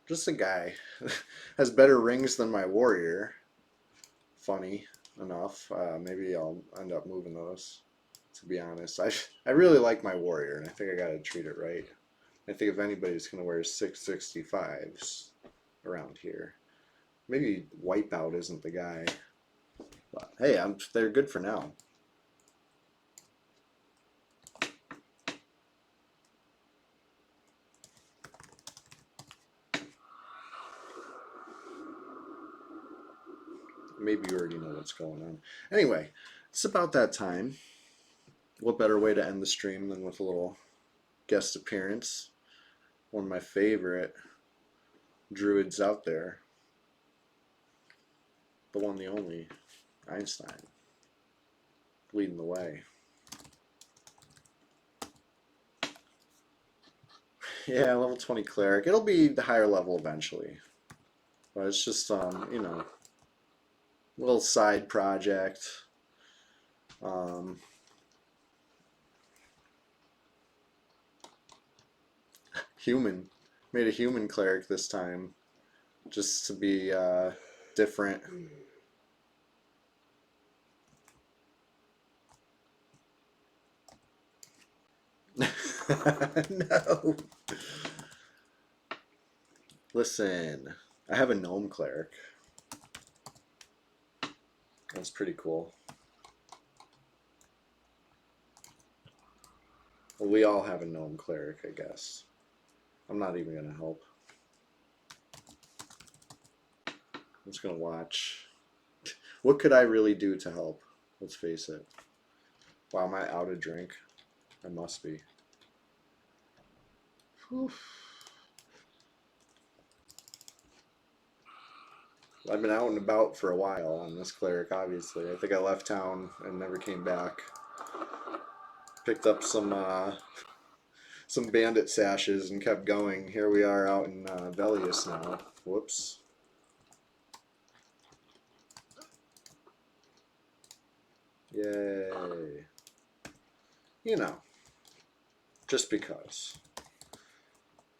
[SPEAKER 1] Just a guy. Has better rings than my warrior. Funny enough. Maybe I'll end up moving those, to be honest. I really like my warrior, and I think I gotta treat it right. I think if anybody's gonna wear 665s around here, maybe Wipeout isn't the guy. But hey, they're good for now. Maybe you already know what's going on. Anyway, it's about that time. What better way to end the stream than with a little guest appearance? One of my favorite druids out there. The one, the only, Einstein. Leading the way. Yeah, level 20 cleric. It'll be the higher level eventually. But it's just, you know, a little side project. Human. Made a human cleric this time. Just to be different. No. Listen, I have a gnome cleric. That's pretty cool. Well, we all have a gnome cleric, I guess. I'm not even going to help. I'm just going to watch. What could I really do to help? Let's face it. Wow, am I out of drink? I must be. Whew. I've been out and about for a while on this cleric, obviously. I think I left town and never came back. Picked up some bandit sashes and kept going. Here we are out in Velius now. Whoops. Yay. You know, just because.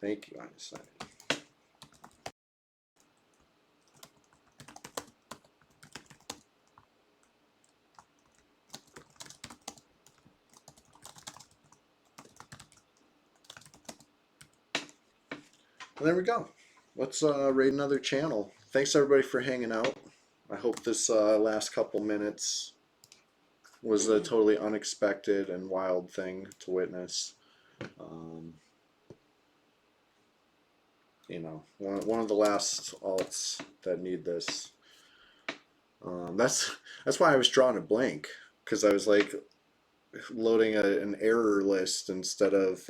[SPEAKER 1] Thank you, Einstein. And there we go. Let's raid another channel. Thanks everybody for hanging out. I hope this last couple minutes was a totally unexpected and wild thing to witness. You know, one of the last alts that need this. That's why I was drawing a blank, because I was like loading an error list instead of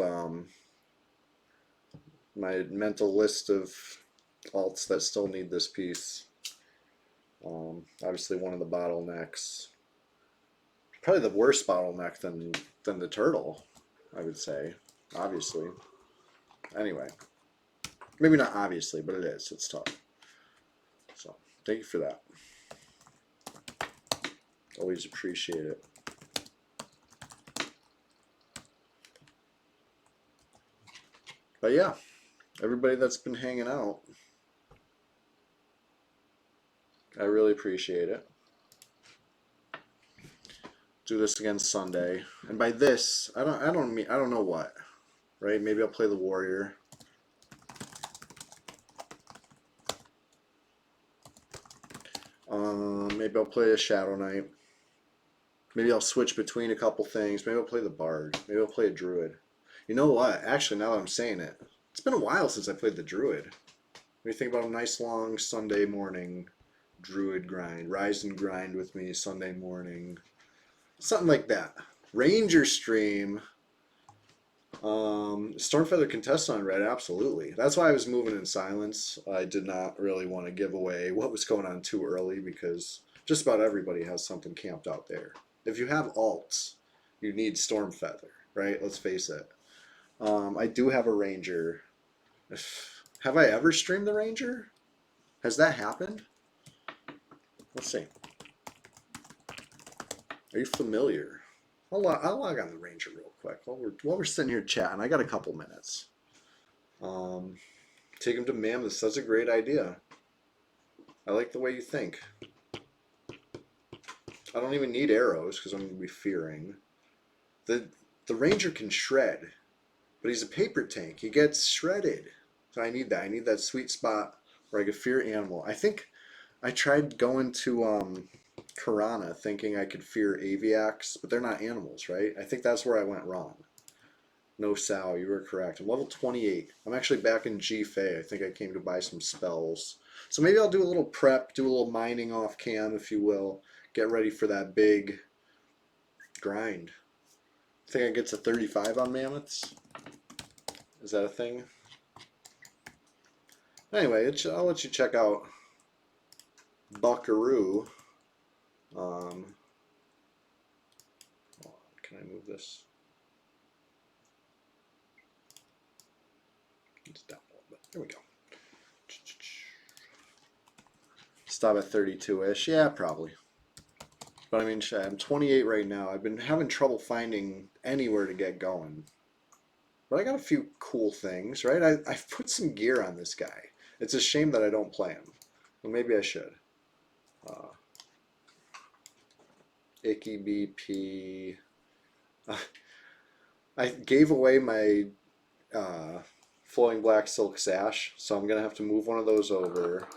[SPEAKER 1] my mental list of alts that still need this piece. Obviously one of the bottlenecks, probably the worst bottleneck than the turtle, I would say, obviously. Anyway, maybe not obviously, but it is. It's tough. So thank you for that. Always appreciate it. But yeah, everybody that's been hanging out, I really appreciate it. Do this again Sunday, and by this, I don't know what, right? Maybe I'll play the warrior. Maybe I'll play a Shadow Knight. Maybe I'll switch between a couple things. Maybe I'll play the Bard. Maybe I'll play a Druid. You know what? Actually, now that I'm saying it, it's been a while since I played the Druid. When you think about a nice long Sunday morning Druid grind, rise and grind with me Sunday morning, something like that. Ranger stream. Stormfeather contest on red, absolutely. That's why I was moving in silence. I did not really want to give away what was going on too early, because just about everybody has something camped out there. If you have alts, you need Stormfeather, right? Let's face it. I do have a Ranger. Have I ever streamed the Ranger? Has that happened? Let's see. Are you familiar? I'll log on the Ranger real quick while we're sitting here chatting. I got a couple minutes. Take him to Mammoths. That's a great idea. I like the way you think. I don't even need arrows because I'm going to be fearing. The Ranger can shred, but he's a paper tank. He gets shredded. So I need that. I need that sweet spot where I could fear animal. I think I tried going to Karana thinking I could fear Aviacs, but they're not animals, right? I think that's where I went wrong. No, Sal, you were correct. I'm level 28. I'm actually back in G-Fey. I think I came to buy some spells. So maybe I'll do a little prep, do a little mining off cam, if you will. Get ready for that big grind. I think I get to 35 on Mammoths. Is that a thing? Anyway, I'll let you check out Buckaroo. Can I move this? It's down a little bit. There we go. Stop at 32-ish. Yeah, probably. But I mean, I'm 28 right now. I've been having trouble finding anywhere to get going. But I got a few cool things, right? I've put some gear on this guy. It's a shame that I don't play him. Well, maybe I should. Icky BP. I gave away my flowing black silk sash, so I'm gonna have to move one of those over.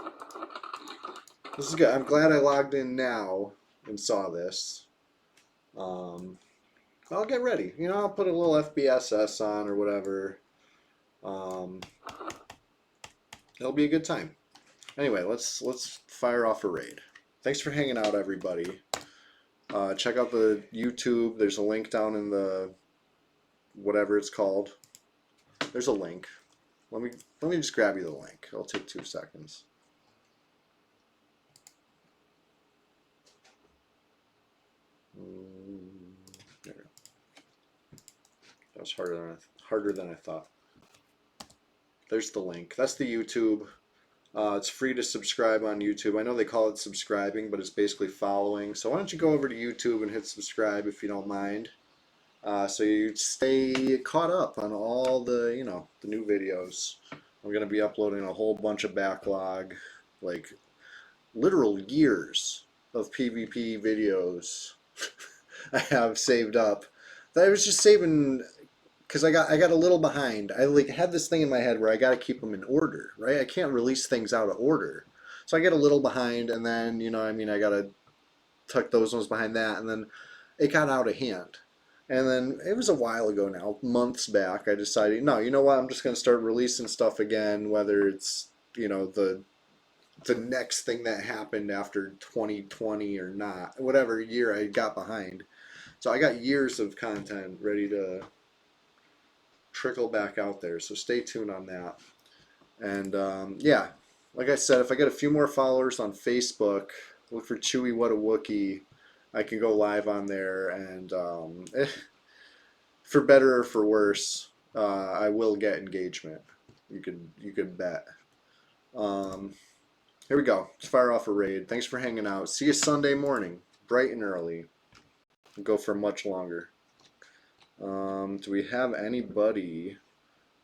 [SPEAKER 1] This is good. I'm glad I logged in now and saw this. I'll get ready. You know, I'll put a little FBSS on or whatever. It'll be a good time. Anyway, let's fire off a raid. Thanks for hanging out, everybody. Check out the YouTube. There's a link down in the whatever it's called. There's a link. Let me just grab you the link. It'll take 2 seconds. There we go. That was harder than I thought. There's the link. That's the YouTube. It's free to subscribe on YouTube. I know they call it subscribing, but it's basically following. So why don't you go over to YouTube and hit subscribe if you don't mind. So you stay caught up on all the, the new videos. I'm going to be uploading a whole bunch of backlog, like literal years of PvP videos I have saved up. I was just saving because I got a little behind. I had this thing in my head where I got to keep them in order, right? I can't release things out of order. So I get a little behind, and then, I got to tuck those ones behind that, and then it got out of hand. And then it was a while ago now, months back, I decided, no, you know what, I'm just going to start releasing stuff again, whether it's, the next thing that happened after 2020 or not, whatever year I got behind. So I got years of content ready to trickle back out there, so stay tuned on that. And yeah, like I said, if I get a few more followers on Facebook, look for Chewy What a Wookie. I can go live on there, and for better or for worse, I will get engagement. You could bet. Here we go. Let's fire off a raid. Thanks for hanging out. See you Sunday morning, bright and early. We'll go for much longer. Do we have anybody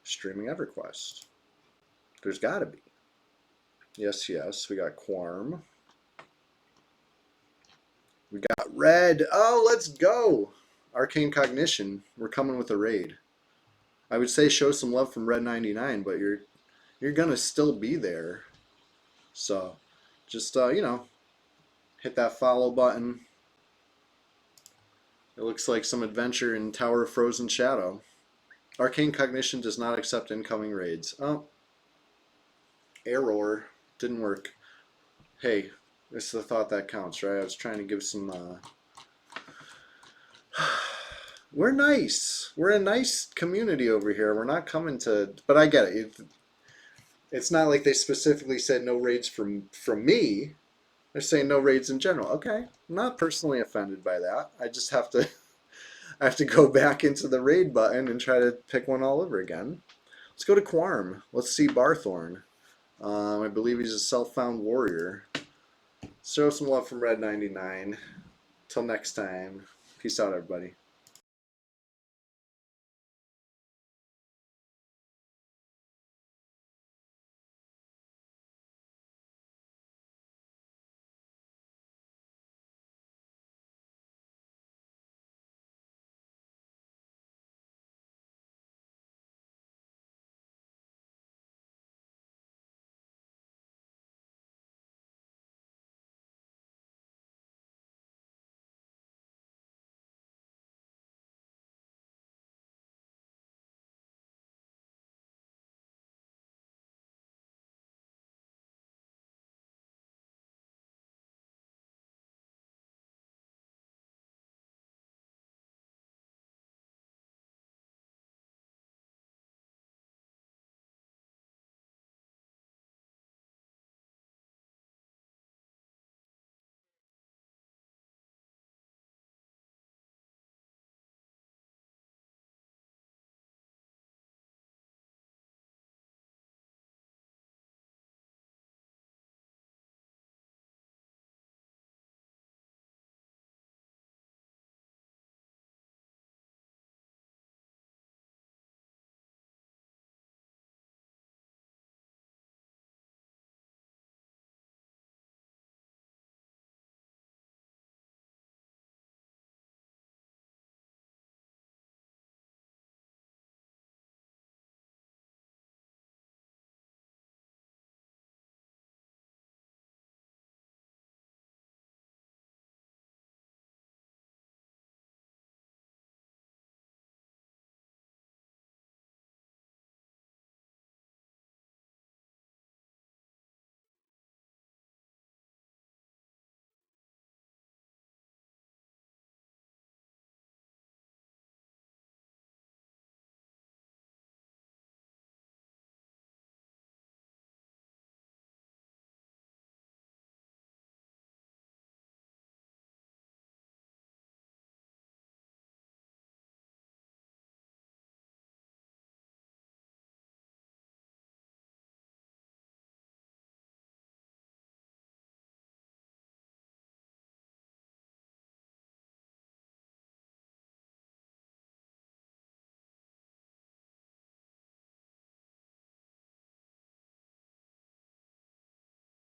[SPEAKER 1] streaming EverQuest? There's got to be. Yes. We got Quarm. We got Red. Oh, let's go. Arcane Cognition. We're coming with a raid. I would say show some love from Red 99, but you're gonna still be there. So just hit that follow button. It looks like some adventure in Tower of Frozen Shadow. Arcane Cognition does not accept incoming raids. Oh. Error. Didn't work. Hey, this is the thought that counts, right? I was trying to give some we're nice. We're a nice community over here. We're not coming to, but I get it. It's not like they specifically said no raids from me. They're saying no raids in general. Okay. I'm not personally offended by that. I just have to I have to go back into the raid button and try to pick one all over again. Let's go to Quarm. Let's see Barthorn. I believe he's a self-found warrior. Show some love from Red 99. Till next time. Peace out, everybody.